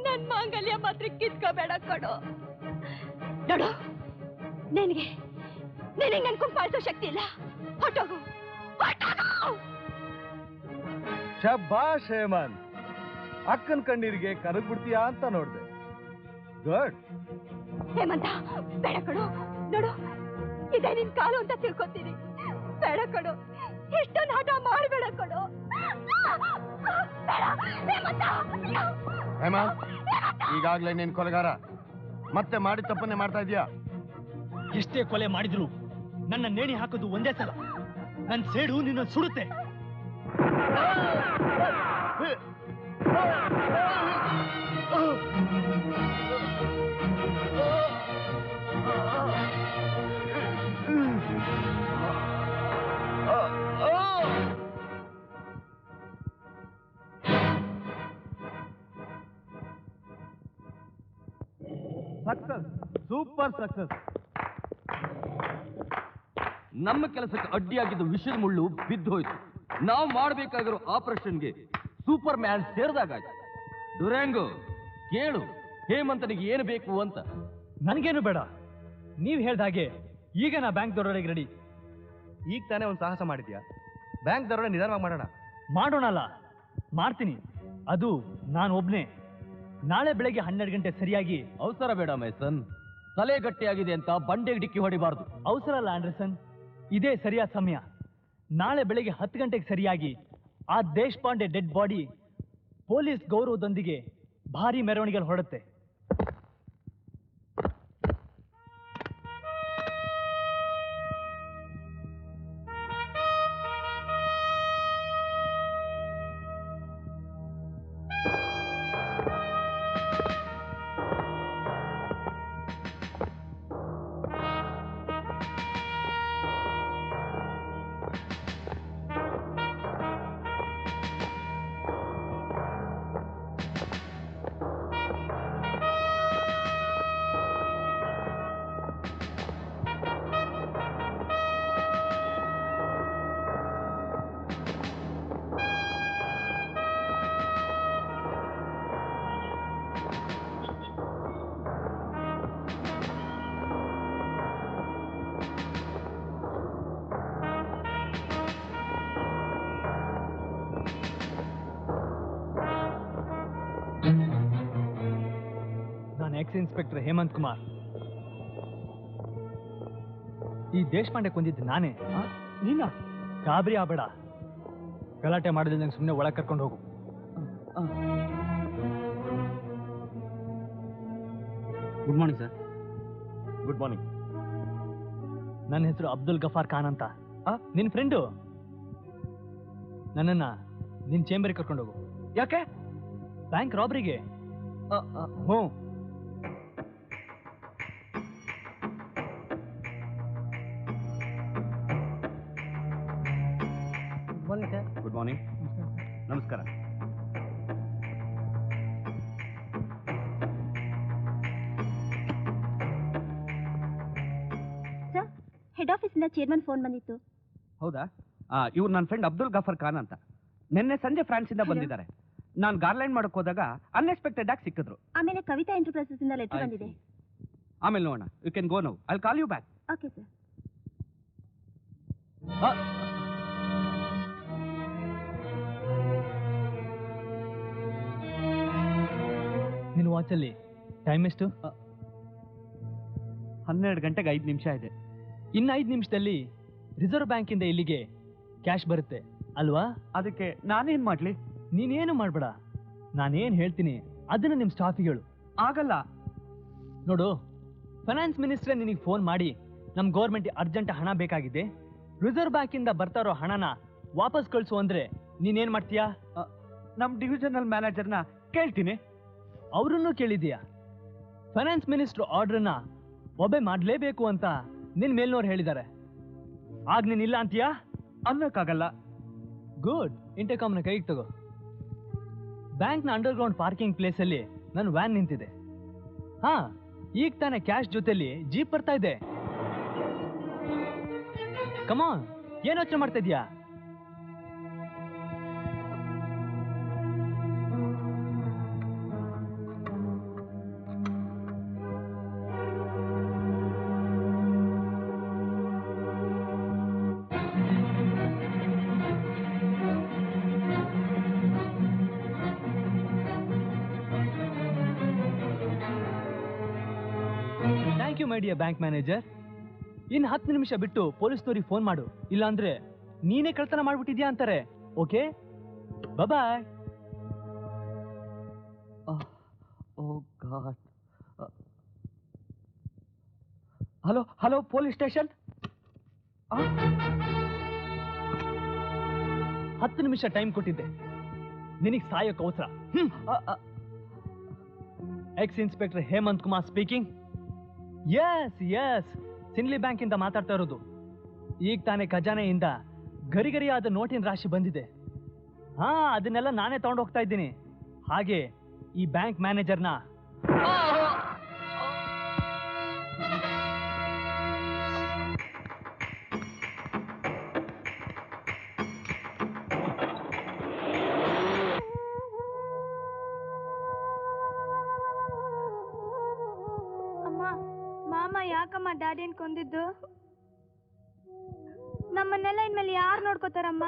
ನನ್ ಮಾಂಗಲ್ಯ ಮಾತ್ರ ಕಿತ್ಕೋಬೇಡ ಕಣೋ. ನೋಡು, ನಿನಗೆ ನನ್ ಕುಂಪಾಳಿಸೋ ಶಕ್ತಿ ಇಲ್ಲ. ಹೊಟ್ಟೋಗು, ಹೊಟ್ಟೋಗು. ಶಬ್ಬಾಷ್ ಹೇಮಂತ್, ಅಕ್ಕನ ಕಣ್ಣೀರಿಗೆ ಕರಗ್ಬಿಡ್ತೀಯಾ ಅಂತ ನೋಡ್ದೆ. ಗುಡ್. ಹೇಮಂತ, ಬೇಡ ಕಣೋ. ನೋಡು, ಇದೇ ನಿನ್ ಕಾಲು ಅಂತ ತಿಳ್ಕೊತೀನಿ. ಬೇಡ ಕಣೋ, ಇಷ್ಟೊಂದು ಹಠ ಮಾಡಬೇಡ ಕಣೋ. ಹೇಮಂತ್, ಈಗಾಗ್ಲೇ ನೀನ್ ಕೊಲೆಗಾರ, ಮತ್ತೆ ಮಾಡಿದ ತಪ್ಪನ್ನೇ ಮಾಡ್ತಾ ಇದೀಯಾ. ಎಷ್ಟೇ ಕೊಲೆ ಮಾಡಿದ್ರು ನನ್ನ ನೇಣಿ ಹಾಕೋದು ಒಂದೇ ಸಲ. ನನ್ನ ಸೇಡು ನಿನ್ನ ಸುಡುತ್ತೆ. Success, super success. ನಮ್ಮ ಕೆಲಸಕ್ಕೆ ಅಡ್ಡಿಯಾಗಿದ್ದ ವಿಷದ ಮುಳ್ಳು ಬಿದ್ದು ಹೋಯ್ತು. ನಾವು ಮಾಡಬೇಕಾಗಿರೋ ಆಪರೇಷನ್ಗೆ ಸೂಪರ್ ಮ್ಯಾನ್ ಸೇರಿದಾಗಾಯ್ತು. ಡುರ್ಯಾಂಗೋ, ಕೇಳು ಹೇಮಂತನಿಗೆ ಏನು ಬೇಕು ಅಂತ. ನನಗೇನು ಬೇಡ, ನೀವು ಹೇಳ್ದ ಹಾಗೆ ಈಗ ನಾ ಬ್ಯಾಂಕ್ ದರೋಡೆಗೆ ರೆಡಿ. ಈಗ ತಾನೇ ಒಂದು ಸಾಹಸ ಮಾಡಿದ್ಯಾ, ಬ್ಯಾಂಕ್ ದರೋಡೆ ನಿಧಾನವಾಗಿ ಮಾಡೋಣ. ಮಾಡೋಣಲ್ಲ, ಮಾಡ್ತೀನಿ. ಅದು ನಾನು ಒಬ್ನೇ. ನಾಳೆ ಬೆಳಗ್ಗೆ 12 ಗಂಟೆ ಸರಿಯಾಗಿ. ಅವಸರ ಬೇಡ ಮೈಸನ್, ತಲೆ ಗಟ್ಟಿಯಾಗಿದೆ ಅಂತ ಬಂಡೆಗೆ ಡಿಕ್ಕಿ ಹೊಡಿಬಾರ್ದು. ಅವಸರ ಅಲ್ಲ ಆಂಡರ್ಸನ್, ಇದೇ ಸರಿಯಾದ ಸಮಯ. ನಾಳೆ ಬೆಳಗ್ಗೆ 10 ಗಂಟೆಗೆ ಸರಿಯಾಗಿ ಆ ದೇಶಪಾಂಡೆ ಡೆಡ್ ಬಾಡಿ ಪೊಲೀಸ್ ಗೌರವದೊಂದಿಗೆ ಭಾರಿ ಮೆರವಣಿಗೆ ಹೊರಡುತ್ತೆ. Ex inspector Hemant Kumar. ಈ ದೇಶಪಾಂಡೆ ಕೊಂದಿದ್ದು ನಾನೇ. ನೀನ? ಗಾಬರಿ ಆಗಬೇಡ, ಗಲಾಟೆ ಮಾಡಿದ್ರೆ ನಂಗೆ ಸುಮ್ಮನೆ ಒಳಗೆ ಕರ್ಕೊಂಡು ಹೋಗು. Good morning sir. Good morning. ನನ್ನ ಹೆಸರು ಅಬ್ದುಲ್ ಗಫಾರ್ ಖಾನ್ ಅಂತ. ನಿನ್ನ ಫ್ರೆಂಡು. ನನ್ನನ್ನ ನಿನ್ನ ಚೇಂಬರ್ಗೆ ಕರ್ಕೊಂಡು ಹೋಗು. ಯಾಕೆ? ಬ್ಯಾಂಕ್ ರಾಬ್ರಿಗೆ. ಹ್ಞೂ. Good morning. ನಮಸ್ಕಾರ. ಸರ್, ಹೆಡ್ ಆಫೀಸಿಂದ ಚೇರ್ಮನ್ ಫೋನ್ ಬಂದಿತ್ತು. ಹೌದಾ? ಇವ್ರು ನನ್ನ ಫ್ರೆಂಡ್ ಅಬ್ದುಲ್ ಗಫರ್ ಖಾನ್ ಅಂತ. ನಿನ್ನೆ ಸಂಜೆ ಫ್ರಾನ್ಸಿಂದ ಬಂದಿದ್ದಾರೆ. ನಾನು ಗಾರ್ಲ್ಯಾಂಡ್ ಮಾಡಕ್ ಹೋದಾಗ ಅನ್ಎಕ್ಸ್ಪೆಕ್ಟೆಡ್ ಆಗಿ ಸಿಕ್ಕಿದ್ರು. ಆಮೇಲೆ ಕವಿತಾ ಎಂಟರ್ಪ್ರೈಸಸ್ ಇಂದ ಲೆಟರ್ ಬಂದಿದೆ. ಆಮೇಲೆ ನೋಡೋಣ. You can go now. I will call you back. Okay sir. ನಿನ್ನ ವಾಚಲ್ಲಿ ಟೈಮ್ ಎಷ್ಟು? 12 ಗಂಟೆಗೆ 5 ನಿಮಿಷ ಇದೆ. ಇನ್ನು 5 ನಿಮಿಷದಲ್ಲಿ ರಿಸರ್ವ್ ಬ್ಯಾಂಕಿಂದ ಇಲ್ಲಿಗೆ ಕ್ಯಾಶ್ ಬರುತ್ತೆ ಅಲ್ವಾ? ಅದಕ್ಕೆ ನಾನೇನ್ ಮಾಡ್ಲಿ? ನೀನೇನು ಮಾಡ್ಬೇಡ, ನಾನೇನು ಹೇಳ್ತೀನಿ ಅದನ್ನ ನಿಮ್ಮ ಸ್ಟಾಫಿಗೆ ಹೇಳು. ಆಗಲ್ಲ. ನೋಡು, ಫೈನಾನ್ಸ್ ಮಿನಿಸ್ಟ್ರೇ ನಿನಗೆ ಫೋನ್ ಮಾಡಿ ನಮ್ಮ ಗೌರ್ಮೆಂಟ್ ಅರ್ಜೆಂಟ್ ಹಣ ಬೇಕಾಗಿದೆ, ರಿಸರ್ವ್ ಬ್ಯಾಂಕಿಂದ ಬರ್ತಾ ಇರೋ ಹಣನ ವಾಪಸ್ ಕಳಿಸು ಅಂದ್ರೆ ನೀನೇನ್ ಮಾಡ್ತೀಯಾ? ನಮ್ಮ ಡಿವಿಷನಲ್ ಮ್ಯಾನೇಜರ್ನ ಕೇಳ್ತೀನಿ. ಅವರನ್ನು ಕೇಳಿದೀಯಾ? ಫೈನಾನ್ಸ್ ಮಿನಿಸ್ಟರ್ ಆರ್ಡರ್ನ ಒಬ್ಬೆ ಮಾಡಲೇಬೇಕು ಅಂತ ನಿನ್ ಮೇಲ್ನವ್ರು ಹೇಳಿದ್ದಾರೆ. ಆಗ ನೀನ್ ಇಲ್ಲ ಅಂತೀಯಾ? ಅನ್ನಕ್ಕಾಗಲ್ಲ. ಗುಡ್. ಇಂಟರ್ಕಾಮ್ನ ಕೈಗೆ ತಗೋ. ಬ್ಯಾಂಕ್ನ ಅಂಡರ್ಗ್ರೌಂಡ್ ಪಾರ್ಕಿಂಗ್ ಪ್ಲೇಸ್ ಅಲ್ಲಿ ನನ್ನ ವ್ಯಾನ್ ನಿಂತಿದೆ. ಹಾ, ಈಗ ತಾನೇ ಕ್ಯಾಶ್ ಜೊತೆಲಿ ಜೀಪ್ ಬರ್ತಾ ಇದೆ. ಕಮಾನ್, ಏನ್ ಯೋಚನೆ ಮಾಡ್ತಾ ಇದೀಯಾ? Thank you my dear bank manager. ಇನ್ನು 10 ನಿಮಿಷ ಬಿಟ್ಟು ಪೊಲೀಸ್ನವ್ರಿಗೆ ಫೋನ್ ಮಾಡು, ಇಲ್ಲಾಂದ್ರೆ ನೀನೇ ಕಳ್ತನ ಮಾಡ್ಬಿಟ್ಟಿದ್ಯಾ ಅಂತಾರೆ. Okay, bye. Hello hello, police station. 10 ನಿಮಿಷ ಟೈಮ್ ಕೊಟ್ಟಿದ್ದೆ, ನಿನಗೆ ಸಾಯೋಕ್ ಅವಸರ. Ex inspector Hemant Kumar speaking. Yes, ಸಿನ್ಲಿ ಬ್ಯಾಂಕ್ ಇಂದ ಮಾತಾಡ್ತಾ ಇರೋದು. ಈಗ ತಾನೇ ಖಜಾನೆಯಿಂದ ಗರಿಗರಿಯಾದ ನೋಟಿನ ರಾಶಿ ಬಂದಿದೆ. ಹಾ, ಅದನ್ನೆಲ್ಲ ನಾನೇ ತಗೊಂಡು ಹೋಗ್ತಾ ಇದ್ದೀನಿ. ಹಾಗೆ ಈ ಬ್ಯಾಂಕ್ ಮ್ಯಾನೇಜರ್ನ ಮಾಮ ಯಾಕಮ್ಮ ಡ್ಯಾಡಿನ ಕೊಂದಿದ್ದು? ನಮ್ಮನ್ನೆಲ್ಲ ಇನ್ಮೇಲೆ ಯಾರು ನೋಡ್ಕೋತಾರಮ್ಮ?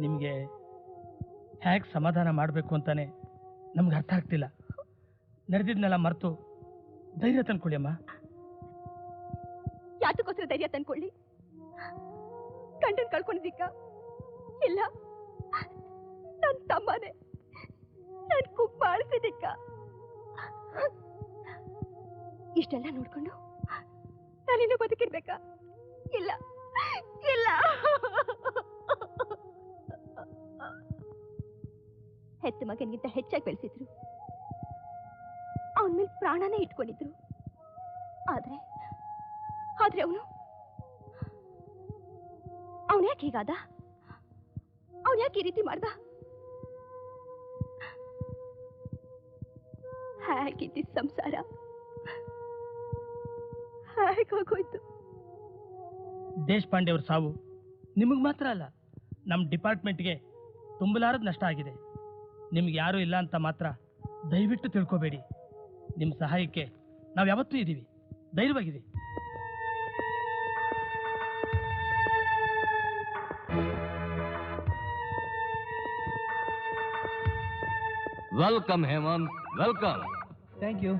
ನಿಮಗೆ ಹೇಗೆ ಸಮಾಧಾನ ಮಾಡಬೇಕು ಅಂತಾನೆ ನಮ್ಗೆ ಅರ್ಥ ಆಗ್ತಿಲ್ಲ. ನಡೆದಿದ್ನೆಲ್ಲ ಮರೆತು ಧೈರ್ಯ ತಂದ್ಕೊಳ್ಳಿ ಅಮ್ಮ. ಯಾತಕ್ಕೋಸ್ಕರ ಧೈರ್ಯ ತಂದ್ಕೊಳ್ಳಿ? ಗಂಡನ್ ಕಳ್ಕೊಂಡಿದ್ದಿಕ್ಕ? ಇಲ್ಲ, ನನ್ನ ತಮ್ಮನೇ ನನ್ ಕುಕ್ ಮಾಡಿಸಿದಿಕ್ಕ. ಇಷ್ಟೆಲ್ಲ ನೋಡ್ಕೊಂಡು ನಾನಿನ್ನು ಬದುಕಿರ್ಬೇಕಾ? ಇಲ್ಲ ಇಲ್ಲ. ಹೆತ್ತ ಮಗನಿಗಿಂತ ಹೆಚ್ಚಾಗಿ ಬೆಳೆಸಿದ್ರು, ಅವನ ಮೇಲೆ ಪ್ರಾಣನೇ ಇಟ್ಕೊಂಡಿದ್ರು. ಆದ್ರೆ ಅವನು ಯಾಕೆ ಹೀಗಾದ? ಅವನು ಯಾಕೆ ಈ ರೀತಿ ಮಾಡ್ದ? ಹೇಗಿದ್ದ ಸಂಸಾರ ಹೇಗೋಯ್ತು? ದೇಶಪಾಂಡೆ ಅವ್ರ ಸಾವು ನಿಮಗೆ ಮಾತ್ರ ಅಲ್ಲ, ನಮ್ಮ ಡಿಪಾರ್ಟ್ಮೆಂಟ್ಗೆ ತುಂಬಲಾರದ ನಷ್ಟ ಆಗಿದೆ. ನಿಮ್ಗೆ ಯಾರೂ ಇಲ್ಲ ಅಂತ ಮಾತ್ರ ದಯವಿಟ್ಟು ತಿಳ್ಕೊಬೇಡಿ. ನಿಮ್ಮ ಸಹಾಯಕ್ಕೆ ನಾವು ಯಾವತ್ತೂ ಇದ್ದೀವಿ, ಧೈರ್ಯವಾಗಿರಿ. Welcome Hemant, welcome. Thank you.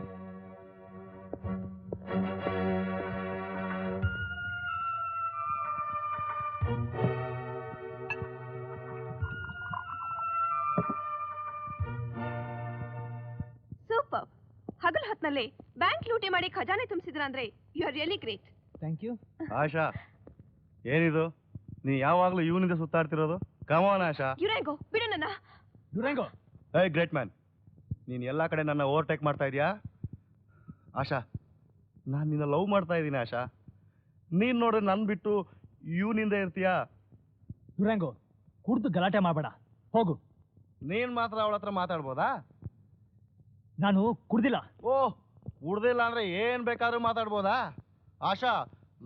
Super. ಹಗಲು ಹೊತ್ನಲ್ಲಿ ಬ್ಯಾಂಕ್ ಲೂಟಿ ಮಾಡಿ ಖಜಾನೆ ತುಂಬಿಸಿದ್ರ ಅಂದ್ರೆ you are really great. Thank you. Asha, ಏನಿದು ನೀ ಯಾವಾಗ್ಲೂ ಇವನಿಂದ ಸುತ್ತಾಡ್ತಿರೋದು? ಕಮಾನ್ ಆಶಾ. ಯುರೇಂಗೋ, ಬಿಡು ನನ್ನ. ಯುರೇಂಗೋ, ಏಯ್ ಗ್ರೇಟ್ ಮ್ಯಾನ್, ನೀನ್ ಎಲ್ಲಾ ಕಡೆ ನನ್ನ ಓವರ್ಟೇಕ್ ಮಾಡ್ತಾ ಇದೀಯಾ? ಆಶಾ, ನಾನು ನಿನ್ನ ಲವ್ ಮಾಡ್ತಾ ಇದ್ದೀನಿ ಆಶಾ. ನೀನ್ ನೋಡ್ರೆ ನನ್ ಬಿಟ್ಟು ಇವನಿಂದ ಇರ್ತೀಯಾ? ಯುರೇಂಗೋ, ಕುಡ್ದು ಗಲಾಟೆ ಮಾಡಬೇಡ, ಹೋಗು. ನೀನ್ ಮಾತ್ರ ಅವಳ ಹತ್ರ ಮಾತಾಡ್ಬೋದಾ? ನಾನು ಕುಡ್ದಿಲ್ಲ. ಓಹ್, ಕುಡ್ದಿಲ್ಲ ಅಂದ್ರೆ ಏನ್ ಬೇಕಾದ್ರೂ ಮಾತಾಡ್ಬೋದಾ? ಆಶಾ,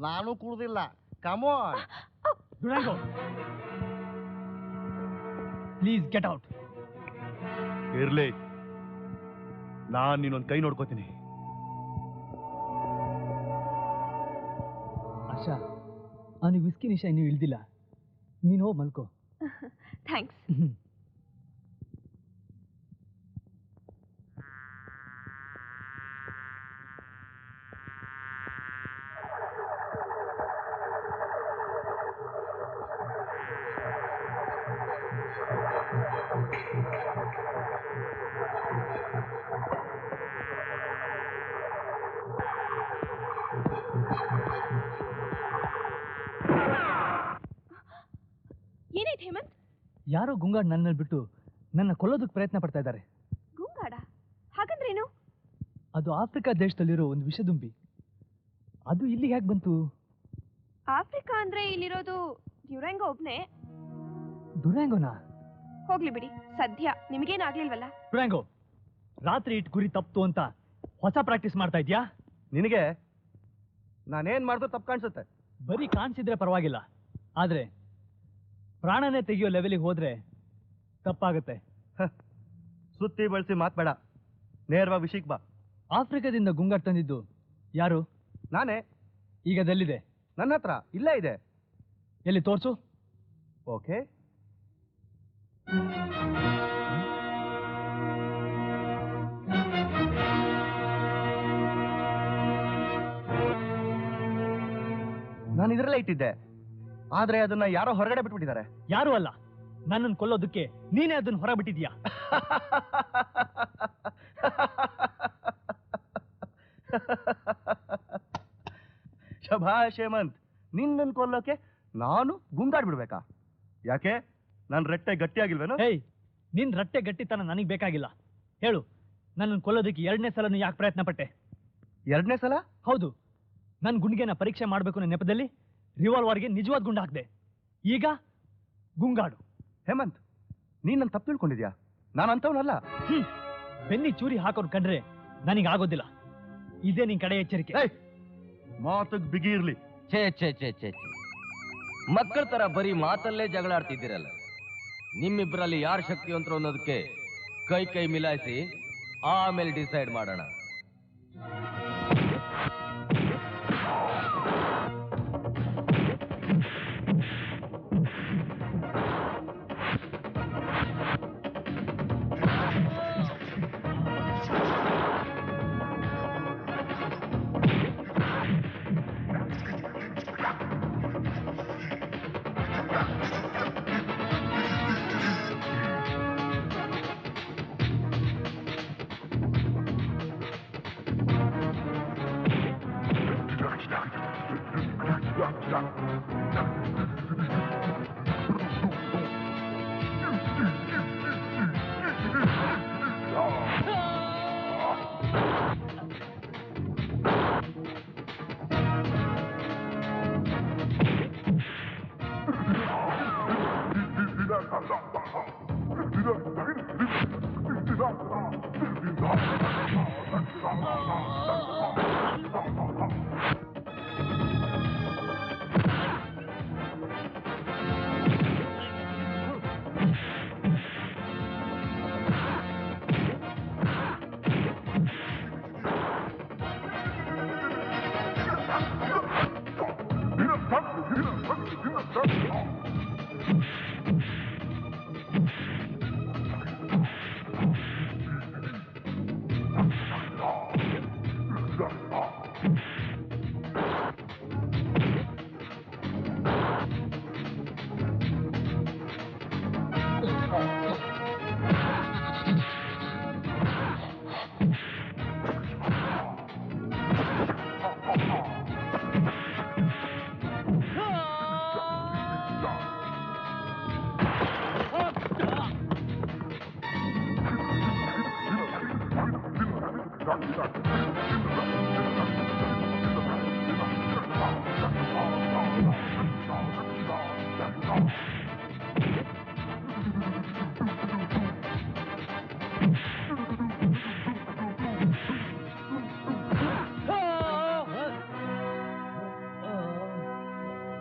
ನಾನು ಕುಡ್ದಿಲ್ಲ. ಕಮಾನ್. ಯುರೇಂಗೋ, ಪ್ಲೀಸ್ ಗೆಟ್ ಔಟ್. ಇರ್ಲಿ, ನಾನ್ ನೀನೊಂದ್ ಕೈ ನೋಡ್ಕೋತೀನಿ. ಆಶಾ, ಅವನಿಗೆ ವಿಸ್ಕಿ ನಿಶಾ ಇನ್ನೂ ಇಳ್ದಿಲ್ಲ. ನೀನು ಹೋಗಿ ಮಲ್ಕೋ. ಥ್ಯಾಂಕ್ಸ್. ಏನಾಯ್ತು ಹೇಮಂತ್? ಯಾರೋ ಗುಂಗಾಡ್ ನನ್ನ ಬಿಟ್ಟು ನನ್ನ ಕೊಲ್ಲೋದಕ್ಕೆ ಪ್ರಯತ್ನ ಪಡ್ತಾ ಇದ್ದಾರೆ. ಗುಂಗಾಡ? ಹಾಗಂದ್ರೇನು? ಅದು ಆಫ್ರಿಕಾ ದೇಶದಲ್ಲಿರೋ ಒಂದು ವಿಷದುಂಬಿ. ಅದು ಇಲ್ಲಿಗೆ ಹೇಗೆ ಬಂತು? ಆಫ್ರಿಕಾ ಅಂದ್ರೆ ಇಲ್ಲಿರೋದು ಡ್ಯುರಾಂಗೋ ಒಬ್ನೇ. ಡುರಾಂಗೋನಾ? ಹೋಗ್ಲಿ ಬಿಡಿ, ಸದ್ಯ ನಿಮಗೇನಾಗ್ಲಿಲ್ವಲ್ಲ. ಡುರಾಂಗೋ, ರಾತ್ರಿ ಇಟ್ ಗುರಿ ತಪ್ತು ಅಂತ ಹೊಸ ಪ್ರಾಕ್ಟೀಸ್ ಮಾಡ್ತಾ ಇದ್ಯಾ? ನಿನಗೆ ನಾನೇನ್ ಮಾಡಿದ್ರು ತಪ್ಪು ಕಾಣಿಸುತ್ತೆ. ಬರೀ ಕಾಣಿಸಿದ್ರೆ ಪರವಾಗಿಲ್ಲ, ಆದ್ರೆ ಪ್ರಾಣನೇ ತೆಗೆಯೋ ಲೆವೆಲಿಗೆ ಹೋದ್ರೆ ತಪ್ಪಾಗುತ್ತೆ. ಸುತ್ತಿ ಬಳಸಿ ಮಾತ್ಬೇಡ, ನೇರವಾಗಿ ವಿಷಯಕ್ಕೆ ಬಾ. ಆಫ್ರಿಕಾದಿಂದ ಗುಂಗಾಟ್ ತಂದಿದ್ದು ಯಾರು? ನಾನೇ. ಈಗ ಅದೆಲ್ಲಿದೆ? ನನ್ನ ಹತ್ರ ಇಲ್ಲೇ ಇದೆ. ಎಲ್ಲಿ ತೋರ್ಸು. ಓಕೆ. ನಾನು ಇದರಲ್ಲೇ ಇಟ್ಟಿದ್ದೆ, ಆದ್ರೆ ಅದನ್ನ ಯಾರೋ ಹೊರಗಡೆ ಬಿಟ್ಬಿಟ್ಟಿದ್ದಾರೆ. ಯಾರು ಅಲ್ಲ, ನನ್ನನ್ನು ಕೊಲ್ಲೋದಕ್ಕೆ ನೀನೇ ಅದನ್ನ ಹೊರ ಬಿಟ್ಟಿದ್ಯಾ. ಶಭಾಷ್ ಹೇಮಂತ್, ನಿನ್ನನ್ನು ಕೊಲ್ಲೋಕೆ ನಾನು ಗುಂಗಾಡ್ಬಿಡ್ಬೇಕಾ? ಯಾಕೆ, ನನ್ನ ರಟ್ಟೆ ಗಟ್ಟಿಯಾಗಿಲ್ವೇನೋ? ಹೇಯ್, ನಿನ್ ರಟ್ಟೆ ಗಟ್ಟಿತನ ನನಗೆ ಬೇಕಾಗಿಲ್ಲ. ಹೇಳು, ನನ್ನನ್ನು ಕೊಲ್ಲೋದಕ್ಕೆ 2ನೇ ಸಲನು ಯಾಕೆ ಪ್ರಯತ್ನ ಪಟ್ಟೆ? 2ನೇ ಸಲ? ಹೌದು. ನನ್ನ ಗುಂಡಿಗೆನ ಪರೀಕ್ಷೆ ಮಾಡಬೇಕು ಅನ್ನೋ ನೆಪದಲ್ಲಿ ರಿವಾಲ್ವರ್ಗೆ ನಿಜವಾದ ಗುಂಡು ಹಾಕ್ದೆ. ಈಗ ಗುಂಗಾಡು. ಹೇಮಂತ್, ನೀನ್ ನನ್ನ ತಪ್ಪು ತಿಳ್ಕೊಂಡಿದ್ಯಾ? ನಾನು ಅಂತವನಲ್ಲ. ಬೆನ್ನಿ ಚೂರಿ ಹಾಕೋರು ಕಂಡ್ರೆ ನನಗೆ ಆಗೋದಿಲ್ಲ. ಇದೇ ನಿನ್ ಕಡೆ ಎಚ್ಚರಿಕೆ. ಮಾತಗ್ ಬಿಗಿ ಇರ್ಲಿ. ಛೇ ಛೇ ಛೇ ಛೇ ಛೇ, ಮಕ್ಕಳ ತರ ಬರೀ ಮಾತಲ್ಲೇ ಜಗಳ ಆಡ್ತಿದ್ದೀರಲ್ಲ. ನಿಮ್ಮಿಬ್ಬರಲ್ಲಿ ಯಾರು ಶಕ್ತಿವಂತರು ಅನ್ನೋದಕ್ಕೆ ಕೈ ಕೈ ಮಿಲಾಯಿಸಿ ಆಮೇಲೆ ಡಿಸೈಡ್ ಮಾಡೋಣ.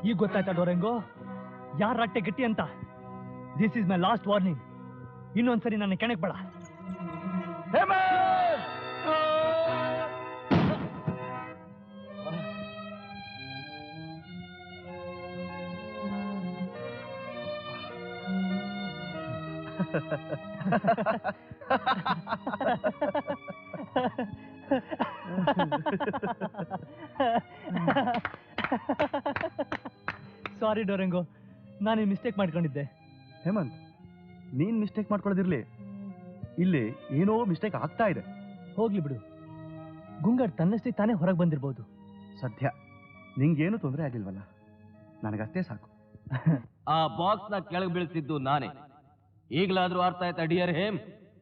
ಈಗ ಗೊತ್ತಾಯ್ತಾ ಡೋರೆಂಗೋ ಯಾರ ರಟ್ಟೆ ಗಟ್ಟಿ ಅಂತ? This is my last warning. ಇನ್ನೊಂದ್ಸರಿ ನನ್ನ ಕೆಣಕ್ ಬೇಡ. ಸಾರಿ ಡೋರೆಂಗೋ, ನಾನು ಮಿಸ್ಟೇಕ್ ಮಾಡ್ಕೊಂಡಿದ್ದೆ. ಹೇಮಂತ್, ನೀನ್ ಮಿಸ್ಟೇಕ್ ಮಾಡ್ಕೊಳ್ಳೋದಿರ್ಲಿ, ಇಲ್ಲಿ ಏನೋ ಮಿಸ್ಟೇಕ್ ಆಗ್ತಾ ಇದೆ. ಹೋಗ್ಲಿ ಬಿಡು, ಗುಂಗಾಡ್ ತನ್ನಷ್ಟೇ ತಾನೇ ಹೊರಗೆ ಬಂದಿರ್ಬೋದು. ಸದ್ಯ ನಿಂಗೇನು ತೊಂದರೆ ಆಗಿಲ್ವಲ್ಲ, ನನಗಷ್ಟೇ ಸಾಕು. ಆ ಬಾಕ್ಸ್ ನ ಕೆಳಗೆ ಬೀಳಿಸಿದ್ದು ನಾನೇ. ಈಗಲಾದ್ರೂ ಅರ್ಥ ಆಯ್ತಾ ಡಿಯರ್ ಹೇಮ್?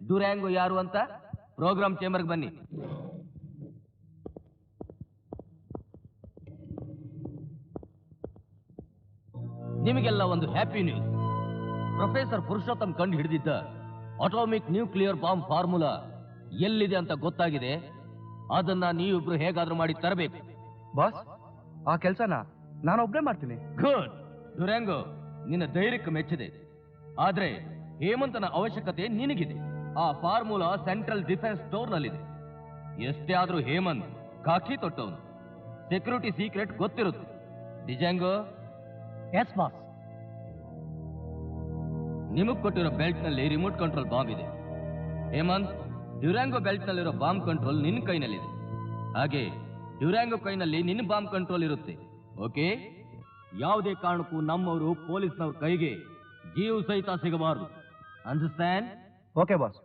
ಡುರ್ಯಾಂಗೋ ಯಾರು ಅಂತ? ಪ್ರೋಗ್ರಾಮ್ ಚೇಂಬರ್ಗೆ ಬನ್ನಿ. ನಿಮಗೆಲ್ಲ ಒಂದು ಹ್ಯಾಪಿ ನ್ಯೂಸ್. ಪ್ರೊಫೆಸರ್ ಪುರುಷೋತ್ತಮ್ ಕಂಡು ಹಿಡಿದಿದ್ದ ಅಟಾಮಿಕ್ ನ್ಯೂಕ್ಲಿಯರ್ ಬಾಂಬ್ ಫಾರ್ಮುಲಾ ಎಲ್ಲಿದೆ ಅಂತ ಗೊತ್ತಾಗಿದೆ. ಅದನ್ನ ನೀವಿಬ್ರು ಹೇಗಾದ್ರೂ ಮಾಡಿ ತರಬೇಕು. ಬಾಸ್, ಆ ಕೆಲಸನ ನಾನೊಬ್ನೇ ಮಾಡ್ತೀನಿ. ಗುಡ್ ಡುರ್ಯಾಂಗೋ, ನಿನ್ನ ಧೈರ್ಯಕ್ಕೆ ಮೆಚ್ಚಿದೆ. ಆದ್ರೆ ಹೇಮಂತನ ಅವಶ್ಯಕತೆ ನಿನಗಿದೆ. ಆ ಫಾರ್ಮುಲಾ ಸೆಂಟ್ರಲ್ ಡಿಫೆನ್ಸ್ ಸ್ಟೋರ್ ನಲ್ಲಿದೆ. ಎಷ್ಟೇ ಆದ್ರೂ ಹೇಮಂತ್ ಕಾಕಿ ತೊಟ್ಟವನು, ಸೆಕ್ಯೂರಿಟಿ ಸೀಕ್ರೆಟ್ ಗೊತ್ತಿರುತ್ತೆ. ಡಿಜಾಂಗೋ? Yes boss. ನಿಮಗ್ ಕೊಟ್ಟಿರೋ ಬೆಲ್ಟ್ ನಲ್ಲಿ ರಿಮೋಟ್ ಕಂಟ್ರೋಲ್ ಬಾಂಬ್ ಇದೆ. ಹೇಮಂತ್, ಡ್ಯುರಾಂಗೋ ಬೆಲ್ಟ್ ನಲ್ಲಿರೋ ಬಾಂಬ್ ಕಂಟ್ರೋಲ್ ನಿನ್ನ ಕೈನಲ್ಲಿದೆ. ಹಾಗೆ ಡ್ಯುರಾಂಗೋ ಕೈನಲ್ಲಿ ನಿನ್ನ ಬಾಂಬ್ ಕಂಟ್ರೋಲ್ ಇರುತ್ತೆ. ಓಕೆ? ಯಾವುದೇ ಕಾರಣಕ್ಕೂ ನಮ್ಮವರು ಪೊಲೀಸ್ನವ್ರ ಕೈಗೆ ಜೀವ ಸಹಿತ ಸಿಗಬಾರದು. Understand? Okay boss.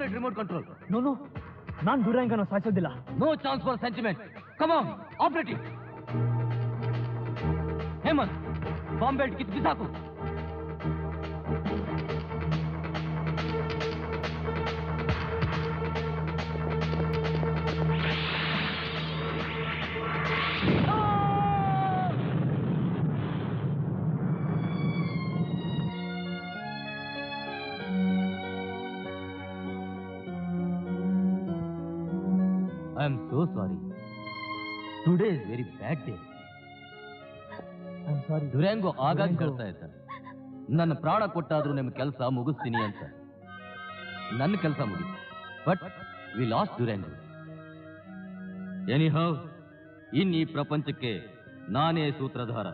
Activate remote control. No ನಾನ್ ದುರಂಗನ ಸಾಯಿಸೋದಿಲ್ಲ. No chance for sentiment. Come on, operating. Hemant, bomb belt ಕಿತ್ತು ಬಿಸಾಕು. I am so sorry. Today is very bad day. I'm sorry. ದುರ್ಯಾಂಗೋ ಆಗಾಗ ಹೇಳ್ತಾ ಇದ್ದ, ನನ್ನ ಪ್ರಾಣ ಕೊಟ್ಟಾದ್ರೂ ನಿಮ್ಮ ಕೆಲಸ ಮುಗಿಸ್ತೀನಿ ಅಂತ. ನನ್ನ ಕೆಲಸ ಮುಗಿತು, ಬಟ್ ವಿ ಲಾಸ್ಟ್ ದುರ್ಯಾಂಗೋ. ಎನಿಹೌ, ಇನ್ ಈ ಪ್ರಪಂಚಕ್ಕೆ ನಾನೇ ಸೂತ್ರಧಾರ.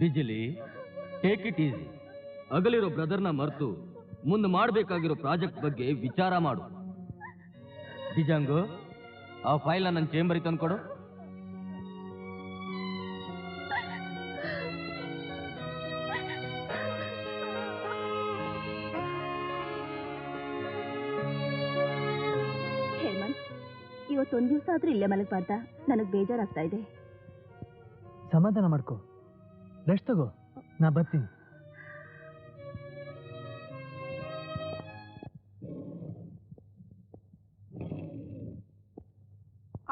ಬಿಜಿಲಿ, ಟೇಕ್ ಇಟ್ ಈಸಿ. ಅಗಲಿರೋ ಬ್ರದರ್ನ ಮರೆತು ಮುಂದೆ ಮಾಡಬೇಕಾಗಿರೋ ಪ್ರಾಜೆಕ್ಟ್ ಬಗ್ಗೆ ವಿಚಾರ ಮಾಡು. ಡಿಜಾಂಗೋ, ಆ ಫೈಲ್ನ ನನ್ನ ಚೇಂಬರಿಗೆ ತಂದ್ಕೊಡು. ಹೇಮಂತ್, ಇವತ್ತೊಂದ್ ದಿವಸ ಆದ್ರೂ ಇಲ್ಲೇ ಮಲಗಬಾರ್ದಾ? ನನಗ್ ಬೇಜಾರಾಗ್ತಾ ಇದೆ. ಸಮಾಧಾನ ಮಾಡ್ಕೋ, ರೆಸ್ಟ್ ತಗೋ, ನಾ ಬರ್ತೀನಿ.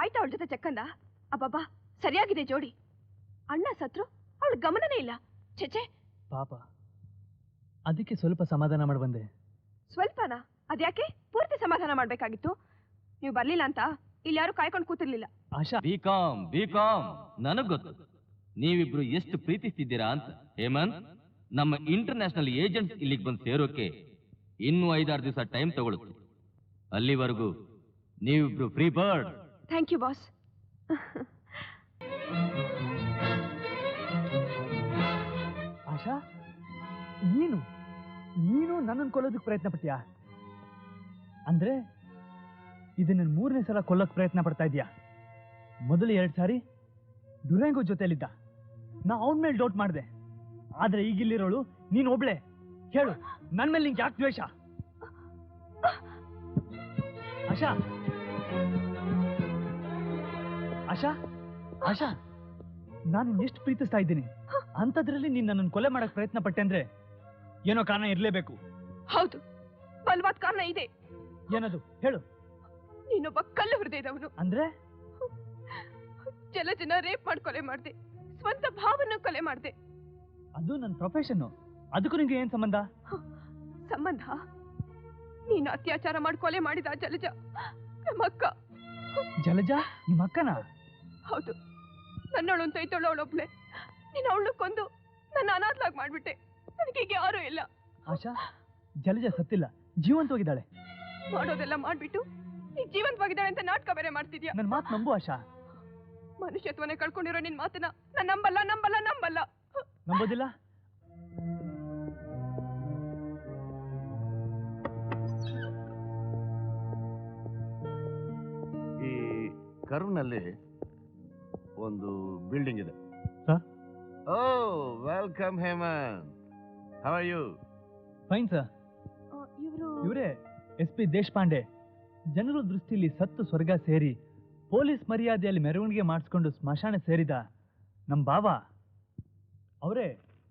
ಆಯ್ತಾ ಅವಳ ಜೊತೆ ಚೆಕ್ಕಂದ? ಅಬ್ಬಬ್ಬಾ, ಸರಿಯಾಗಿದೆ ಜೋಡಿ. ಅಣ್ಣ ಸತ್ರು ಅವಳ ಗಮನನೇ ಇಲ್ಲ. ಚೆಚೆ ಪಾಪ, ಅದಕ್ಕೆ ಸ್ವಲ್ಪ ಸಮಾಧಾನ ಮಾಡಿ ಬಂದೆ. ಸ್ವಲ್ಪನಾ? ಅದ್ಯಾಕೆ ಪೂರ್ತಿ ಸಮಾಧಾನ ಮಾಡ್ಬೇಕಾಗಿತ್ತು? ನೀವು ಬರ್ಲಿಲ್ಲ ಅಂತ ಇಲ್ಲಿ ಯಾರು ಕಾಯ್ಕೊಂಡು ಕೂತಿರ್ಲಿಲ್ಲ. ಆಶಾ, ಬಿಕಾಮ್ ನನಗ್ ಗೊತ್ತು ನೀವಿಬ್ರು ಎಷ್ಟು ಪ್ರೀತಿಸ್ತಿದ್ದೀರಾ ಅಂತ. ಹೇಮಂತ್, ನಮ್ಮ ಇಂಟರ್ನ್ಯಾಷನಲ್ ಏಜೆಂಟ್ಸ್ ಇಲ್ಲಿಗೆ ಬಂದು ಸೇರೋಕೆ ಇನ್ನೂ 5-6 ದಿವಸ ಟೈಮ್ ತಗೊಳುತ್ತೆ. ಅಲ್ಲಿವರೆಗೂ ನೀವಿಬ್ರು free bird. Thank you boss. Asha, ನೀನು ನನ್ನನ್ನು ಕೊಲ್ಲೋದಕ್ಕೆ ಪ್ರಯತ್ನ ಪಟ್ಟ್ಯಾ? ಅಂದ್ರೆ ಇದು ನನ್ನ 3ನೇ ಸಲ ಕೊಲ್ಲೋಕ್ ಪ್ರಯತ್ನ ಪಡ್ತಾ ಇದೀಯಾ? ಮೊದಲು 2 ಸಾರಿ ಡುರಂಗೋ ಜೊತೆಲಿದ್ದ, ನಾ ಅವನ ಮೇಲೆ ಡೌಟ್ ಮಾಡಿದೆ. ಆದ್ರೆ ಈಗಿಲ್ಲಿರೋಳು ನೀನು ಒಬ್ಳೆ. ಹೇಳು, ನನ್ನ ಮೇಲೆ ನಿಂಗೆ ಯಾಕೆ ದ್ವೇಷ? ಆಶಾ ಆಶಾ ಆಶಾ, ನಾನು ಎಷ್ಟು ಪ್ರೀತಿಸ್ತಾ ಇದ್ದೀನಿ, ಅಂಥದ್ರಲ್ಲಿ ನೀನು ನನ್ನನ್ನು ಕೊಲೆ ಮಾಡಕ್ ಪ್ರಯತ್ನ ಪಟ್ಟೆ ಅಂದ್ರೆ ಏನೋ ಕಾರಣ ಇರಲೇಬೇಕು. ಹೌದು, ಬಲವಾದ ಕಾರಣ ಇದೆ. ಏನದು ಹೇಳು. ನೀನೊಬ್ಬ ಕಲ್ಲು ಹೃದಯದವನು. ಅಂದ್ರೆ ಜನ ರೇಪ್ ಮಾಡಿ ಕೊಲೆ ಮಾಡ್ದೆ, ಸ್ವಂತ ಭಾವನ ಕೊಲೆ ಮಾಡ್ದೆ. ಅದು ನನ್ನ ಪ್ರೊಫೆಷನ್. ಅದಕ್ಕೂ ನಿಂಗೆ ಏನ್ ಸಂಬಂಧ? ಸಂಬಂಧ? ನೀನು ಅತ್ಯಾಚಾರ ಮಾಡಿ ಕೊಲೆ ಮಾಡಿದ ಜಲಜ ನಮ್ಮಕ್ಕ. ಜಲಜ ನಿಮ್ಮ ಅಕ್ಕನ? ಹೌದು, ನನ್ನವಳು ಅಂತ ಇದ್ದವಳು ಅವಳೊಬ್ಳೆ. ನೀನು ಅವಳು ಕೊಂದು ನನ್ನ ಅನಾಥಲಾಗಿ ಮಾಡ್ಬಿಟ್ಟೆ. ನನಗೀಗ ಯಾರೂ ಇಲ್ಲ. ಆಶಾ, ಜಲಜ ಸತ್ತಿಲ್ಲ, ಜೀವಂತವಾಗಿದ್ದಾಳೆ. ಮಾಡೋದೆಲ್ಲ ಮಾಡ್ಬಿಟ್ಟು ನೀ ಜೀವಂತವಾಗಿದ್ದಾಳೆ ಅಂತ ನಾಟಕ ಬೇರೆ ಮಾಡ್ತಿದ್ಯಾ? ನನ್ನ ಮಾತು ನಂಬು ಆಶಾ. ಮನುಷ್ಯತ್ವನೇ ಕಳ್ಕೊಂಡಿರೋ ನಿನ್ ಮಾತನ್ನ ನಾನು ನಂಬಲ್ಲ ನಂಬಲ್ಲ ನಂಬಲ್ಲ. ನಂಬೋದಿಲ್ಲ? ಈ ಕರ್ವ್ನಲ್ಲಿ ಒಂದು ಬಿಲ್ಡಿಂಗ್ ಇದೆ. Oh, welcome Hemant. How are you? Fine sir. ಇವರೇ SP ದೇಶಪಾಂಡೆ. ಜನರ ದೃಷ್ಟಿಯಲ್ಲಿ ಸತ್ತು ಸ್ವರ್ಗ ಸೇರಿ ಪೊಲೀಸ್ ಮರ್ಯಾದೆಯಲ್ಲಿ ಮೆರವಣಿಗೆ ಮಾಡಿಸ್ಕೊಂಡು ಸ್ಮಶಾನ ಸೇರಿದ ನಮ್ ಬಾವ ಅವರೇ.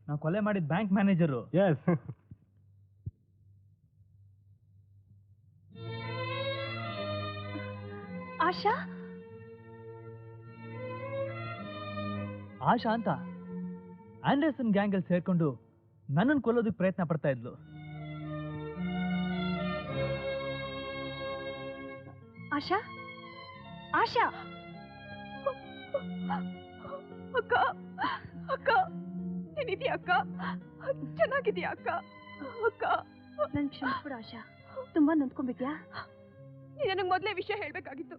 ನಾವು ಕೊಲೆ ಮಾಡಿದ ಬ್ಯಾಂಕ್ ಮ್ಯಾನೇಜರು. ಎಸ್. ಆಶಾ ಆಶಾ ಅಂತ ಆಂಡರ್ಸನ್ ಗ್ಯಾಂಗ್ ಅಲ್ಲಿ ಸೇರ್ಕೊಂಡು ನನ್ನನ್ನು ಕೊಲ್ಲೋದಕ್ಕೆ ಪ್ರಯತ್ನ ಪಡ್ತಾ ಇದ್ಲು. ಆಶಾ ಆಶಾ ಅಕ್ಕ ಅಕ್ಕ ಏನಿದ್ಯಾ ಅಕ್ಕ? ಚೆನ್ನಾಗಿದ್ಯಾ ಅಕ್ಕ? ಅಕ್ಕ ನನ್ ಕ್ಷಮಿಸ್ಬಿಡು ಆಶಾ, ತುಂಬಾ ನೊಂದ್ಕೊಂಡ್ಬಿಟ್ಯಾ? ನೀನ್ ನನಗೆ ಮೊದಲೇ ವಿಷಯ ಹೇಳ್ಬೇಕಾಗಿತ್ತು.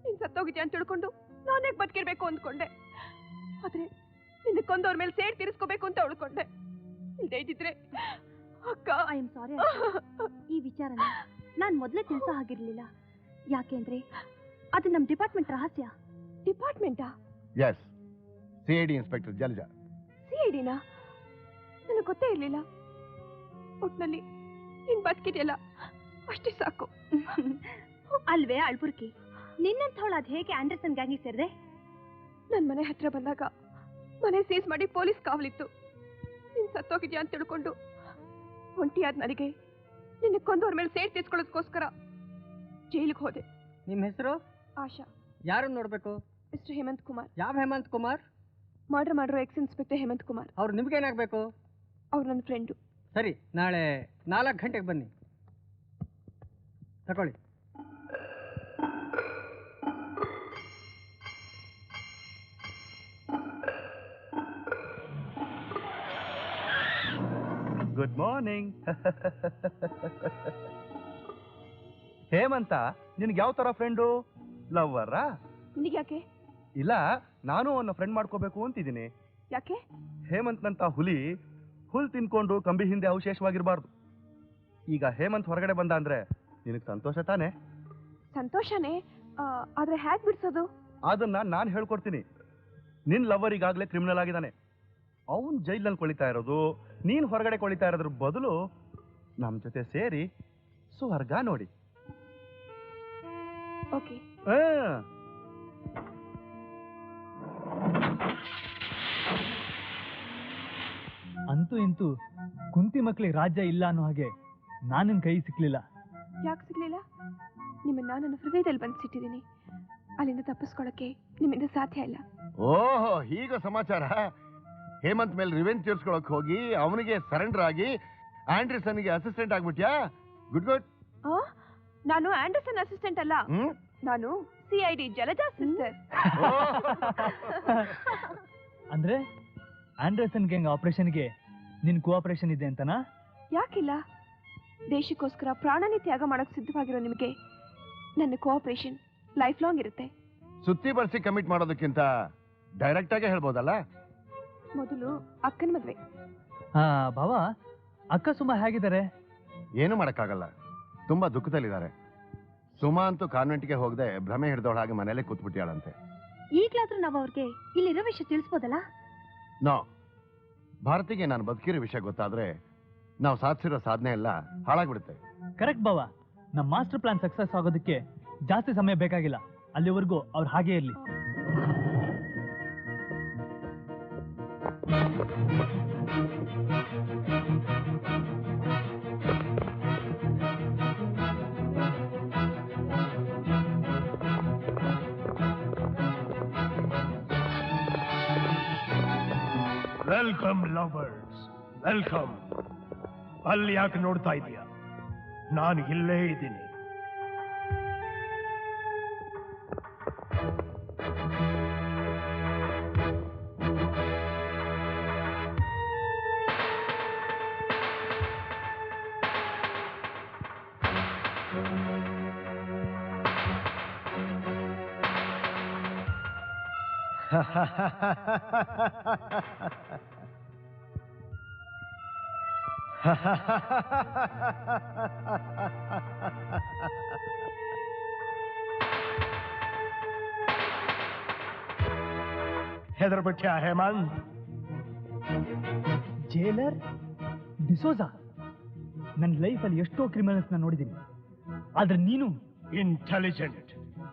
ನೀನ್ ಸತ್ತೋಗಿದ್ಯಾ ಅಂತ ತಿಳ್ಕೊಂಡು ನಾನೇ ಬದುಕಿರ್ಬೇಕು ಅಂದ್ಕೊಂಡೆ. ಆದ್ರೆ ನಿನ್ನ ಕೊಂದವ್ರ ಮೇಲೆ ಸೇಡ್ ತೀರಿಸ್ಕೋಬೇಕು ಅಂತ ಉಳ್ಕೊಂಡೆ. ಇಲ್ದೇ ಇದ್ದಿದ್ರೆ ಅಕ್ಕ. ಐ ಆಮ್ ಸಾರಿ. ಈ ವಿಚಾರನ ನಾನ್ ಮೊದಲೇ ತಿಳಿಸೋ ಹಾಗಿರ್ಲಿಲ್ಲ. ಯಾಕೆಂದ್ರೆ ಅದು ನಮ್ ಡಿಪಾರ್ಟ್ಮೆಂಟ್ ರಹಸ್ಯ. ಡಿಪಾರ್ಟ್ಮೆಂಟಾ? Yes, CID inspector Jalaja. CIDನಾ? ನನಗೆ ಗೊತ್ತೇ ಇರ್ಲಿಲ್ಲ. ಒಟ್ನಲ್ಲಿ ನೀನ್ ಬದುಕಿದೆಯಲ್ಲ ಅಷ್ಟೇ ಸಾಕು. ಅಲ್ವೇ ಅಳ್ಬುರ್ಕಿ, ನಿನ್ನಂಥವಳು ಅದ್ ಹೇಗೆ ಆಂಡರ್ಸನ್ ಗ್ಯಾಂಗಿಗೆ ಸೇರಿದೆ? ನನ್ ಮನೆ ಹತ್ರ ಬಂದಾಗ ಮನೆ ಸೀಸ್ ಮಾಡಿ ಪೊಲೀಸ್ ಕಾವಲಿತ್ತು. ನೀನ್ ಸತ್ತೋಗಿದ್ಯಾ ಅಂತ ತಿಳ್ಕೊಂಡು ಒಂಟಿಯಾದ ನನಗೆ ನಿನ್ನ ಕೊಂದವ್ರ ಮೇಲೆ ಸೇಡ್ ತೀರ್ಸ್ಕೊಳ್ಳೋದಕ್ಕೋಸ್ಕರ ಜೈಲಿಗೆ ಹೋದೆ. ನಿಮ್ಮ ಹೆಸರು? ಆಶಾ. ಯಾರನ್ನು ನೋಡ್ಬೇಕು? ಮಿಸ್ಟರ್ ಹೇಮಂತ್ ಕುಮಾರ್. ಯಾವ ಹೇಮಂತ್ ಕುಮಾರ್? ಮರ್ಡರ್ ಮಾಡಿರೋ ಎಕ್ಸ್ ಇನ್ಸ್ಪೆಕ್ಟರ್ ಹೇಮಂತ್ ಕುಮಾರ್. ಅವ್ರು ನಿಮ್ಗೇನಾಗಬೇಕು? ಅವ್ರು ನನ್ನ ಫ್ರೆಂಡು. ಸರಿ, ನಾಳೆ 4 ಗಂಟೆಗೆ ಬನ್ನಿ. ತಗೊಳ್ಳಿ. Good morning. ಹೇಮಂತ, ನಿನ್ಗೆ ಯಾವ ತರ ಫ್ರೆಂಡು? ಲವ್ವರಾ? ನಿನಗ್ಯಾಕೆ? ಇಲ್ಲ, ನಾನು ಅವನ್ನ ಫ್ರೆಂಡ್ ಮಾಡ್ಕೋಬೇಕು ಅಂತಿದ್ದೀನಿ. ಯಾಕೆ? ಹೇಮಂತ್ನಂತ ಹುಲಿ ಹುಲ್ ತಿನ್ಕೊಂಡು ಕಂಬಿ ಹಿಂದೆ ಅವಶೇಷವಾಗಿರ್ಬಾರ್ದು. ಈಗ ಹೇಮಂತ್ ಹೊರಗಡೆ ಬಂದ ಅಂದ್ರೆ ನಿನಗೆ ಸಂತೋಷ ತಾನೆ? ಸಂತೋಷನೇ, ಆದ್ರೆ ಹ್ಯಾಕ್ ಬಿಡ್ಸೋದು? ಅದನ್ನ ನಾನು ಹೇಳ್ಕೊಡ್ತೀನಿ. ನಿನ್ ಲವರ್ ಈಗಾಗಲೇ ಕ್ರಿಮಿನಲ್ ಆಗಿದ್ದಾನೆ. ಅವನ್ ಜೈಲಲ್ಲಿ ಕೊಳಿತಾ ಇರೋದು, ನೀನ್ ಹೊರಗಡೆ ಕೊಳಿತಾ ಇರೋದ್ರ ಬದಲು ನಮ್ ಜೊತೆ ಸೇರಿ ಸ್ವರ್ಗ ನೋಡಿ. ಓಕೆ. ಅಂತೂ ಇಂತೂ ಕುಂತಿ ಮಕ್ಳಿಗೆ ರಾಜ್ಯ ಇಲ್ಲ ಅನ್ನೋ ಹಾಗೆ ನಾನಿನ್ ಕೈ ಸಿಕ್ಲಿಲ್ಲ. ಯಾಕೆ ಸಿಗ್ಲಿಲ್ಲ? ನಿಮ್ಮನ್ನ ನನ್ನ ಹೃದಯದಲ್ಲಿ ಬಂದಿಸಿಟ್ಟಿದ್ದೀನಿ. ಅಲ್ಲಿಂದ ತಪ್ಪಿಸ್ಕೊಳಕ್ಕೆ ನಿಮ್ಮಿಂದ ಸಾಧ್ಯ ಇಲ್ಲ. ಓಹೋ, ಹೀಗ ಸಮಾಚಾರ. ಹೇಮಂತ್ ಮೇಲೆ ರಿವೆಂಜ್ ತೀರ್ಸ್ಕೊಳಕ್ ಹೋಗಿ ಅವನಿಗೆ ಸರೆಂಡರ್ ಆಗಿ ಆಂಡರ್ಸನ್ಗೆ ಅಸಿಸ್ಟೆಂಟ್ ಆಗ್ಬಿಟ್ಯಾ? Good good. ನಾನು ಆಂಡರ್ಸನ್ ಅಸಿಸ್ಟೆಂಟ್ ಅಲ್ಲ, ನಾನು CID ಜಲಜಾ ಸಿಸ್ಟರ್. ಅಂದ್ರೆ ಆಂಡರ್ಸನ್ ಗ್ಯಾಂಗ್ ಆಪರೇಷನ್ಗೆ ನಿನ್ ಕೋಆಪರೇಷನ್ ಇದೆ ಅಂತನಾ? ಯಾಕಿಲ್ಲ? ದೇಶಕ್ಕೋಸ್ಕರ ಪ್ರಾಣನೇ ತ್ಯಾಗ ಮಾಡಕ್ ಸಿದ್ಧವಾಗಿರೋ ನಿಮಗೆ ನನ್ನ ಕೋಆಪರೇಷನ್ ಲೈಫ್ ಲಾಂಗ್ ಇರುತ್ತೆ. ಸುತ್ತಿ ಬರ್ಸಿ ಕಮಿಟ್ ಮಾಡೋದಕ್ಕಿಂತ ಡೈರೆಕ್ಟ್ ಆಗಿ ಹೇಳ್ಬೋದಲ್ಲ? ಮೊದಲು ಅಕ್ಕನ ಮದ್ವೆ. ಬಾವ, ಅಕ್ಕ ಸುಮಾ ಹೇಗಿದ್ದಾರೆ? ಏನು ಮಾಡಕ್ಕಾಗಲ್ಲ, ತುಂಬಾ ದುಃಖದಲ್ಲಿದ್ದಾರೆ. ಸುಮಾ ಅಂತೂ ಕಾನ್ವೆಂಟ್ಗೆ ಹೋಗದೆ ಭ್ರಮೆ ಹಿಡಿದವಳ ಹಾಗೆ ಮನೇಲೆ ಕೂತ್ಬಿಟ್ಟಿಯಾಳಂತೆ. ಈಗ್ಲಾದ್ರೂ ನಾವು ಅವ್ರಿಗೆ ಇಲ್ಲಿರೋ ವಿಷಯ ತಿಳಿಸ್ಬೋದಲ್ಲ? ನೋ, ಭಾರತಿಗೆ ನಾನು ಬದುಕಿರೋ ವಿಷಯ ಗೊತ್ತಾದ್ರೆ ನಾವು ಸಾಧಿಸಿರೋ ಸಾಧನೆ ಎಲ್ಲ ಹಾಳಾಗ್ಬಿಡುತ್ತೆ. ಕರೆಕ್ಟ್ ಬಾವ, ನಮ್ಮ ಮಾಸ್ಟರ್ ಪ್ಲಾನ್ ಸಕ್ಸಸ್ ಆಗೋದಕ್ಕೆ ಜಾಸ್ತಿ ಸಮಯ ಬೇಕಾಗಿಲ್ಲ. ಅಲ್ಲಿವರೆಗೂ ಅವ್ರು ಹಾಗೇ ಇರ್ಲಿ. Welcome lovers, welcome. ಅಲ್ಲಿ ಯಾಕೆ ನೋಡ್ತಾ ಇದೀಯ? ನಾನು ಇಲ್ಲೇ ಇದ್ದೀನಿ. ಹೆದರ್ಬಿಟ್ಯಾ ಹೇಮಂತ್? ಜೇಲರ್ ಡಿಸೋಜಾ, ನನ್ನ ಲೈಫಲ್ಲಿ ಎಷ್ಟೋ ಕ್ರಿಮಿನಲ್ಸ್ ನ ನೋಡಿದ್ದೀನಿ, ಆದ್ರೆ ನೀನು ಇಂಟೆಲಿಜೆಂಟ್,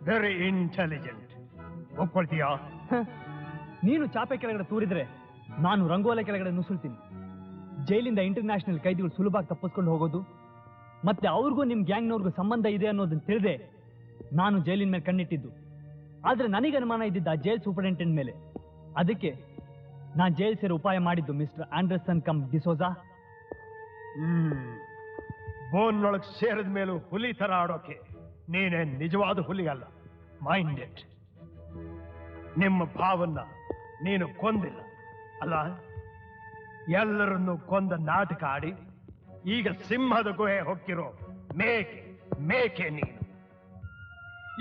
ವೆರಿ ಇಂಟೆಲಿಜೆಂಟ್. ಒಪ್ಕೊಳ್ತೀಯಾ? ನೀನು ಚಾಪೆ ಕೆಳಗಡೆ ತೂರಿದ್ರೆ ನಾನು ರಂಗೋಲೆ ಕೆಳಗಡೆ ನುಸುಳ್ತೀನಿ. ಜೈಲಿಂದ ಇಂಟರ್ನ್ಯಾಷನಲ್ ಕೈದಿಗಳು ಸುಲಭವಾಗಿ ತಪ್ಪಿಸ್ಕೊಂಡು ಹೋಗೋದು ಮತ್ತೆ ಅವ್ರಿಗೂ ನಿಮ್ ಗ್ಯಾಂಗ್ನವ್ರಿಗೂ ಸಂಬಂಧ ಇದೆ ಅನ್ನೋದನ್ನ ತಿಳಿದೆ ನಾನು ಜೈಲಿನ ಮೇಲೆ ಕಣ್ಣಿಟ್ಟಿದ್ದು. ಆದ್ರೆ ನನಗೆ ಅನುಮಾನ ಇದ್ದಿದ್ದ ಜೈಲ್ ಸೂಪರಿಂಟೆಂಡೆಂಟ್ ಮೇಲೆ. ಅದಕ್ಕೆ ನಾನು ಜೈಲ್ ಸೇರಿ ಉಪಾಯ ಮಾಡಿದ್ದು ಮಿಸ್ಟರ್ ಆಂಡರ್ಸನ್ ಕಮ್ ಡಿಸೋಜಾ. ಬೋನ್ನೊಳಗೆ ಸೇರಿದ ಮೇಲೂ ಹುಲಿ ತರ ಆಡೋಕೆ ನೀನೇ ನಿಜವಾದ ಹುಲಿ ಅಲ್ಲ. Mind it. ನಿಮ್ಮ ಭಾವನ್ನ ನೀನು ಕೊಂದಿಲ್ಲ ಅಲ್ಲ? ಎಲ್ಲರನ್ನು ಕೊಂದ ನಾಟಕ ಆಡಿ ಈಗ ಸಿಂಹದ ಗುಹೆ ಹೊಕ್ಕಿರೋ ಮೇಕೆ ನೀನು.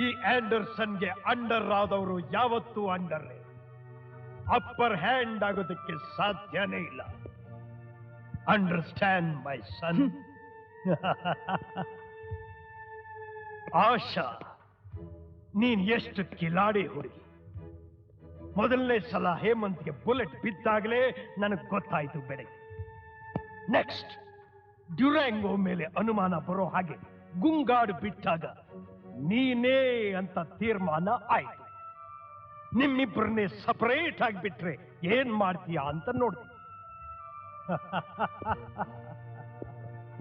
ಈ ಆಂಡರ್ಸನ್ಗೆ ಅಂಡರ್ ಆದವರು ಯಾವತ್ತೂ ಅಂಡರ್ರೇ. ಅಪ್ಪರ್ ಹ್ಯಾಂಡ್ ಆಗೋದಕ್ಕೆ ಸಾಧ್ಯನೇ ಇಲ್ಲ. ಅಂಡರ್ಸ್ಟ್ಯಾಂಡ್ ಮೈ ಸನ್. ಆಶಾ, ನೀನ್ ಎಷ್ಟು ಕಿಲಾಡಿ ಹುಡುಗಿ. ಮೊದಲನೇ ಸಲ ಹೇಮಂತ್ಗೆ ಬುಲೆಟ್ ಬಿದ್ದಾಗಲೇ ನನಗೆ ಗೊತ್ತಾಯ್ತು ಬೆಳಗ್ಗೆ. ನೆಕ್ಸ್ಟ್ ಡ್ಯುರಾಂಗೋ ಮೇಲೆ ಅನುಮಾನ ಬರೋ ಹಾಗೆ ಗುಂಗಾಡು ಬಿಟ್ಟಾಗ ನೀನೇ ಅಂತ ತೀರ್ಮಾನ ಆಯ್ತು. ನಿಮ್ಮಿಬ್ಬರನ್ನೇ ಸಪರೇಟ್ ಆಗಿಬಿಟ್ರೆ ಏನ್ ಮಾಡ್ತೀಯಾ ಅಂತ ನೋಡ್ತೀನಿ.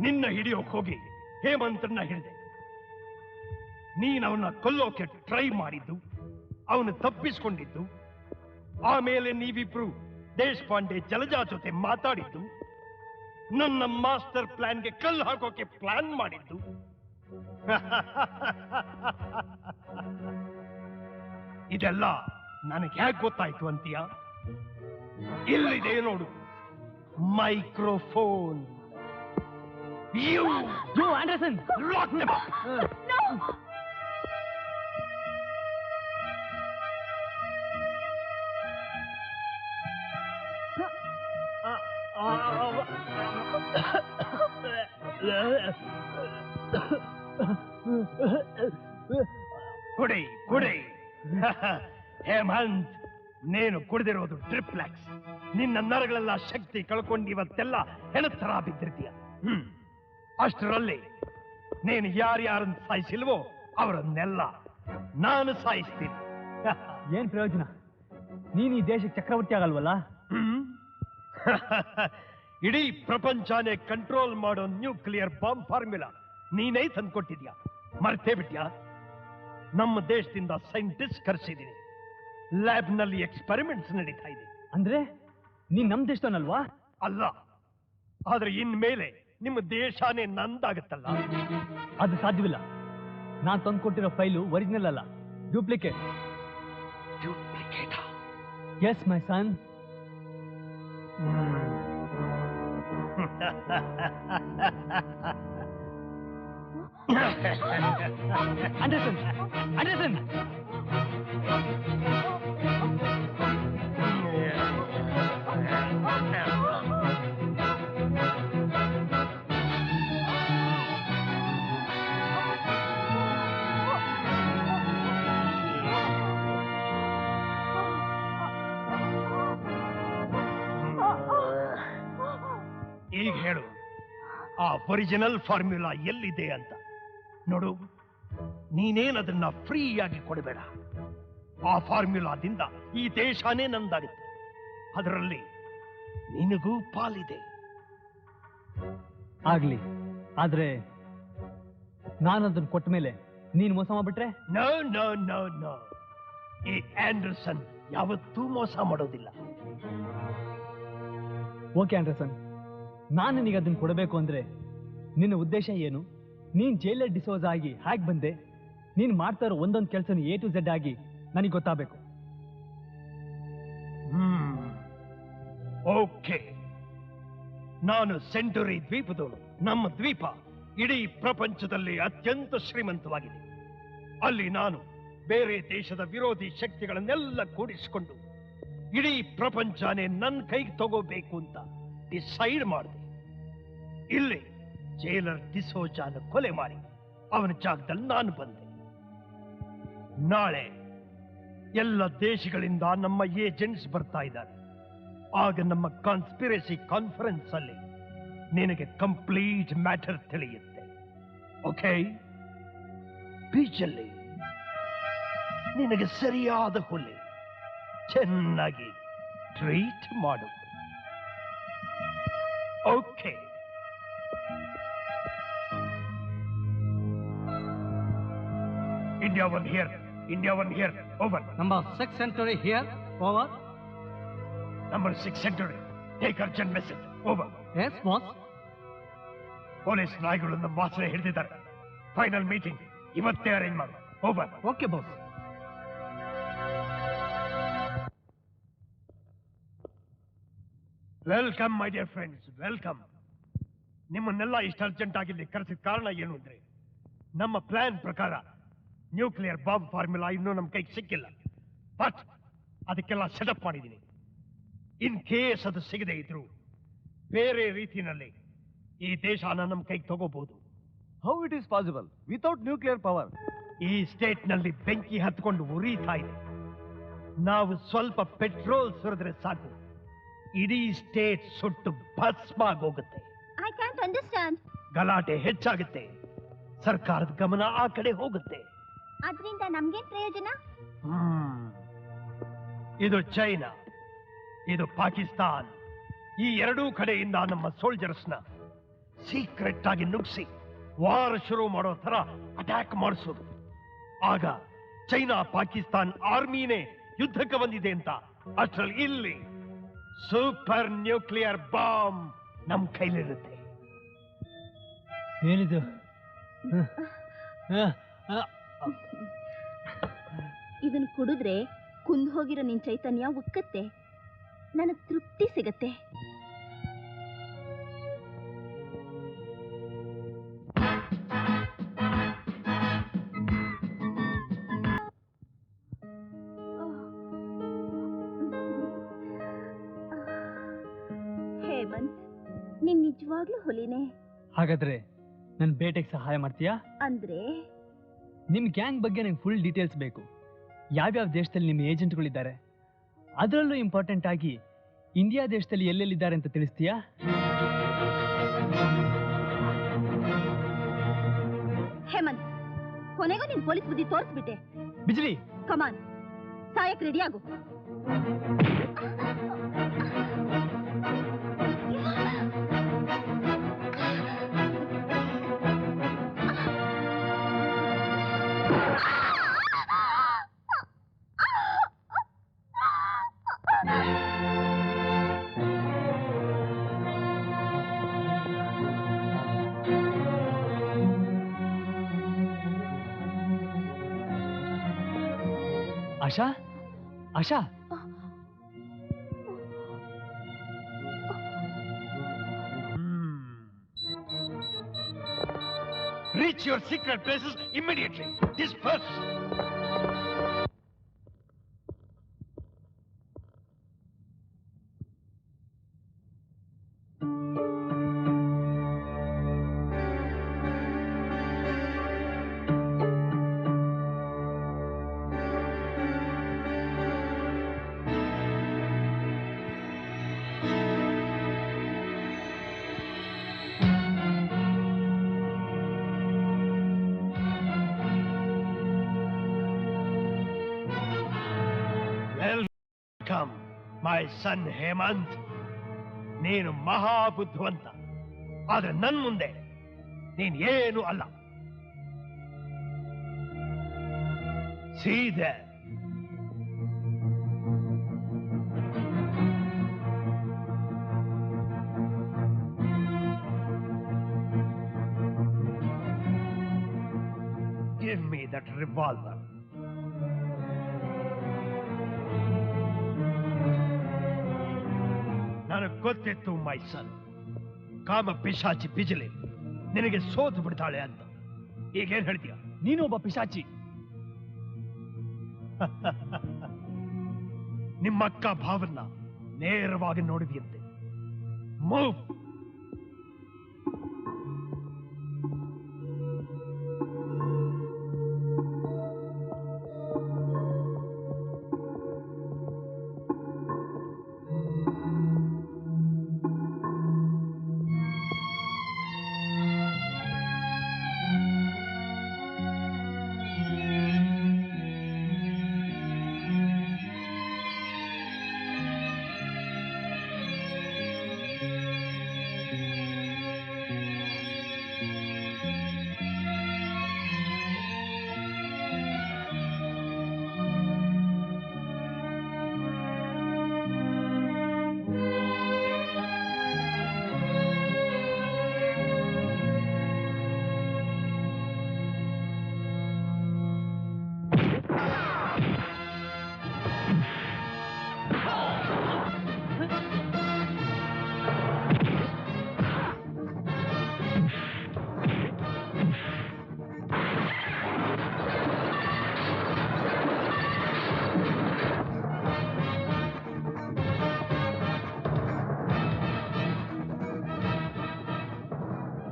ನಿನ್ನ ಹಿಡಿಯೋಕ್ ಹೋಗಿ ಹೇಮಂತನ್ನ ಹಿಡಿದೆ. ನೀನ್ ಅವನ್ನ ಕೊಲ್ಲೋಕೆ ಟ್ರೈ ಮಾಡಿದ್ದು, ಅವನು ತಪ್ಪಿಸ್ಕೊಂಡಿದ್ದು, ಆಮೇಲೆ ನೀವಿಬ್ರು ದೇಶಪಾಂಡೆ ಜಲಜಾ ಜೊತೆ ಮಾತಾಡಿದ್ದು, ನನ್ನ ಮಾಸ್ಟರ್ ಪ್ಲಾನ್ಗೆ ಕಲ್ಲು ಹಾಕೋಕೆ ಪ್ಲಾನ್ ಮಾಡಿದ್ದು. ಇದೆಲ್ಲ ನನಗೆ ಹೇಗೆ ಗೊತ್ತಾಯ್ತು ಅಂತೀಯ? ಇಲ್ಲಿದೆ ನೋಡು, microphone. You Anderson, lock them up. No. ಕುಡಿ ಕುಡಿ. ಹೇಮಂತ್, ನೀನು ಕುಡಿದಿರೋದು ಟ್ರಿಪ್ಲೆಕ್ಸ್. ನಿನ್ನ ನರಗಳೆಲ್ಲ ಶಕ್ತಿ ಕಳ್ಕೊಂಡು ಇವತ್ತೆಲ್ಲ ಹೆಣತರ ಬಿದ್ದಿರ್ತೀಯ. ಅಷ್ಟರಲ್ಲಿ ನೀನು ಯಾರ್ಯಾರನ್ನು ಸಾಯಿಸಿಲ್ವೋ ಅವರನ್ನೆಲ್ಲ ನಾನು ಸಾಯಿಸ್ತೀನಿ. ಏನ್ ಪ್ರಯೋಜನ? ನೀನ್ ಈ ದೇಶಕ್ಕೆ ಚಕ್ರವರ್ತಿ ಆಗಲ್ವಲ್ಲ? ಇಡೀ ಪ್ರಪಂಚನೇ ಕಂಟ್ರೋಲ್ ಮಾಡೋ ನ್ಯೂಕ್ಲಿಯರ್ ಬಾಂಬ್ ಫಾರ್ಮುಲಾ ನೀನೇ ತಂದ್ಕೊಟ್ಟಿದ್ಯಾ? ಮರ್ತೇ ಬಿಟ್ಯಾ? ನಮ್ಮ ದೇಶದಿಂದ ಸೈಂಟಿಸ್ಟ್ ಕರೆಸಿದ್ದೀನಿ. ಲ್ಯಾಬ್ ನಲ್ಲಿ ಎಕ್ಸ್ಪೆರಿಮೆಂಟ್ಸ್ ನಡೀತಾ ಇದೆ. ಅಂದ್ರೆ ನೀನ್ ನಮ್ ದೇಶದವನಲ್ವಾ? ಅಲ್ಲ, ಆದ್ರೆ ಇನ್ಮೇಲೆ ನಿಮ್ಮ ದೇಶನೇ ನಂದಾಗತ್ತಲ್ಲ. ಅದು ಸಾಧ್ಯವಿಲ್ಲ. ನಾನ್ ತಂದ್ಕೊಟ್ಟಿರೋ ಫೈಲು ಒರಿಜಿನಲ್ ಅಲ್ಲ, ಡೂಪ್ಲಿಕೇಟ್. ಡೂಪ್ಲಿಕೇಟ್? ಎಸ್ ಮೈ ಸನ್. Anderson! Anderson! ಈಗ ಹೇಳು, ಆ ಒರಿಜಿನಲ್ ಫಾರ್ಮ್ಯುಲಾ ಎಲ್ಲಿದೆ ಅಂತ. ನೋಡು, ನೀನೇನದನ್ನ ಫ್ರೀಯಾಗಿ ಕೊಡಬೇಡ. ಆ ಫಾರ್ಮ್ಯುಲಾದಿಂದ ಈ ದೇಶನೇ ನಂದಾಗುತ್ತೆ. ಅದರಲ್ಲಿ ನಿನಗೂ ಪಾಲಿದೆ. ಆಗ್ಲಿ, ಆದ್ರೆ ನಾನದನ್ನ ಕೊಟ್ಟ ಮೇಲೆ ನೀನ್ ಮೋಸ ಮಾಡ್ಬಿಟ್ರೆ? ನೋ ನೋ ನೋ ನೋ, ಈ ಆಂಡರ್ಸನ್ ಯಾವತ್ತೂ ಮೋಸ ಮಾಡೋದಿಲ್ಲ. ಓಕೆ ಆಂಡರ್ಸನ್, ನಾನು ನಿನಗೆ ಅದನ್ನ ಕೊಡಬೇಕು ಅಂದ್ರೆ ನಿನ್ನ ಉದ್ದೇಶ ಏನು? ನೀನ್ ಜೈಲರ್ ಡಿಸೋಸ್ ಆಗಿ ಹ್ಯಾಕ್ ಬಂದೆ? ನೀನ್ ಮಾಡ್ತಾ ಇರೋ ಒಂದೊಂದು ಕೆಲಸನ A to Z ಆಗಿ ನನಗೆ ಗೊತ್ತಾಗಬೇಕು. ಓಕೆ, ನಾನು ಸೆಂಟುರಿ ದ್ವೀಪದವನು. ನಮ್ಮ ದ್ವೀಪ ಇಡೀ ಪ್ರಪಂಚದಲ್ಲಿ ಅತ್ಯಂತ ಶ್ರೀಮಂತವಾಗಿದೆ. ಅಲ್ಲಿ ನಾನು ಬೇರೆ ದೇಶದ ವಿರೋಧಿ ಶಕ್ತಿಗಳನ್ನೆಲ್ಲ ಕೂಡಿಸಿಕೊಂಡು ಇಡೀ ಪ್ರಪಂಚನೇ ನನ್ನ ಕೈಗೆ ತಗೋಬೇಕು ಅಂತ ಡಿಸೈಡ್ ಮಾಡಿದೆ. ಇಲ್ಲಿ ಜೈಲರ್ ಡಿಸೋಜಾನ ಕೊಲೆ ಮಾಡಿ ಅವನ ಜಾಗದಲ್ಲಿ ನಾನು ಬಂದೆ. ನಾಳೆ ಎಲ್ಲ ದೇಶಗಳಿಂದ ನಮ್ಮ ಏಜೆಂಟ್ಸ್ ಬರ್ತಾ ಇದ್ದಾರೆ. ಆಗ ನಮ್ಮ ಕಾನ್ಸ್ಪಿರಸಿ ಕಾನ್ಫರೆನ್ಸ್ ಅಲ್ಲಿ ನಿನಗೆ ಕಂಪ್ಲೀಟ್ ಮ್ಯಾಟರ್ ತಿಳಿಯುತ್ತೆ. ಓಕೆ? ಬೀಚಲ್ಲಿ ನಿನಗೆ ಸರಿಯಾದ ಹುಲಿ ಚೆನ್ನಾಗಿ ಟ್ರೀಟ್ ಮಾಡು. Okay? India 1 here. India 1 here. Over. Number 6 Century here. Over. Number 6 Century. Take urgent message. Over. Yes, boss. Police ನಾಯಿಗಳು ನಮ್ಮ ವಾಸನೆ ಹಿಡಿದಿದ್ದಾರೆ. ಫೈನಲ್ ಮೀಟಿಂಗ್ ಇವತ್ತೇ ಅರೇಂಜ್ ಮಾಡು. Over. Okay boss. Welcome my dear friends, welcome. ನಿಮ್ಮನ್ನೆಲ್ಲ ಇಷ್ಟು ಅರ್ಜೆಂಟ್ ಆಗಿ ಇಲ್ಲಿ ಕರೆಸಿದ ಕಾರಣ ಏನು ಅಂದ್ರೆ, ನಮ್ಮ ಪ್ಲಾನ್ ಪ್ರಕಾರ ನ್ಯೂಕ್ಲಿಯರ್ ಬಾಂಬ್ ಫಾರ್ಮುಲಾ ಇನ್ನೂ ನಮ್ಮ ಕೈಗೆ ಸಿಕ್ಕಿಲ್ಲ. ಬಟ್ ಅದಕ್ಕೆಲ್ಲ ಸೆಟಪ್ ಮಾಡಿದ್ದೀನಿ. ಇನ್ ಕೇಸ್ ಅದು ಸಿಗದೆ ಇದ್ರು ಬೇರೆ ರೀತಿಯಲ್ಲಿ ಈ ದೇಶನ ನಮ್ಮ ಕೈಗೆ ತಗೋಬಹುದು. How it is possible without nuclear power? ಈ ಸ್ಟೇಟ್ ನಲ್ಲಿ ಬೆಂಕಿ ಹತ್ಕೊಂಡು ಉರಿತಾ ಇದೆ. ನಾವು ಸ್ವಲ್ಪ ಪೆಟ್ರೋಲ್ ಸುರಿದ್ರೆ ಸಾಕು, ಇಡೀ ಸ್ಟೇಟ್ ಸುಟ್ಟು ಭಸ್ಮ ಆಗೋಗುತ್ತೆ. I can't understand. ಗಲಾಟೆ ಹೆಚ್ಚಾಗುತ್ತೆ. ಸರ್ಕಾರದ ಗಮನ ಆ ಕಡೆ ಹೋಗುತ್ತೆ. ಅದರಿಂದ ನಮ್ಗೇನ್ ಪ್ರಯೋಜನ? ಇದು ಚೈನಾ, ಇದು ಪಾಕಿಸ್ತಾನ್. ಈ ಎರಡೂ ಕಡೆಯಿಂದ ನಮ್ಮ ಸೋಲ್ಜರ್ಸ್ನ ಸೀಕ್ರೆಟ್ ಆಗಿ ನುಗ್ಸಿ ವಾರ ಶುರು ಮಾಡೋ ತರ ಅಟ್ಯಾಕ್ ಮಾಡಿಸೋದು. ಆಗ ಚೈನಾ ಪಾಕಿಸ್ತಾನ್ ಆರ್ಮಿನೇ ಯುದ್ಧಕ್ಕೆ ಬಂದಿದೆ ಅಂತ ಅಷ್ಟ್ರಲ್ಲಿ ಇಲ್ಲಿ ಸೂಪರ್ ನ್ಯೂಕ್ಲಿಯರ್ ಬಾಂಬ್ ನಮ್ ಕೈಲಿರುತ್ತೆ. ಏನಿದು? ಇದನ್ ಕುಡಿದ್ರೆ ಕುಂದ್ ಹೋಗಿರೋ ನಿನ್ ಚೈತನ್ಯ ಉಕ್ಕತ್ತೆ, ನನಗ್ ತೃಪ್ತಿ ಸಿಗತ್ತೆ. ಹೇಮಂತ್, ನೀನ್ ನಿಜವಾಗ್ಲೂ ಹುಲಿನೇ. ಹಾಗಾದ್ರೆ ನನ್ ಬೇಟೆಗೆ ಸಹಾಯ ಮಾಡ್ತೀಯಾ? ಅಂದ್ರೆ ನಿಮ್ ಗ್ಯಾಂಗ್ ಬಗ್ಗೆ ನಂಗೆ ಫುಲ್ ಡೀಟೇಲ್ಸ್ ಬೇಕು. ಯಾವ್ಯಾವ ದೇಶದಲ್ಲಿ ನಿಮ್ಮ ಏಜೆಂಟ್ಗಳಿದ್ದಾರೆ, ಅದರಲ್ಲೂ ಇಂಪಾರ್ಟೆಂಟ್ ಆಗಿ ಇಂಡಿಯಾ ದೇಶದಲ್ಲಿ ಎಲ್ಲೆಲ್ಲಿದ್ದಾರೆ ಅಂತ ತಿಳಿಸ್ತೀಯಾ? ಹೇಮಂತ್, ಕೊನೆಗೂ ನಿನ್ ಪೊಲೀಸ್ ಬುದ್ಧಿ ತೋರಿಸ್ಬಿಟ್ಟೆ. ಬಿಜ್ಲಿ, ಕಮಾನ್, ಸಾಯಕ್ ರೆಡಿ ಆಗು. ಆಶಾ, ಆಶಾ, Reach your secret places immediately. Disperse. Welcome, my son Hemant. ನೀನು ಮಹಾಬುದ್ಧಿವಂತ, ಆದ್ರೆ ನನ್ ಮುಂದೆ ನೀನ್ ಏನು ಅಲ್ಲ. ಸೀದೆ give me that revolver. ನನಗೆ ಗೊತ್ತಿತ್ತು ಮೈ ಸನ್, ಕಾಮ ಪಿಶಾಚಿ ಬಿಜಲಿ ನಿನಗೆ ಸೋತು ಬಿಡ್ತಾಳೆ ಅಂತ. ಈಗೇನ್ ಹೇಳ್ತೀಯ? ನೀನು ಒಬ್ಬ ಪಿಶಾಚಿ. ನಿಮ್ಮಕ್ಕ ಭಾವನ್ನ ನೇರವಾಗಿ ನೋಡಿದೆಯಂತೆ. ಮೂವ್.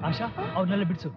ಆಶಾ, ಅವ್ರನ್ನೆಲ್ಲ ಬಿಡಿಸು.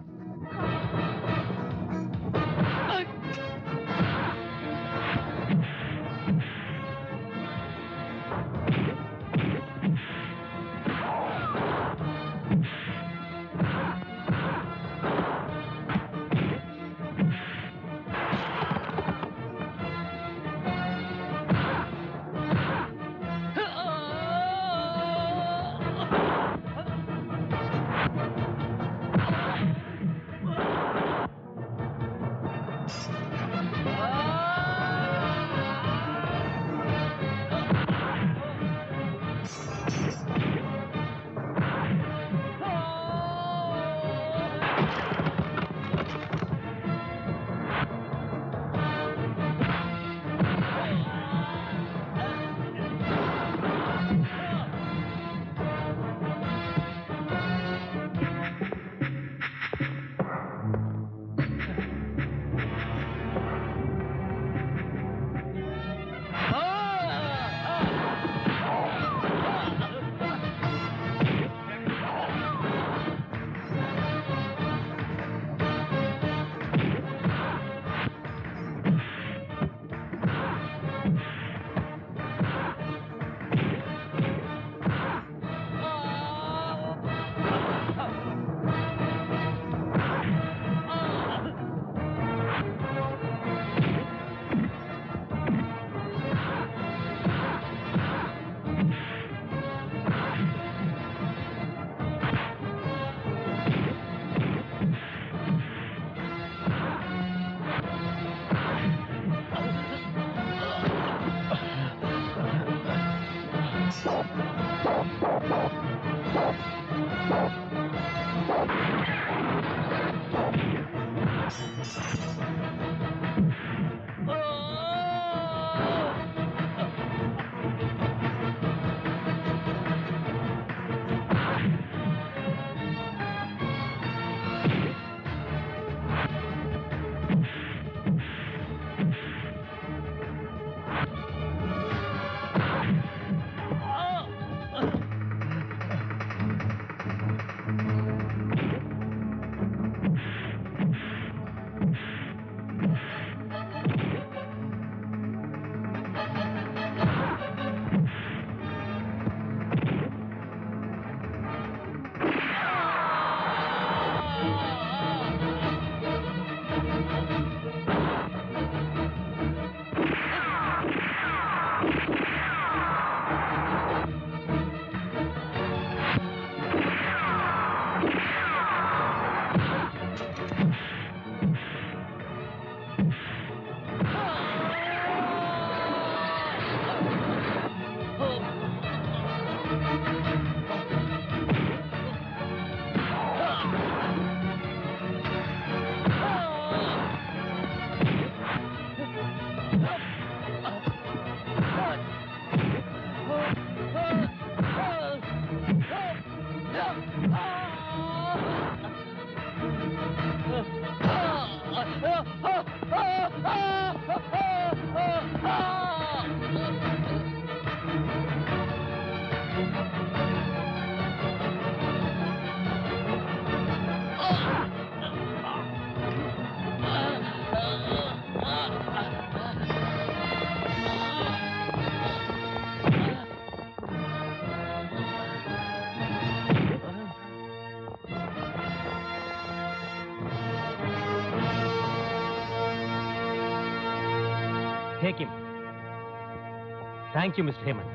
Take him. Thank you, Mr. Hemant.